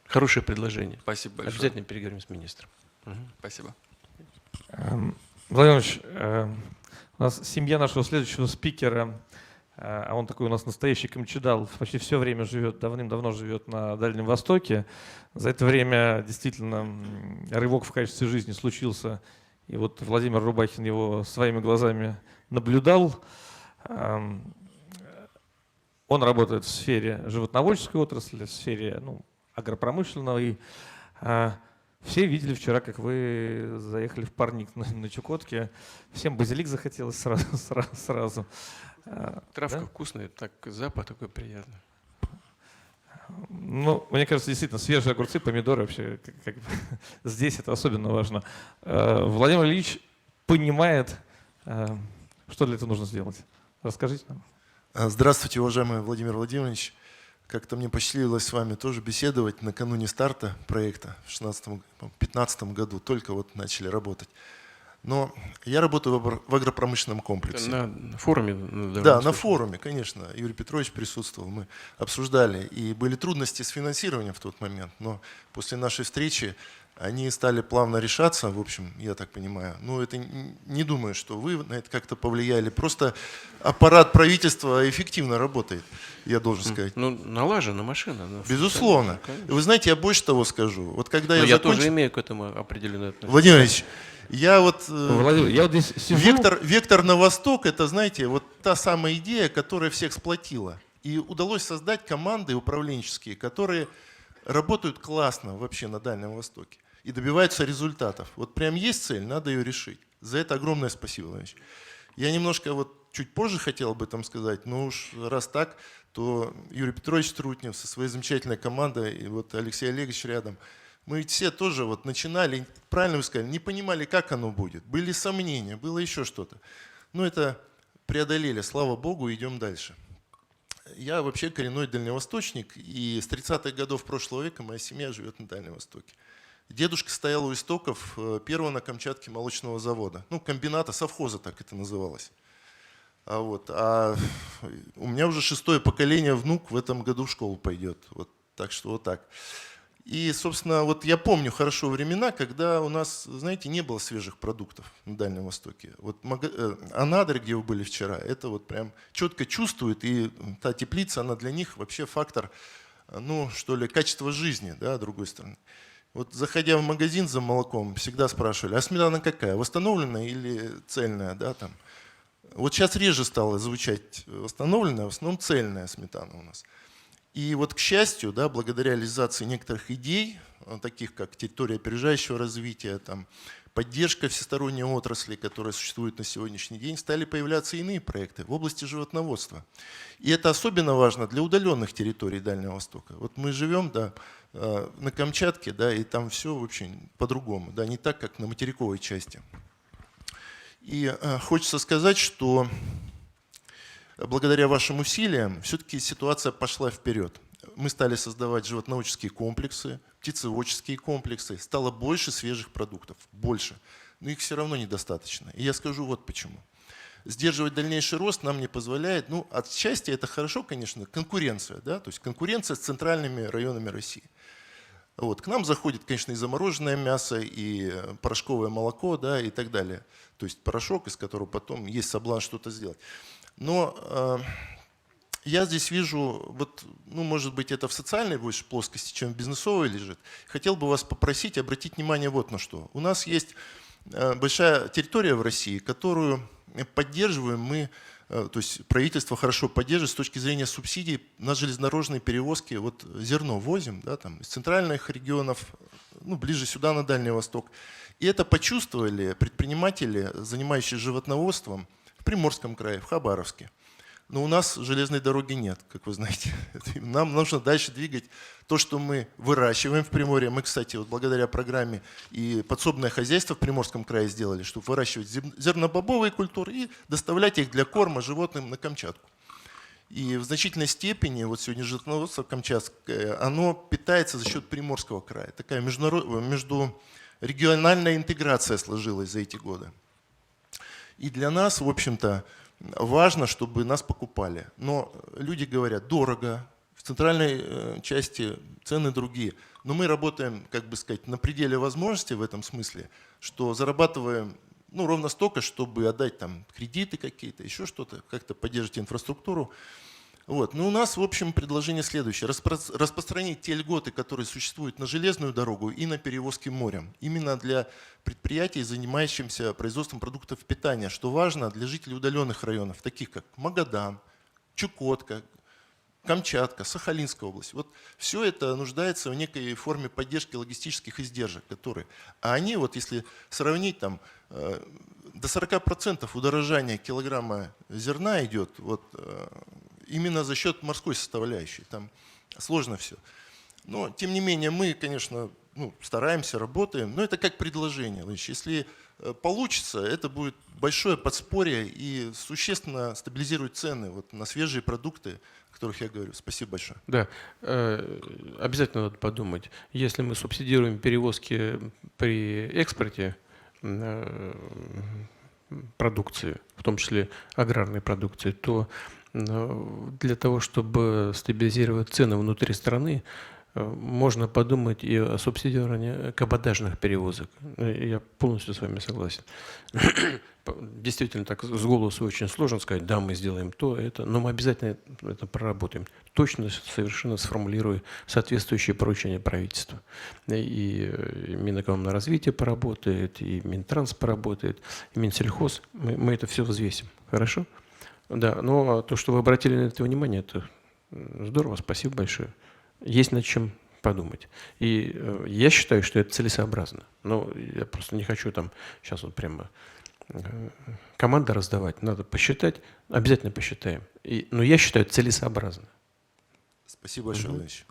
Хорошее предложение. Спасибо большое. Обязательно переговорим с министром. Мгм. Спасибо. Владимир Ильич, у нас семья нашего следующего спикера, а он такой у нас настоящий камчедал, почти все время живет, давным-давно живет на Дальнем Востоке. За это время действительно рывок в качестве жизни случился. И вот Владимир Рубахин его своими глазами наблюдал. Он работает в сфере животноводческой отрасли, в сфере агропромышленной. Все видели вчера, как вы заехали в парник на Чукотке. Всем базилик захотелось сразу. Травка Да? вкусная, так запах такой приятный. Ну, мне кажется, действительно, свежие огурцы, помидоры вообще, как бы, здесь это особенно важно. Владимир Ильич понимает, что для этого нужно сделать. Расскажите нам. Здравствуйте, уважаемый Владимир Владимирович. Как-то мне посчастливилось с вами тоже беседовать накануне старта проекта в 2015 году. Только вот начали работать. Но я работаю в агропромышленном комплексе. На форуме? Да, на форуме, конечно. Юрий Петрович присутствовал, мы обсуждали. И были трудности с финансированием в тот момент. Но после нашей встречи они стали плавно решаться, в общем, я так понимаю. Ну, это не думаю, что вы на это как-то повлияли. Просто аппарат правительства эффективно работает, я должен сказать. Ну, налажена машина. Безусловно. Конечно. Вы знаете, я больше того скажу. Вот когда Но я тоже имею к этому определенное отношение. Владимир Ильич, я вот... Владимир, я вот здесь сижу... Вектор на восток — это, знаете, вот та самая идея, которая всех сплотила. И удалось создать команды управленческие, которые работают классно вообще на Дальнем Востоке и добиваются результатов. Вот прям есть цель, надо ее решить. За это огромное спасибо, Владимир Ильич. Я немножко вот чуть позже хотел об этом сказать, но уж раз так, то Юрий Петрович Трутнев со своей замечательной командой, и вот Алексей Олегович рядом, мы ведь все тоже вот начинали, правильно вы сказали, не понимали, как оно будет. Были сомнения, было еще что-то. Но это преодолели, слава богу, идем дальше. Я вообще коренной дальневосточник, и с 30-х годов прошлого века моя семья живет на Дальнем Востоке. Дедушка стоял у истоков первого на Камчатке молочного завода. Ну, комбината, совхоза так это называлось. А у меня уже 6-е поколение внук в этом году в школу пойдет. Вот, так что вот так. И, собственно, вот я помню хорошо времена, когда у нас, знаете, не было свежих продуктов на Дальнем Востоке. Вот Анадырь, где вы были вчера, это вот прям четко чувствует, и та теплица, она для них вообще фактор, ну, что ли, качества жизни, да, с другой стороны. Вот заходя в магазин за молоком, всегда спрашивали, а сметана какая, восстановленная или цельная, да, там. Вот сейчас реже стало звучать восстановленная, в основном цельная сметана у нас. И вот, к счастью, да, благодаря реализации некоторых идей, таких как территория опережающего развития, там, поддержка всесторонней отрасли, которая существует на сегодняшний день, стали появляться иные проекты в области животноводства. И это особенно важно для удаленных территорий Дальнего Востока. Вот мы живем, да, на Камчатке, да, и там все очень по-другому, да, не так, как на материковой части. И хочется сказать, что благодаря вашим усилиям все-таки ситуация пошла вперед. Мы стали создавать животноводческие комплексы, птицеводческие комплексы. Стало больше свежих продуктов, больше. Но их все равно недостаточно. И я скажу вот почему. Сдерживать дальнейший рост нам не позволяет, ну, отчасти это хорошо, конечно, конкуренция, да, то есть конкуренция с центральными районами России. Вот. К нам заходит, конечно, и замороженное мясо, и порошковое молоко, да, и так далее. То есть порошок, из которого потом есть соблазн что-то сделать. Но я здесь вижу, вот, ну, может быть, это в социальной больше плоскости, чем в бизнесовой лежит. Хотел бы вас попросить обратить внимание вот на что. У нас есть большая территория в России, которую поддерживаем мы, то есть правительство хорошо поддерживает с точки зрения субсидий на железнодорожные перевозки. Вот зерно возим, да, там, из центральных регионов, ну, ближе сюда, на Дальний Восток. И это почувствовали предприниматели, занимающиеся животноводством в Приморском крае, в Хабаровске. Но у нас железной дороги нет, как вы знаете. Нам нужно дальше двигать то, что мы выращиваем в Приморье. Мы, кстати, вот благодаря программе и подсобное хозяйство в Приморском крае сделали, чтобы выращивать зернобобовые культуры и доставлять их для корма животным на Камчатку. И в значительной степени, вот сегодня животноводство камчатское, оно питается за счет Приморского края. Такая междурегиональная интеграция сложилась за эти годы. И для нас, в общем-то, важно, чтобы нас покупали. Но люди говорят, дорого, в центральной части цены другие. Но мы работаем, как бы сказать, на пределе возможностей в этом смысле, что зарабатываем ровно столько, чтобы отдать там кредиты какие-то, еще что-то, как-то поддерживать инфраструктуру. Вот. Но у нас, в общем, предложение следующее. Распространить те льготы, которые существуют на железную дорогу и на перевозки морем. Именно для предприятий, занимающихся производством продуктов питания, что важно для жителей удаленных районов, таких как Магадан, Чукотка, Камчатка, Сахалинская область. Вот все это нуждается в некой форме поддержки логистических издержек, которые... А они, вот если сравнить, там, до 40% удорожания килограмма зерна идет вот, именно за счет морской составляющей. Там сложно все. Но, тем не менее, мы, конечно, стараемся, работаем. Но это как предложение. Значит, если получится, это будет большое подспорье и существенно стабилизирует цены вот, на свежие продукты, о которых я говорю. Спасибо большое. Да, обязательно надо подумать. Если мы субсидируем перевозки при экспорте продукции, в том числе аграрной продукции, то для того, чтобы стабилизировать цены внутри страны, можно подумать и о субсидировании каботажных перевозок. Я полностью с вами согласен. Действительно, так с голосу очень сложно сказать, да, мы сделаем то, это, но мы обязательно это проработаем. Точно, совершенно сформулируя соответствующие поручения правительства. И Минэкономразвитие поработает, и Минтранс поработает, и Минсельхоз. Мы это все взвесим. Хорошо? Да, но то, что вы обратили на это внимание, это здорово, спасибо большое. Есть над чем подумать. И я считаю, что это целесообразно. Но я просто не хочу там сейчас вот прямо команды раздавать. Надо посчитать, обязательно посчитаем. Но я считаю, это целесообразно. Спасибо большое, Владимир.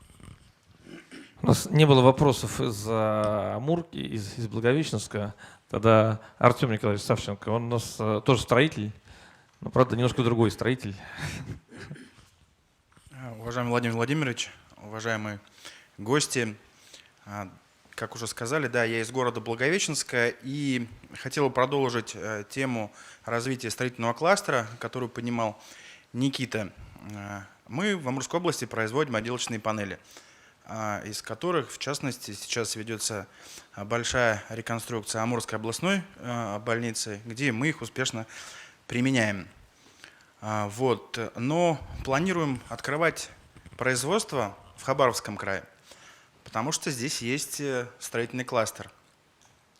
У нас не было вопросов из Амурки, из Благовещенска. Тогда Артем Николаевич Савченко, он у нас тоже строитель, но, правда, немножко другой строитель. Уважаемый Владимир Владимирович, уважаемые гости, как уже сказали, да, я из города Благовещенска и хотел бы продолжить тему развития строительного кластера, которую поднимал Никита. Мы в Амурской области производим отделочные панели, из которых, в частности, сейчас ведется большая реконструкция Амурской областной больницы, где мы их успешно применяем. Вот. Но планируем открывать производство в Хабаровском крае, потому что здесь есть строительный кластер.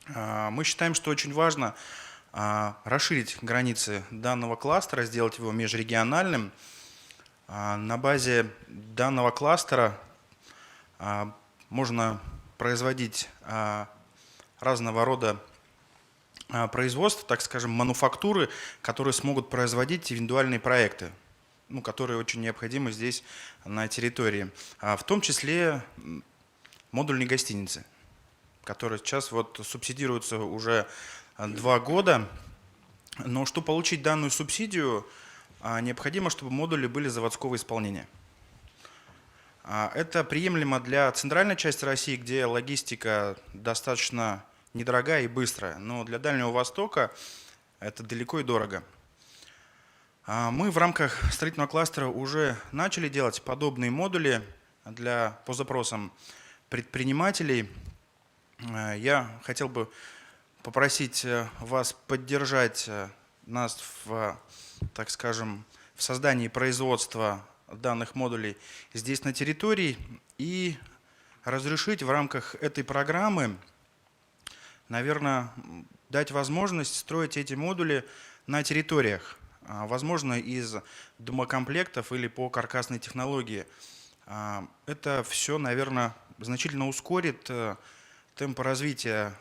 Мы считаем, что очень важно расширить границы данного кластера, сделать его межрегиональным. На базе данного кластера можно производить разного рода производства, так скажем, мануфактуры, которые смогут производить индивидуальные проекты, которые очень необходимы здесь на территории. В том числе модульные гостиницы, которые сейчас вот субсидируются уже 2 года. Но чтобы получить данную субсидию, необходимо, чтобы модули были заводского исполнения. Это приемлемо для центральной части России, где логистика достаточно недорогая и быстрая, но для Дальнего Востока это далеко и дорого. Мы в рамках строительного кластера уже начали делать подобные модули по запросам предпринимателей. Я хотел бы попросить вас поддержать нас так скажем, в создании производства данных модулей здесь на территории и разрешить в рамках этой программы, наверное, дать возможность строить эти модули на территориях, возможно, из домокомплектов или по каркасной технологии. Это все, наверное, значительно ускорит темпы развития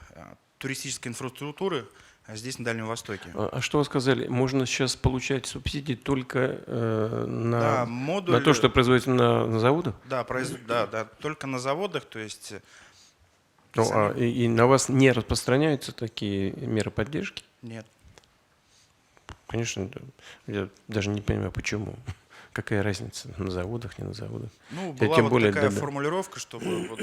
туристической инфраструктуры здесь, на Дальнем Востоке. А что вы сказали? Можно сейчас получать субсидии только Да, на модуль, то, что производится на заводах? да, да, только на заводах, то есть Ну, и на вас не распространяются такие меры поддержки? нет. Конечно, да. Я даже не понимаю, почему. Какая разница, на заводах, не на заводах? Ну, Я была тем вот более, такая да-да. формулировка, чтобы вот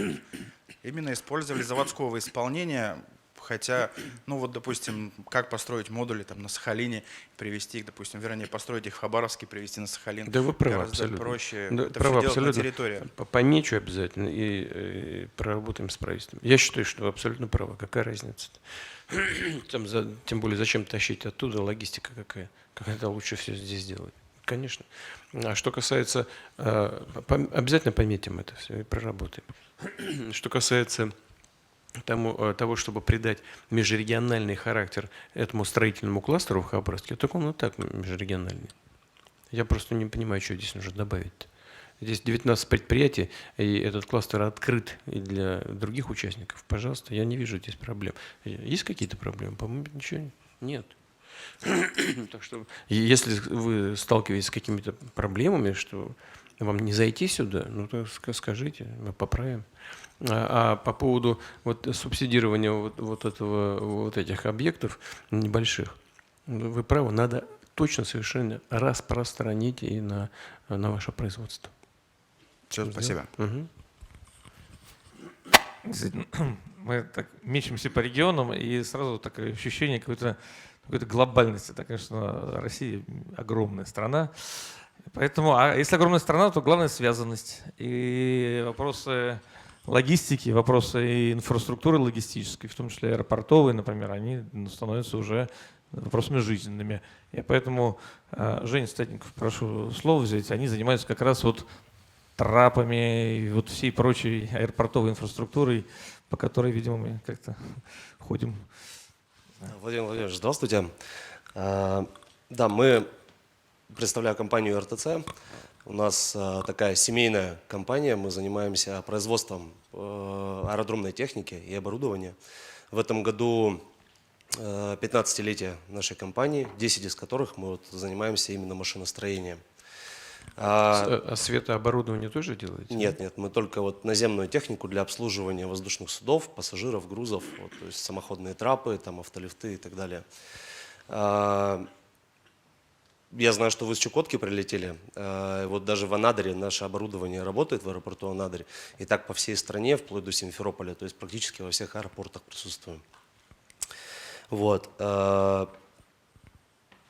именно использовали заводского исполнения, хотя, ну вот, допустим, как построить модули там на Сахалине, привезти их, допустим, вернее, построить их в Хабаровске, привезти на Сахалин. Да вы правы, гораздо абсолютно. проще Да, это правы, все делать на абсолютно. территории. Помечу обязательно и проработаем с правительством. Я считаю, что вы абсолютно правы. Какая разница? Тем более, зачем тащить оттуда, логистика какая? Как это лучше все здесь сделать? Конечно. А что касается... Обязательно пометим это все и проработаем. Что касается того, чтобы придать межрегиональный характер этому строительному кластеру в Хабаровске, так он и так межрегиональный. Я просто не понимаю, что здесь нужно добавить. Здесь 19 предприятий, и этот кластер открыт и для других участников. Пожалуйста, я не вижу здесь проблем. Есть какие-то проблемы? По-моему, ничего нет. Так что, если вы сталкиваетесь с какими-то проблемами, что вам не зайти сюда, ну то скажите, мы поправим. А по поводу вот субсидирования вот этих объектов небольших, вы правы, надо точно совершенно распространить и на ваше производство. Все, спасибо. Угу. Мы так мечемся по регионам, и сразу такое ощущение какой-то глобальности. Это, конечно, Россия огромная страна. Поэтому, а если огромная страна, то главное связанность. И вопросы логистики, вопросы инфраструктуры логистической, в том числе аэропортовые, например, они становятся уже вопросами жизненными. И поэтому Женя Статников, прошу слово взять, они занимаются как раз вот трапами и вот всей прочей аэропортовой инфраструктурой, по которой, видимо, мы как-то ходим. Владимир Владимирович, здравствуйте. Да, мы представляем компанию РТЦ. У нас такая семейная компания, мы занимаемся производством аэродромной техники и оборудования. В этом году 15-летие нашей компании, 10 из которых мы вот занимаемся именно машиностроением. А светооборудование тоже делаете? Нет, нет, мы только вот наземную технику для обслуживания воздушных судов, пассажиров, грузов, вот, то есть самоходные трапы, там, автолифты и так далее. Я знаю, что вы с Чукотки прилетели. Вот даже в Анадыре наше оборудование работает, в аэропорту Анадырь. И так по всей стране, вплоть до Симферополя, то есть практически во всех аэропортах присутствуем. Вот.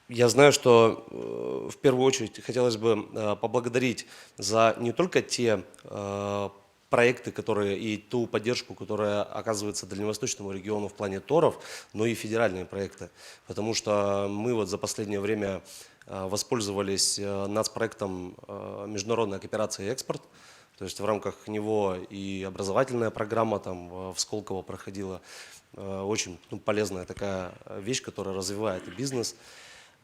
Я знаю, что в первую очередь хотелось бы поблагодарить за не только те проекты, которые и ту поддержку, которая оказывается Дальневосточному региону в плане торов, но и федеральные проекты. Потому что мы вот за последнее время воспользовались нацпроектом «Международная кооперация и экспорт». То есть в рамках него и образовательная программа там в Сколково проходила. Очень полезная такая вещь, которая развивает и бизнес.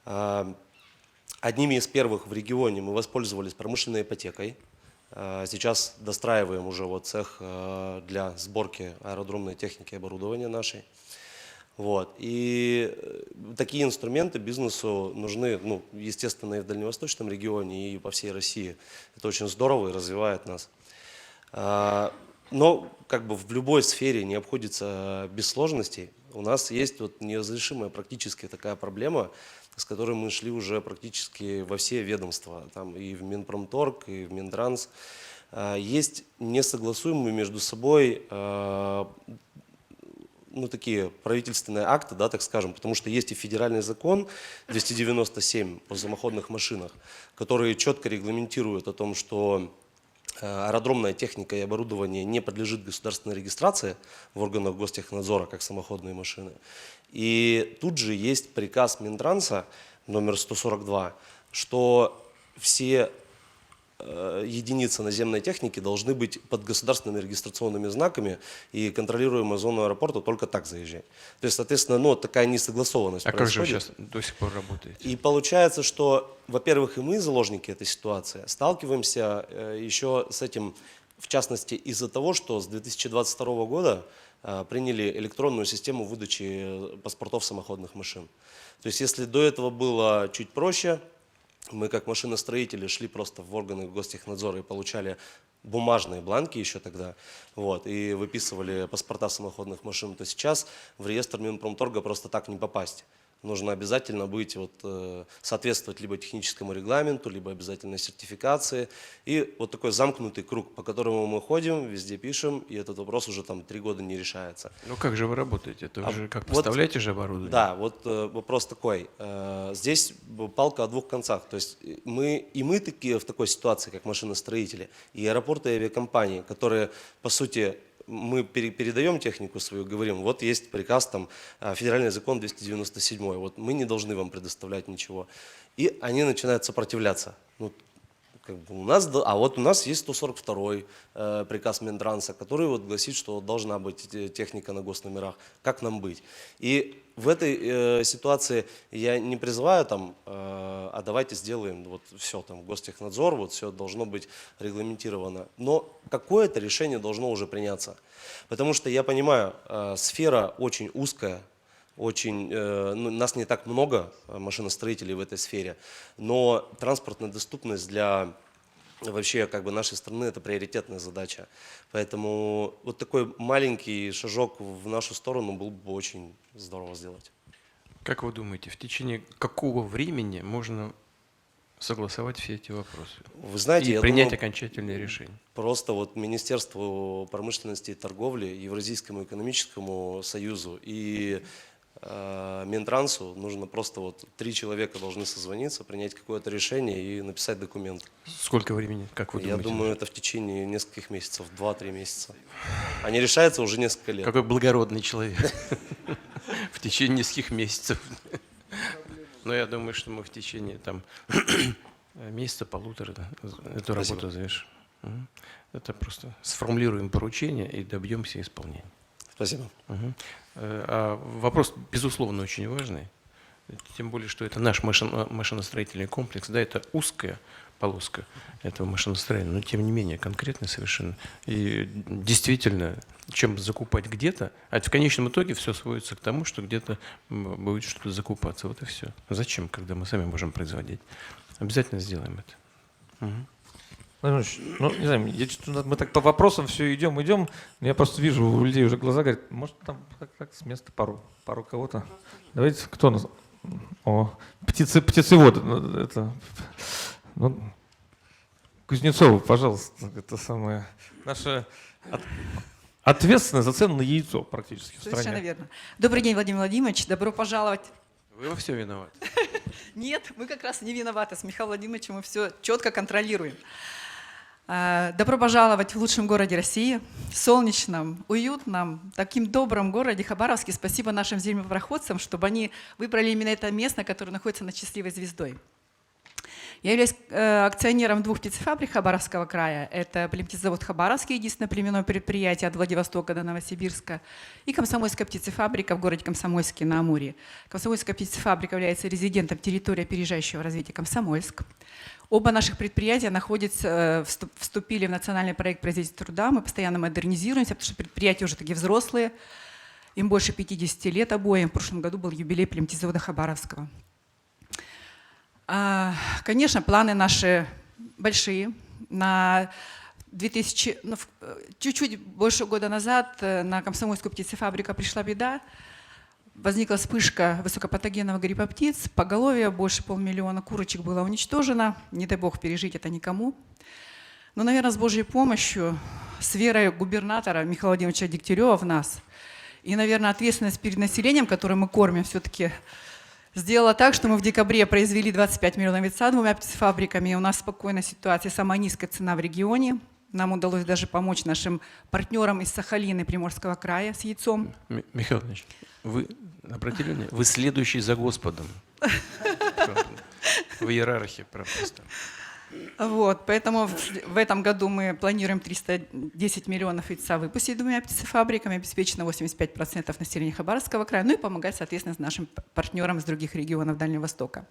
Одними из первых в регионе мы воспользовались промышленной ипотекой. Сейчас достраиваем уже вот цех для сборки аэродромной техники и оборудования нашей. Вот. И такие инструменты бизнесу нужны, ну, естественно, и в Дальневосточном регионе, и по всей России. Это очень здорово и развивает нас. Но как бы в любой сфере не обходится без сложностей. У нас есть вот неразрешимая практически такая проблема, с которой мы шли уже практически во все ведомства, там и в Минпромторг, и в Минтранс. Есть несогласуемые между собой такие правительственные акты, да, так скажем, потому что есть и федеральный закон 297 о самоходных машинах, который четко регламентирует о том, что аэродромная техника и оборудование не подлежит государственной регистрации в органах гостехнадзора, как самоходные машины. И тут же есть приказ Минтранса номер 142, что все единицы наземной техники должны быть под государственными регистрационными знаками, и контролируемая зона аэропорта только так заезжать. То есть, соответственно, такая несогласованность происходит. Как же вы сейчас до сих пор работаете? И получается, что, во-первых, и мы, заложники этой ситуации, сталкиваемся еще с этим в частности, из-за того, что с 2022 года приняли электронную систему выдачи паспортов самоходных машин. То есть если до этого было чуть проще, мы как машиностроители шли просто в органы гостехнадзора и получали бумажные бланки еще тогда, вот, и выписывали паспорта самоходных машин, то сейчас в реестр Минпромторга просто так не попасть. Нужно обязательно быть, соответствовать либо техническому регламенту, либо обязательной сертификации. И вот такой замкнутый круг, по которому мы ходим, везде пишем, и этот вопрос уже там 3 года не решается. Ну как же вы работаете? Это вы же как поставляете же оборудование? Да, вот вопрос такой. Здесь палка о 2 концах. То есть мы такие в такой ситуации, как машиностроители, и аэропорты, и авиакомпании, которые, по сути, мы передаем технику свою, говорим, вот есть приказ, там, федеральный закон 297, вот мы не должны вам предоставлять ничего. И они начинают сопротивляться. Ну, как бы у нас есть 142 приказ Минтранса, который вот гласит, что должна быть техника на госномерах. Как нам быть? И в этой ситуации я не призываю там, а давайте сделаем вот все, там, Гостехнадзор, вот все должно быть регламентировано. Но какое-то решение должно уже приняться. Потому что я понимаю, сфера очень узкая, нас не так много машиностроителей в этой сфере, но транспортная доступность для вообще как бы нашей страны — это приоритетная задача. Поэтому вот такой маленький шажок в нашу сторону был бы очень здорово сделать. Как вы думаете, в течение какого времени можно согласовать все эти вопросы? Вы знаете, и принять окончательное решение? Просто вот Министерству промышленности и торговли, Евразийскому экономическому союзу и Минтрансу нужно просто 3 человека должны созвониться, принять какое-то решение и написать документ. Сколько времени, как вы думаете? Я думаю, это в течение нескольких месяцев, 2-3 месяца. Они решаются уже несколько лет. Какой благородный человек. В течение нескольких месяцев. Но я думаю, что мы в течение месяца-полутора эту работу завершим. Это просто сформулируем поручение и добьемся исполнения. Спасибо. А вопрос, безусловно, очень важный. Тем более, что это наш машиностроительный комплекс. Да, это узкая полоска этого машиностроения, но тем не менее конкретный совершенно. И действительно, чем закупать где-то, а в конечном итоге все сводится к тому, что где-то будет что-то закупаться. Вот и все. Зачем, когда мы сами можем производить? Обязательно сделаем это. Ну, не знаю, мы так по вопросам все идем, но я просто вижу, у людей уже глаза говорят, может там как с места пару кого-то. Давайте, кто нас? Птицевод. Это, Кузнецова, пожалуйста, это самое наша ответственность за цену на яйцо практически в стране. Совершенно верно. Добрый день, Владимир Владимирович, добро пожаловать. Вы во всем виноваты. Нет, мы как раз не виноваты. С Михаилом Владимировичем мы все четко контролируем. Добро пожаловать в лучшем городе России, солнечном, уютном, таким добром городе Хабаровске. Спасибо нашим землепроходцам, чтобы они выбрали именно это место, которое находится над счастливой звездой. Я являюсь акционером 2 птицефабрик Хабаровского края. Это птицезавод Хабаровский, единственное племенное предприятие от Владивостока до Новосибирска, и Комсомольская птицефабрика в городе Комсомольске на Амуре. Комсомольская птицефабрика является резидентом территории опережающего развития Комсомольск. Оба наших предприятия вступили в национальный проект производителя труда. Мы постоянно модернизируемся, потому что предприятия уже такие взрослые. Им больше 50 лет обоим. В прошлом году был юбилей птицезавода Хабаровского. Конечно, планы наши большие. Чуть-чуть больше года назад на Комсомольскую птицефабрику пришла беда. Возникла вспышка высокопатогенного гриппа птиц, поголовье, больше 500 000 курочек было уничтожено. Не дай бог пережить это никому. Но, наверное, с Божьей помощью, с верой губернатора Михаила Владимировича Дегтярева в нас, и, наверное, ответственность перед населением, которое мы кормим, все-таки сделала так, что мы в декабре произвели 25 миллионов яйца 2 птицефабриками. У нас спокойная ситуация, самая низкая цена в регионе. Нам удалось даже помочь нашим партнерам из Сахалина и Приморского края с яйцом. Михаил Иванович, вы обратили внимание? Вы следующий за Господом в иерархии просто. Вот, поэтому в этом году мы планируем 310 миллионов яйца выпустить 2 птицефабриками, обеспечено 85% населения Хабаровского края, ну и помогать, соответственно, нашим партнерам из других регионов Дальнего Востока.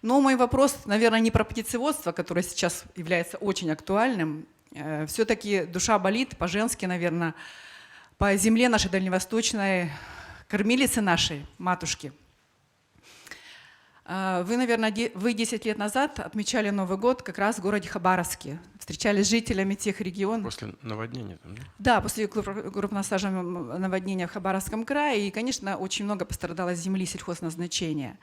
Но мой вопрос, наверное, не про птицеводство, которое сейчас является очень актуальным. Все-таки душа болит по-женски, наверное, по земле нашей дальневосточной, кормилицы нашей, матушки. Вы, наверное, 10 лет назад отмечали Новый год как раз в городе Хабаровске. Встречались с жителями тех регионов. После наводнения там, да? Да, после крупносаженного наводнения в Хабаровском крае. И, конечно, очень много пострадало земли сельхозназначения.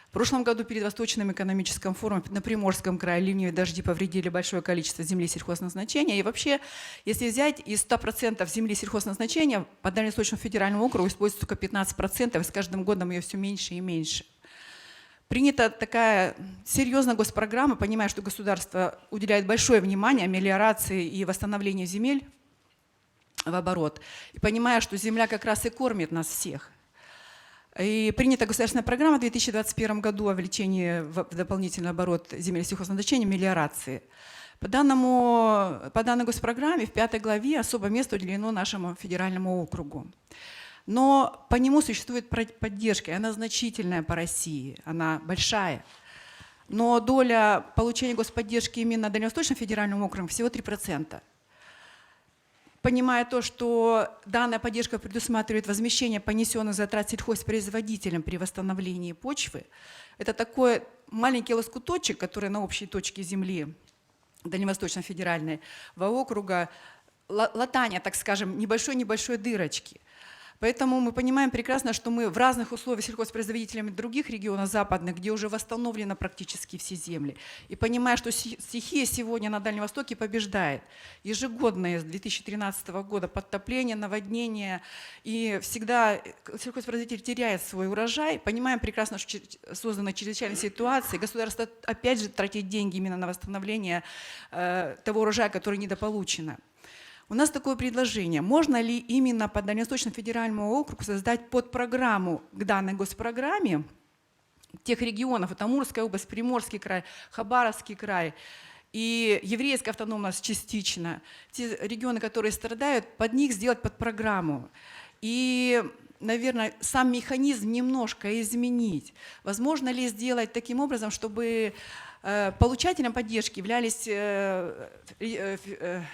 В прошлом году перед Восточным экономическим форумом на Приморском крае ливневые дожди повредили большое количество земли сельхозназначения. И вообще, если взять из 100% земли сельхозназначения, по Дальневосточному федеральному округу используется только 15%, и с каждым годом ее все меньше и меньше. Принята такая серьезная госпрограмма, понимая, что государство уделяет большое внимание мелиорации и восстановлению земель в оборот, и понимая, что земля как раз и кормит нас всех. И принята государственная программа в 2021 году о увеличении в дополнительный оборот земель сельхозназначения мелиорации. По данной госпрограмме в 5 главе особое место уделено нашему федеральному округу. Но по нему существует поддержка, и она значительная по России, она большая. Но доля получения господдержки именно на Дальневосточном федеральном округе всего 3%. Понимая то, что данная поддержка предусматривает возмещение понесенных затрат сельхозпроизводителям при восстановлении почвы, это такой маленький лоскуточек, который на общей точке земли Дальневосточно федеральной округа, латания, так скажем, небольшой дырочки. Поэтому мы понимаем прекрасно, что мы в разных условиях сельхозпроизводителями других регионов западных, где уже восстановлено практически все земли. И понимая, что стихия сегодня на Дальнем Востоке побеждает. Ежегодное с 2013 года подтопление, наводнение. И всегда сельхозпроизводитель теряет свой урожай. Понимаем прекрасно, что созданы чрезвычайные ситуации. Государство опять же тратит деньги именно на восстановление того урожая, который недополучено. У нас такое предложение. Можно ли именно по Дальневосточному федеральному округу создать подпрограмму к данной госпрограмме тех регионов, это Амурская область, Приморский край, Хабаровский край и Еврейская автономность частично, те регионы, которые страдают, под них сделать подпрограмму. И, наверное, сам механизм немножко изменить. Возможно ли сделать таким образом, чтобы получателем поддержки являлись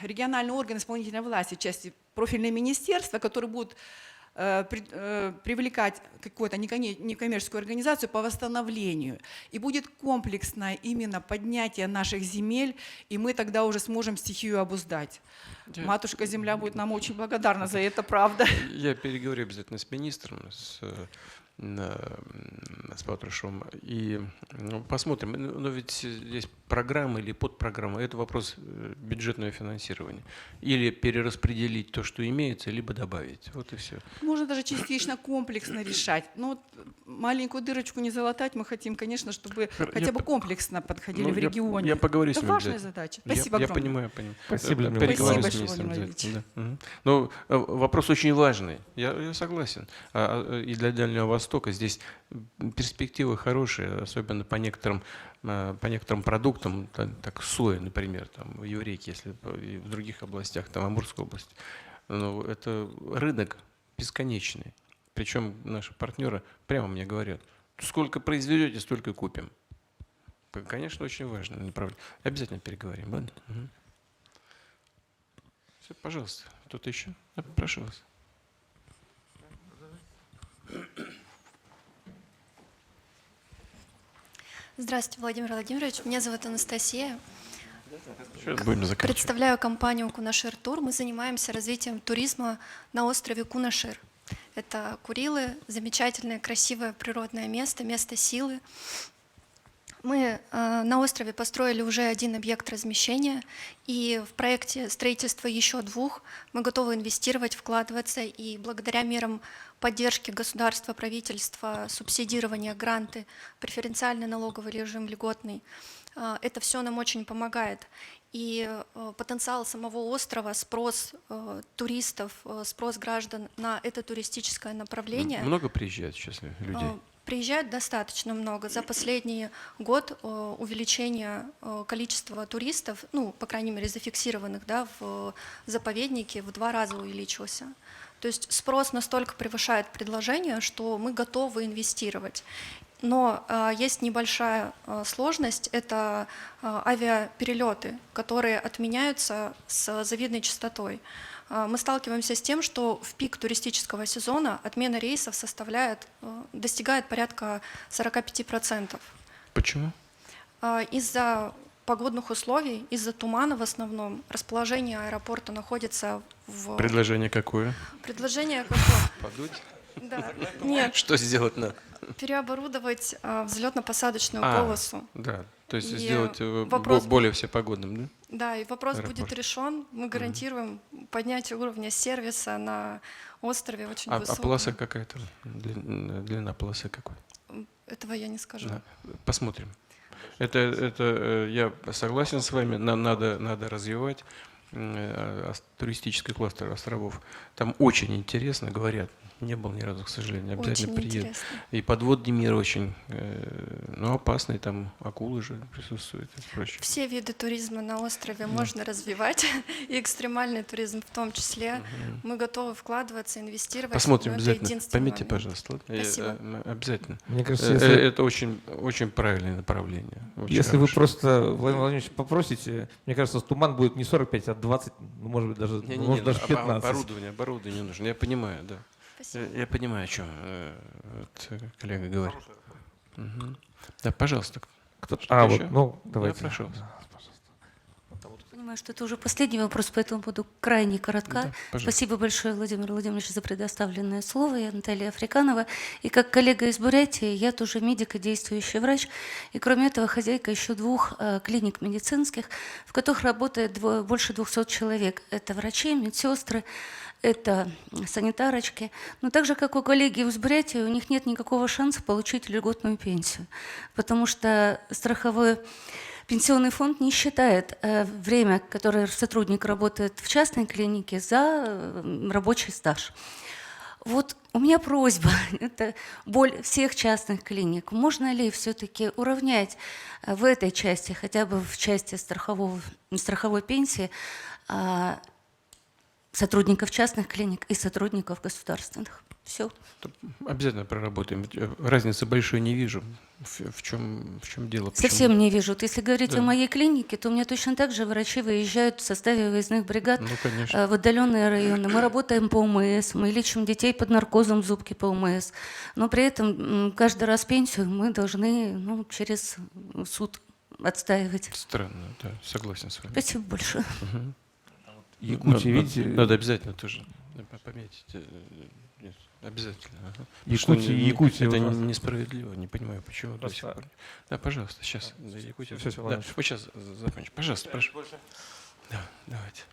региональные органы исполнительной власти, части профильные министерства, которые будут привлекать какую-то некоммерческую организацию по восстановлению. И будет комплексное именно поднятие наших земель, и мы тогда уже сможем стихию обуздать. Матушка Земля будет нам очень благодарна за это, правда. Я переговорю обязательно с министром, с Патрушевым, и посмотрим. Но ведь здесь программа или подпрограмма – это вопрос бюджетного финансирования. Или перераспределить то, что имеется, либо добавить. Вот и все. Можно даже частично комплексно решать. Но вот маленькую дырочку не залатать мы хотим, конечно, чтобы хотя бы комплексно подходили в регионе. Я поговорю с это ним. Это важная задача. Спасибо огромное. Я понимаю. Спасибо, переговорю Спасибо с министром. большое, Владимир Да. Но вопрос очень важный. Я согласен. И для Дальнего Востока здесь перспективы хорошие, особенно по некоторым продуктам, так соя, например, там, в Еврейке, если и в других областях, там, Амурской области. Но это рынок бесконечный. Причем наши партнеры прямо мне говорят, сколько произведете, столько купим. Конечно, очень важно направление. Обязательно переговорим. Ладно? Угу. Все, пожалуйста. Кто-то еще? Прошу вас. Здравствуйте, Владимир Владимирович. Меня зовут Анастасия. Представляю компанию Кунашир Тур. Мы занимаемся развитием туризма на острове Кунашир. Это Курилы, замечательное, красивое природное место, место силы. Мы на острове построили уже 1 объект размещения, и в проекте строительства еще 2 мы готовы инвестировать, вкладываться, и благодаря мерам поддержки государства, правительства, субсидирования, гранты, преференциальный налоговый режим льготный, это все нам очень помогает. И потенциал самого острова, спрос туристов, спрос граждан на это туристическое направление. Много приезжает сейчас людей? Приезжает достаточно много. За последний год увеличение количества туристов, ну, по крайней мере, зафиксированных, да, в заповеднике в 2 раза увеличился. То есть спрос настолько превышает предложение, что мы готовы инвестировать. Но есть небольшая сложность, это авиаперелеты, которые отменяются с завидной частотой. Мы сталкиваемся с тем, что в пик туристического сезона отмена рейсов достигает порядка 45%. Почему? Из-за погодных условий, из-за тумана в основном, расположение аэропорта находится в... Предложение какое? Предложение какое? Подуть? Да. Нет. Что сделать надо? Переоборудовать взлетно-посадочную полосу. Да, то есть И сделать вопрос более всепогодным, да? Да, и вопрос Аэропорт. будет решен. Мы гарантируем поднятие уровня сервиса на острове очень А высокое. полоса какая-то? Длина полосы какой? Этого я не скажу. Да. Посмотрим. Это я согласен с вами, нам надо развивать туристический кластер островов. Там очень интересно, говорят. Не был ни разу, к сожалению. Обязательно Очень приеду. интересно. И подводный мир очень, опасный, там акулы же присутствуют и прочее. Все виды туризма на острове можно развивать, и экстремальный туризм в том числе. Мы готовы вкладываться, инвестировать. Посмотрим но это обязательно. единственный Поймите, момент. пожалуйста. ладно? Спасибо. Обязательно. Мне кажется, если- Это очень, очень правильное направление. Очень Если вы хорошее. просто, Владимир Владимирович, попросите, мне кажется, туман будет не 45, а 20, ну, может быть, даже, Не-не-не, может, даже 15. оборудование нужно. Я понимаю, да. Я понимаю, о чем коллега говорит. Мгм. Да, пожалуйста. Кто-то еще? давайте. Да, прошу. Понимаю, что это уже последний вопрос, поэтому буду крайне коротка. Да, пожалуйста. Спасибо большое, Владимир Владимирович, за предоставленное слово. Я Наталья Африканова. И как коллега из Бурятии, я тоже медик и действующий врач. И кроме этого, хозяйка еще 2 клиник медицинских, в которых работает больше 200 человек. Это врачи, медсестры, это санитарочки. Но так же, как у коллеги из Бурятии, у них нет никакого шанса получить льготную пенсию, потому что страховой пенсионный фонд не считает время, которое сотрудник работает в частной клинике, за рабочий стаж. Вот у меня просьба, это боль всех частных клиник. Можно ли все-таки уравнять в этой части, хотя бы в части страховой пенсии, сотрудников частных клиник и сотрудников государственных? Все. Обязательно проработаем. Разницы большой не вижу. В чем дело? Совсем не вижу. Вот если говорить Да. о моей клинике, то у меня точно так же врачи выезжают в составе выездных бригад конечно. в отдаленные районы. Мы работаем по ОМС, мы лечим детей под наркозом, зубки по ОМС. Но при этом каждый раз пенсию мы должны через суд отстаивать. Странно, да, согласен с вами. Спасибо большое. Угу. Якутия, видите, Надо обязательно тоже пометить. Нет, обязательно. Ага. Якутия Это у нас. несправедливо. Не понимаю, почему до сих пор. Да, пожалуйста, сейчас. Да, Якутия. Всё, Да, Владимир. вот сейчас закончим. Пожалуйста, прошу. Да, давайте.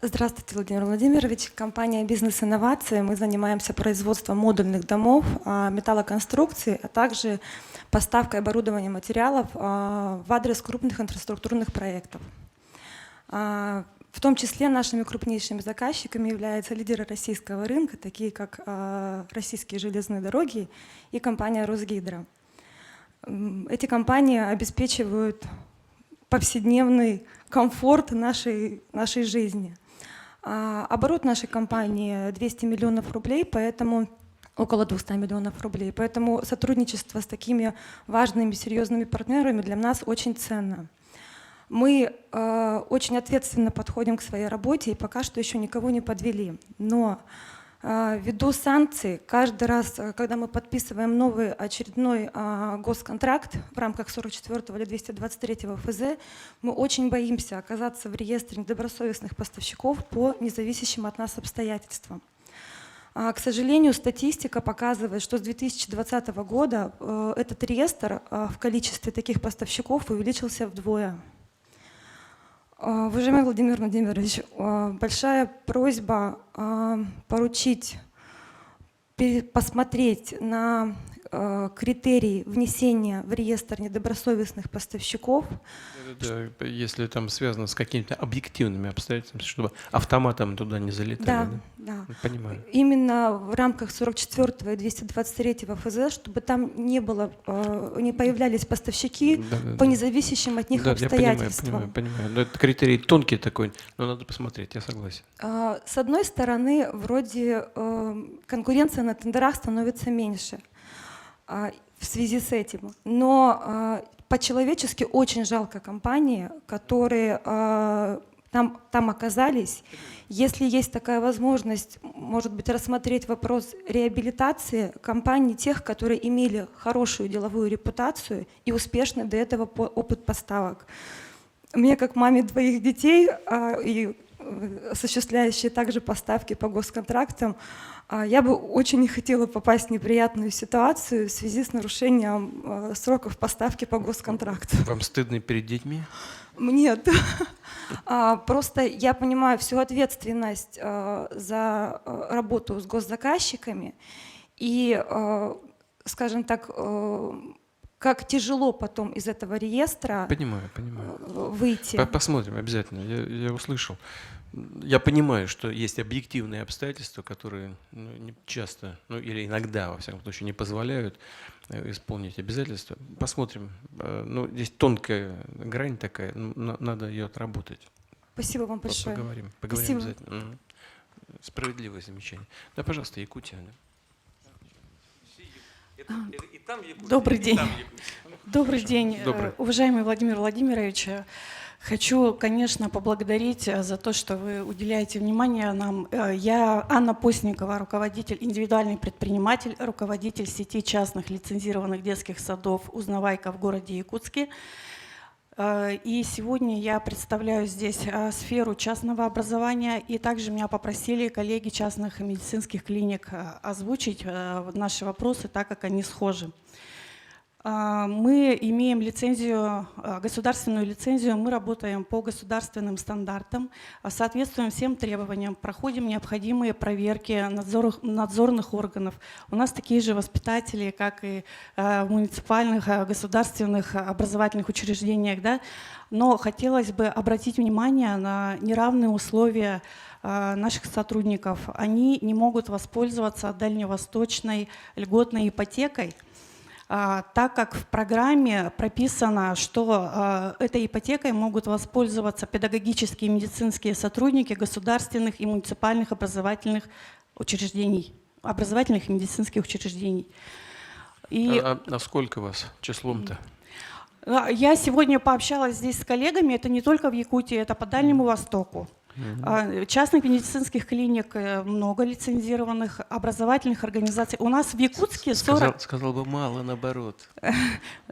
Здравствуйте, Владимир Владимирович. Компания «Бизнес-инновации». Мы занимаемся производством модульных домов, металлоконструкций, а также поставкой оборудования материалов в адрес крупных инфраструктурных проектов. В том числе нашими крупнейшими заказчиками являются лидеры российского рынка, такие как Российские железные дороги и компания «Росгидро». Эти компании обеспечивают повседневный комфорт нашей жизни. Оборот нашей компании 200 миллионов рублей, поэтому около 200 миллионов рублей. Поэтому сотрудничество с такими важными, серьезными партнерами для нас очень ценно. Мы очень ответственно подходим к своей работе и пока что еще никого не подвели. Но ввиду санкций, каждый раз, когда мы подписываем новый очередной госконтракт в рамках 44 или 223 ФЗ, мы очень боимся оказаться в реестре недобросовестных поставщиков по независящим от нас обстоятельствам. К сожалению, статистика показывает, что с 2020 года этот реестр в количестве таких поставщиков увеличился вдвое. Уважаемый Владимир Владимирович, большая просьба поручить посмотреть на критерии внесения в реестр недобросовестных поставщиков. Да, если там связано с какими-то объективными обстоятельствами, чтобы автоматом туда не залетали. Да, да? Да. Понимаю. Именно в рамках 44 и 223 ФЗ, чтобы там не было, не появлялись поставщики по независящим от них Да, обстоятельствам. я понимаю. Но это критерий тонкий такой, но надо посмотреть, я согласен. С одной стороны, вроде конкуренция на тендерах становится меньше в связи с этим, но по-человечески очень жалко компании, которые там оказались. Если есть такая возможность, может быть, рассмотреть вопрос реабилитации компаний тех, которые имели хорошую деловую репутацию и успешный до этого опыт поставок. Мне, как маме двоих детей и осуществляющей также поставки по госконтрактам, я бы очень не хотела попасть в неприятную ситуацию в связи с нарушением сроков поставки по госконтракту. Вам стыдно перед детьми? Нет. Просто я понимаю всю ответственность за работу с госзаказчиками и, скажем так, как тяжело потом из этого реестра Понимаю. выйти. Посмотрим обязательно, я услышал. Я понимаю, что есть объективные обстоятельства, которые не часто, или иногда, во всяком случае, не позволяют исполнить обязательства. Посмотрим. Здесь тонкая грань такая, надо ее отработать. Спасибо вам большое. Поговорим Спасибо. обязательно. Справедливое замечание. Да, пожалуйста, Якутия. Добрый день. Добрый день, Добрый. уважаемый Владимир Владимирович. Хочу, конечно, поблагодарить за то, что вы уделяете внимание нам. Я Анна Постникова, руководитель, индивидуальный предприниматель, руководитель сети частных лицензированных детских садов «Узнавайка» в городе Якутске. И сегодня я представляю здесь сферу частного образования, и также меня попросили коллеги частных медицинских клиник озвучить наши вопросы, так как они схожи. Мы имеем лицензию, государственную лицензию, мы работаем по государственным стандартам, соответствуем всем требованиям, проходим необходимые проверки надзорных органов. У нас такие же воспитатели, как и в муниципальных, государственных образовательных учреждениях, да? Но хотелось бы обратить внимание на неравные условия наших сотрудников. Они не могут воспользоваться дальневосточной льготной ипотекой, так как в программе прописано, что этой ипотекой могут воспользоваться педагогические и медицинские сотрудники государственных и муниципальных образовательных учреждений, образовательных и медицинских учреждений. И А сколько вас числом-то? я сегодня пообщалась здесь с коллегами, это не только в Якутии, это по Дальнему Востоку. Частных медицинских клиник много, лицензированных, образовательных организаций. У нас в Якутске 40... Сказал бы мало, наоборот.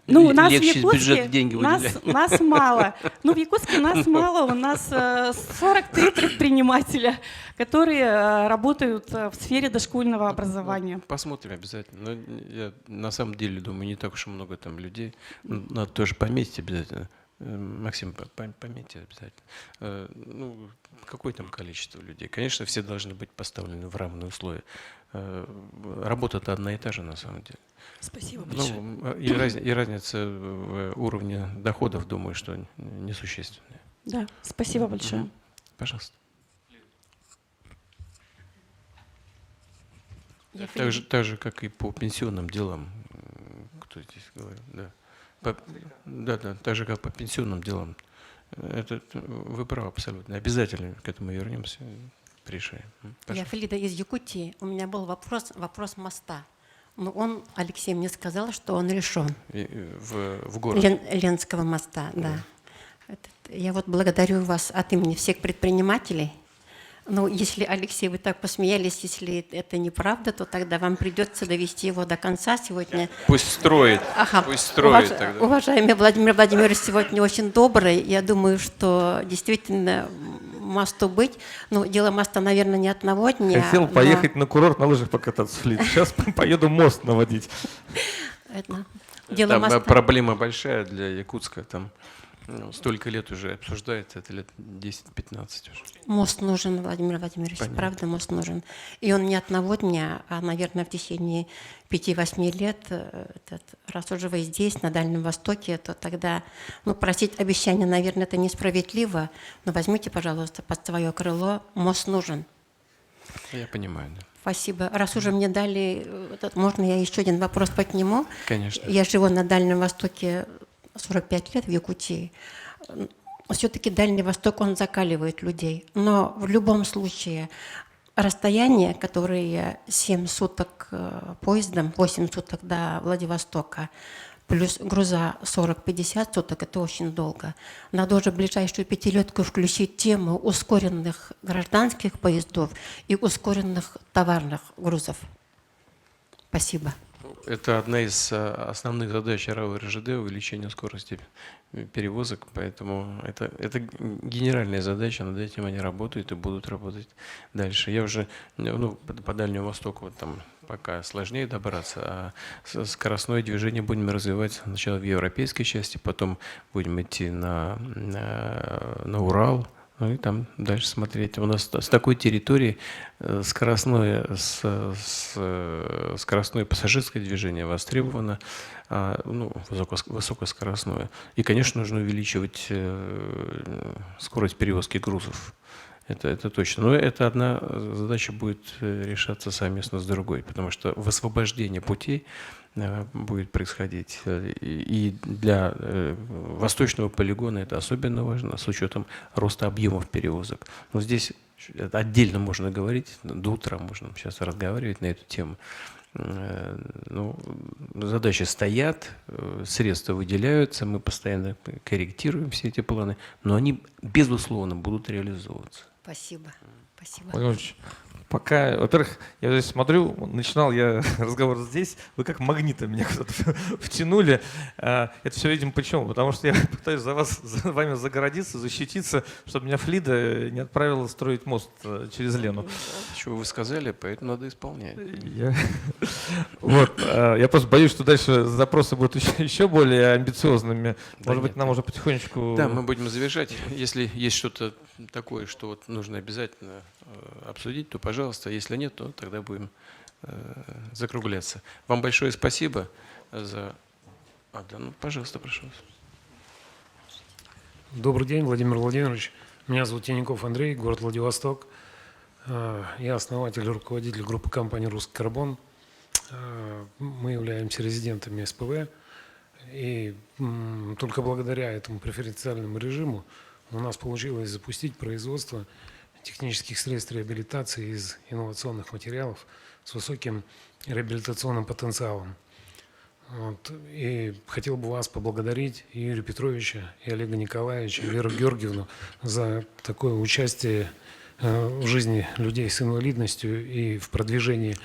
У нас в Легче из Якутске бюджета деньги выделять. нас мало. В Якутске нас мало, у нас 43 предпринимателя, которые работают в сфере дошкольного образования. Посмотрим обязательно. Но я на самом деле думаю, не так уж и много там людей. Надо тоже пометить обязательно. Максим, пометьте обязательно. Какое там количество людей? Конечно, все должны быть поставлены в равные условия. Работа-то одна и та же на самом деле. Спасибо большое. И разница в уровне доходов, думаю, что несущественная. Да, спасибо большое. Пожалуйста. Я Так же, как и по пенсионным делам. Кто здесь говорил? Да. Так же, как по пенсионным делам. Вы правы абсолютно. Обязательно к этому вернемся, решаем. Я Флида из Якутии. У меня был вопрос моста. Но Алексей мне сказал, что он решен. В городе? Ленского моста, да. Я благодарю вас от имени всех предпринимателей. Если, Алексей, вы так посмеялись, если это неправда, то тогда вам придется довести его до конца сегодня. Пусть строит. Пусть строит тогда. Уважаемый Владимир Владимирович сегодня очень добрый. Я думаю, что действительно мосту быть. Дело моста, наверное, не одного дня. Хотел поехать на курорт на лыжах покататься, Флид. Сейчас поеду мост наводить. Там проблема большая для Якутска. Там столько лет уже обсуждается, это лет 10-15 уже. Мост нужен, Владимир Владимирович, Понятно. правда, мост нужен. И он не одного дня, а, наверное, в течение 5-8 лет. Раз уже вы здесь, на Дальнем Востоке, то тогда, просить обещания, наверное, это несправедливо, но возьмите, пожалуйста, под свое крыло, мост нужен. Я понимаю, да. Спасибо. Раз уже мне дали, можно я еще один вопрос подниму? Конечно. Я живу на Дальнем Востоке 45 лет в Якутии. Все-таки Дальний Восток, он закаливает людей. Но в любом случае расстояние, которое 7 суток поездом, 8 суток до Владивостока, плюс груза 40-50 суток, это очень долго. Надо уже в ближайшую пятилетку включить тему ускоренных гражданских поездов и ускоренных товарных грузов. Спасибо. Это одна из основных задач РАО РЖД — увеличение скорости перевозок, поэтому это генеральная задача, над этим они работают и будут работать дальше. Я уже по Дальнему Востоку там пока сложнее добраться, а скоростное движение будем развивать сначала в европейской части, потом будем идти на Урал, ну и там дальше смотреть. У нас с такой территории скоростное пассажирское движение востребовано, высокоскоростное. И, конечно, нужно увеличивать скорость перевозки грузов. Это точно. Но это одна задача будет решаться совместно с другой, потому что высвобождение путей будет происходить. И для восточного полигона это особенно важно, с учетом роста объемов перевозок. Но здесь отдельно можно говорить, до утра можно сейчас разговаривать на эту тему. Задачи стоят, средства выделяются, мы постоянно корректируем все эти планы, но они, безусловно, будут реализовываться. Спасибо. Спасибо. Владимир Владимирович, пока, во-первых, я здесь смотрю, начинал я разговор здесь, вы как магнитом меня куда-то втянули. Это все, видимо, почему? Потому что я пытаюсь за вами загородиться, защититься, чтобы меня Флида не отправила строить мост через Лену. Чего вы сказали, поэтому надо исполнять. Я просто боюсь, что дальше запросы будут еще более амбициозными. Может быть, нам уже потихонечку... Да, мы будем завершать. Если есть что-то такое, что вот нужно обязательно обсудить, то пожалуйста. Если нет, то тогда будем закругляться. Вам большое спасибо за... пожалуйста, прошу вас. Добрый день, Владимир Владимирович. Меня зовут Тиняков Андрей, город Владивосток. Я основатель и руководитель группы компании «Русский карбон». Мы являемся резидентами СПВ. И только благодаря этому преференциальному режиму у нас получилось запустить производство технических средств реабилитации из инновационных материалов с высоким реабилитационным потенциалом. И хотел бы вас поблагодарить, и Юрия Петровича, и Олега Николаевича, и Веру Георгиевну за такое участие в жизни людей с инвалидностью и в продвижении.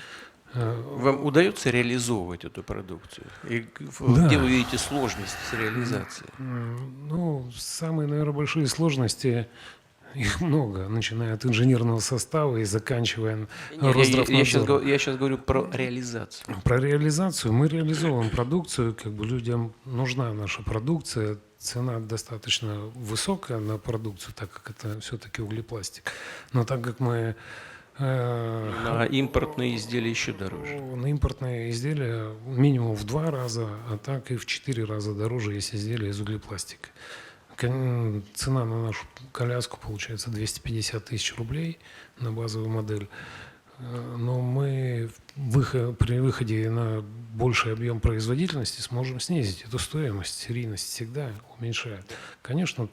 Вам удается реализовывать эту продукцию? И Да. где вы видите сложность с реализацией? Самые, наверное, большие сложности, их много, начиная от инженерного состава и заканчивая Росздравнадзором. Я сейчас говорю про реализацию. Про реализацию. Мы реализовываем продукцию, людям нужна наша продукция, цена достаточно высокая на продукцию, так как это все-таки углепластик. Но так как мы... На импортные изделия еще дороже. На импортные изделия минимум в 2 раза, а так и в 4 раза дороже, если изделия из углепластика. Цена на нашу коляску получается 250 тысяч рублей на базовую модель. Но мы при выходе на больший объем производительности сможем снизить эту стоимость. Серийность всегда уменьшает. Конечно,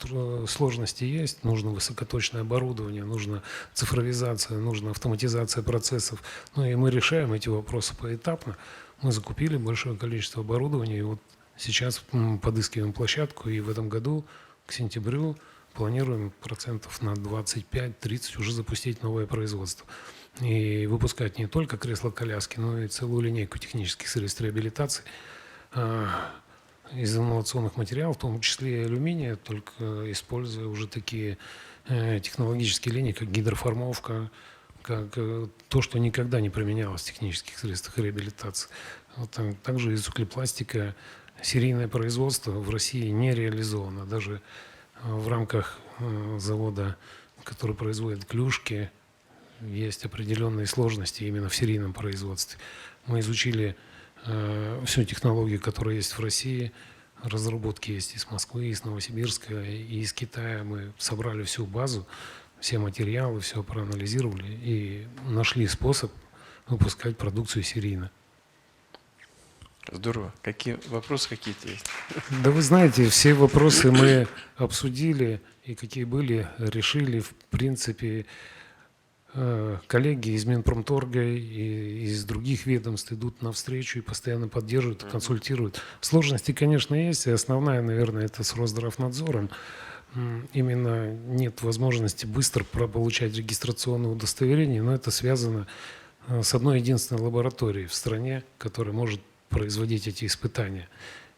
сложности есть. Нужно высокоточное оборудование, нужна цифровизация, нужна автоматизация процессов. И мы решаем эти вопросы поэтапно. Мы закупили большое количество оборудования. И вот сейчас подыскиваем площадку. И в этом году, к сентябрю, планируем процентов на 25-30 уже запустить новое производство. И выпускать не только кресла-коляски, но и целую линейку технических средств реабилитации из инновационных материалов, в том числе и алюминия, только используя уже такие технологические линии, как гидроформовка, как то, что никогда не применялось в технических средствах реабилитации. Также из углепластика серийное производство в России не реализовано. Даже в рамках завода, который производит клюшки, есть определенные сложности именно в серийном производстве. Мы изучили всю технологию, которая есть в России. Разработки есть из Москвы, из Новосибирска, и из Китая. Мы собрали всю базу. все материалы, все проанализировали и нашли способ выпускать продукцию серийно. Здорово. Какие вопросы какие-то есть? Да вы знаете, все вопросы мы обсудили, и какие были, решили. В принципе, коллеги из Минпромторга и из других ведомств идут навстречу и постоянно поддерживают, консультируют. Сложности, конечно, есть, и основная, наверное, это с Росздравнадзором. Именно нет возможности быстро получать регистрационное удостоверение, но это связано с одной единственной лабораторией в стране, которая может производить эти испытания,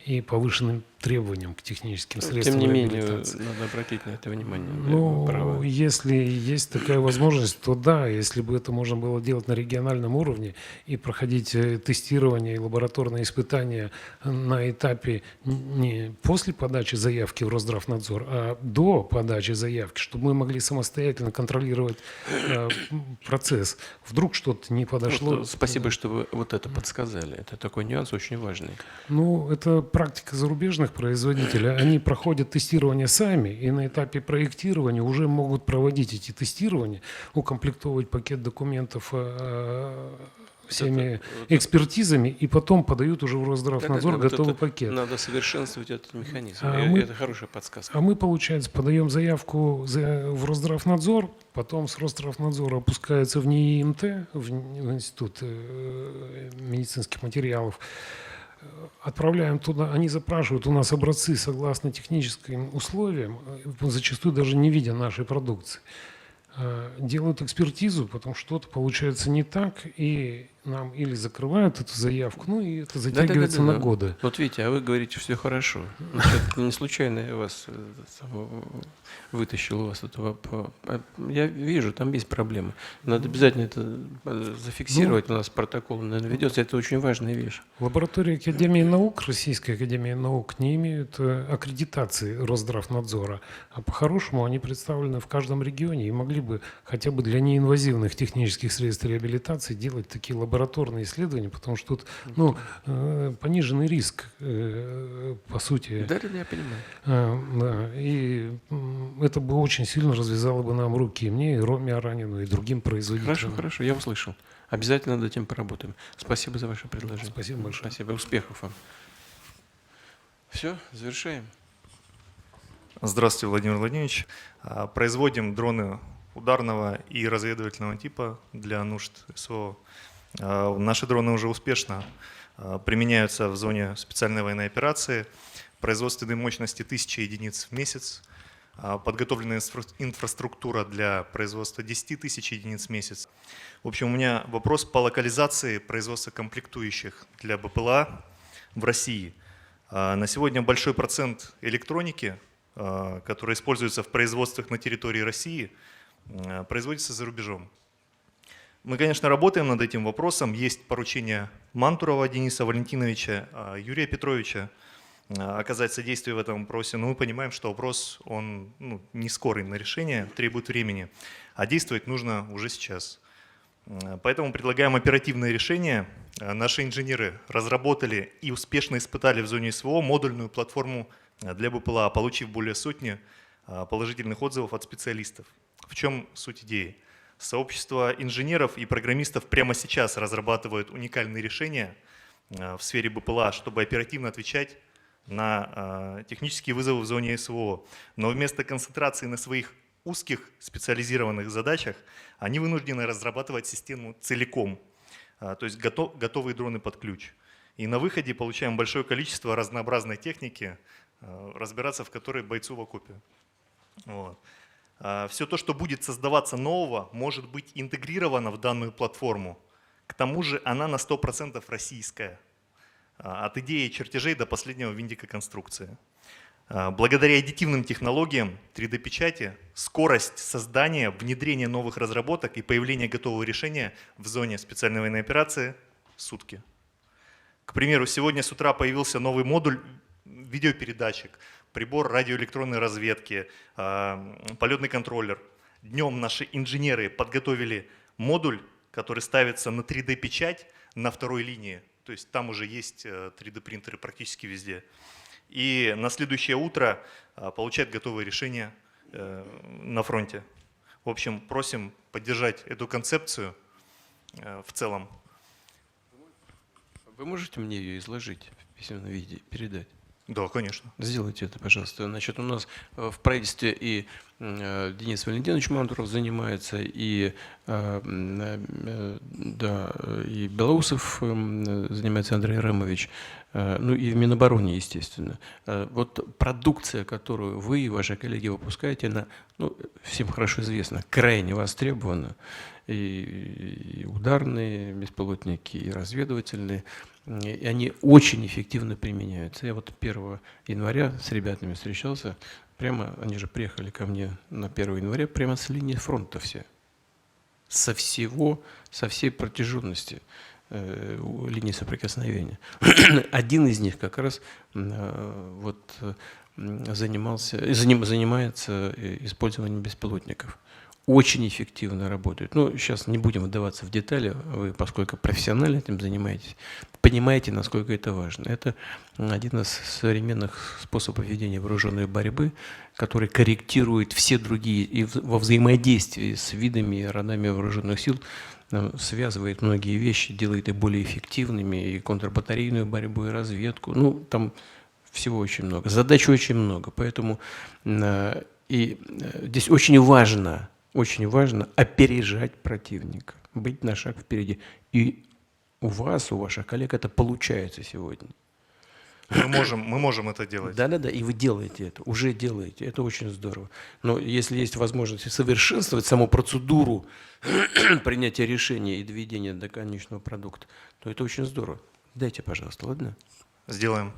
и повышенным требованиям к техническим средствам Тем не менее, реабилитации. надо обратить на это внимание. Ну, если есть такая возможность, то да, если бы это можно было делать на региональном уровне и проходить тестирование и лабораторные испытания на этапе не после подачи заявки в Росздравнадзор, а до подачи заявки, чтобы мы могли самостоятельно контролировать процесс. Вдруг что-то не подошло. Вот, спасибо, что вы вот это подсказали. Это такой нюанс очень важный. Ну, это практика зарубежных производителей. Они проходят тестирование сами, и на этапе проектирования уже могут проводить эти тестирования, укомплектовывать пакет документов всеми экспертизами, и потом подают уже в Росздравнадзор готовый пакет. Надо совершенствовать этот механизм. Это хорошая подсказка. А мы, получается, подаем заявку в Росздравнадзор, потом с Росздравнадзора опускается в НИИМТ, в Институт медицинских материалов, отправляем туда, они запрашивают у нас образцы согласно техническим условиям, зачастую даже не видя нашей продукции. Делают экспертизу, потом что-то получается не так, и нам или закрывают эту заявку, ну и это затягивается на годы. Вот видите, а вы говорите, все хорошо. Значит, не случайно я вас вытащил у вас этого. Я вижу, там есть проблемы. Надо обязательно это зафиксировать, у нас протокол, наверное, ведется. Это очень важная вещь. Лаборатории Академии наук, Российской Академии наук не имеют аккредитации Росздравнадзора, а по-хорошему они представлены в каждом регионе и могли бы хотя бы для неинвазивных технических средств реабилитации делать такие лабораторные исследования, потому что тут пониженный риск, по сути. Да, я понимаю. Да, и это бы очень сильно развязало бы нам руки, и мне, и Роме Аранину, и другим производителям. Хорошо, я услышал. Обязательно над этим поработаем. Спасибо за ваше предложение. Спасибо большое. Спасибо. Успехов вам. Все, завершаем. Здравствуйте, Владимир Владимирович. Производим дроны ударного и разведывательного типа для нужд СВО. Наши дроны уже успешно применяются в зоне специальной военной операции. Производственные мощности 1000 единиц в месяц. Подготовлена инфраструктура для производства 10 тысяч единиц в месяц. В общем, у меня вопрос по локализации производства комплектующих для БПЛА в России. На сегодня большой процент электроники, которая используется в производствах на территории России, производится за рубежом. Мы, конечно, работаем над этим вопросом. Есть поручение Мантурова Дениса Валентиновича, Юрия Петровича оказать содействие в этом вопросе, но мы понимаем, что вопрос, он не скорый на решение, требует времени, а действовать нужно уже сейчас. Поэтому предлагаем оперативное решение. Наши инженеры разработали и успешно испытали в зоне СВО модульную платформу для БПЛА, получив более сотни положительных отзывов от специалистов. В чем суть идеи? Сообщество инженеров и программистов прямо сейчас разрабатывают уникальные решения в сфере БПЛА, чтобы оперативно отвечать на технические вызовы в зоне СВО. Но вместо концентрации на своих узких специализированных задачах они вынуждены разрабатывать систему целиком, то есть готовые дроны под ключ. И на выходе получаем большое количество разнообразной техники, разбираться в которой бойцу в окопе. Вот. Все то, что будет создаваться нового, может быть интегрировано в данную платформу. К тому же она на 100% российская. От идеи чертежей до последнего винтика конструкции. Благодаря аддитивным технологиям 3D-печати скорость создания, внедрения новых разработок и появления готового решения в зоне специальной военной операции – сутки. К примеру, сегодня с утра появился новый модуль видеопередатчик, прибор радиоэлектронной разведки, полетный контроллер. Днем наши инженеры подготовили модуль, который ставится на 3D-печать на второй линии. То есть там уже есть 3D-принтеры практически везде. И на следующее утро получает готовое решение на фронте. В общем, просим поддержать эту концепцию в целом. Вы можете мне ее изложить в письменном виде, передать? Да, конечно. Сделайте это, пожалуйста. Значит, у нас в правительстве и Денис Валентинович Мантуров занимается, и, да, и Белоусов занимается Андрей Ремович, ну и в Минобороне, естественно. Вот продукция, которую вы и ваши коллеги выпускаете, она, ну, всем хорошо известна, крайне востребована. И ударные беспилотники, и разведывательные, и они очень эффективно применяются. Я вот 1 января с ребятами встречался, прямо, они же приехали ко мне на 1 января, прямо с линии фронта все, со всей протяженности линии соприкосновения. Один из них как раз вот занимается использованием беспилотников. Очень эффективно работают. Ну, сейчас не будем вдаваться в детали, вы, поскольку профессионально этим занимаетесь, понимаете, насколько это важно. Это один из современных способов ведения вооруженной борьбы, который корректирует все другие, и во взаимодействии с видами и родами вооруженных сил связывает многие вещи, делает их более эффективными, и контрбатарейную борьбу, и разведку. Ну, там всего очень много, задач очень много. Поэтому и здесь очень важно опережать противника, быть на шаг впереди. И у вас, у ваших коллег это получается сегодня. Мы можем это делать. Да-да-да, и вы делаете это, уже делаете, это очень здорово. Но если есть возможность совершенствовать саму процедуру принятия решения и доведения до конечного продукта, то это очень здорово. Дайте, пожалуйста, ладно? Сделаем.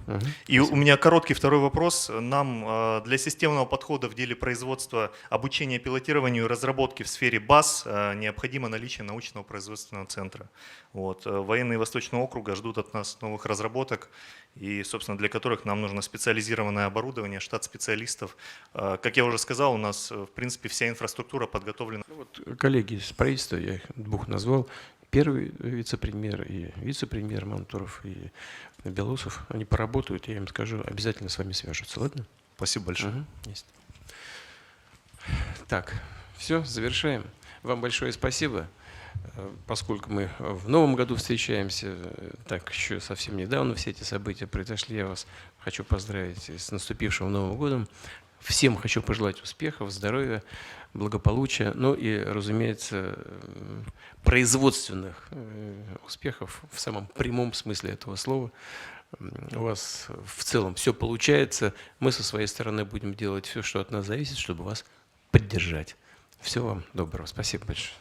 И Спасибо. у меня короткий второй вопрос. Нам для системного подхода в деле производства, обучения пилотированию и разработки в сфере баз необходимо наличие научного производственного центра. Вот. Военные Восточного округа ждут от нас новых разработок, и, собственно, для которых нам нужно специализированное оборудование, штат специалистов. Как я уже сказал, у нас, в принципе, вся инфраструктура подготовлена. Вот коллеги из правительства, я их двух назвал, первый вице-премьер и вице-премьер Мантуров и Белоусов, они поработают, я им скажу, обязательно с вами свяжутся, ладно? Спасибо большое. Угу, есть. Так, все, завершаем. Вам большое спасибо. Поскольку мы в новом году встречаемся, так еще совсем недавно все эти события произошли, я вас хочу поздравить с наступившим Новым годом. Всем хочу пожелать успехов, здоровья, благополучия, ну и, разумеется, производственных успехов в самом прямом смысле этого слова. У вас в целом все получается. Мы со своей стороны будем делать все, что от нас зависит, чтобы вас поддержать. Всего вам доброго. Спасибо большое.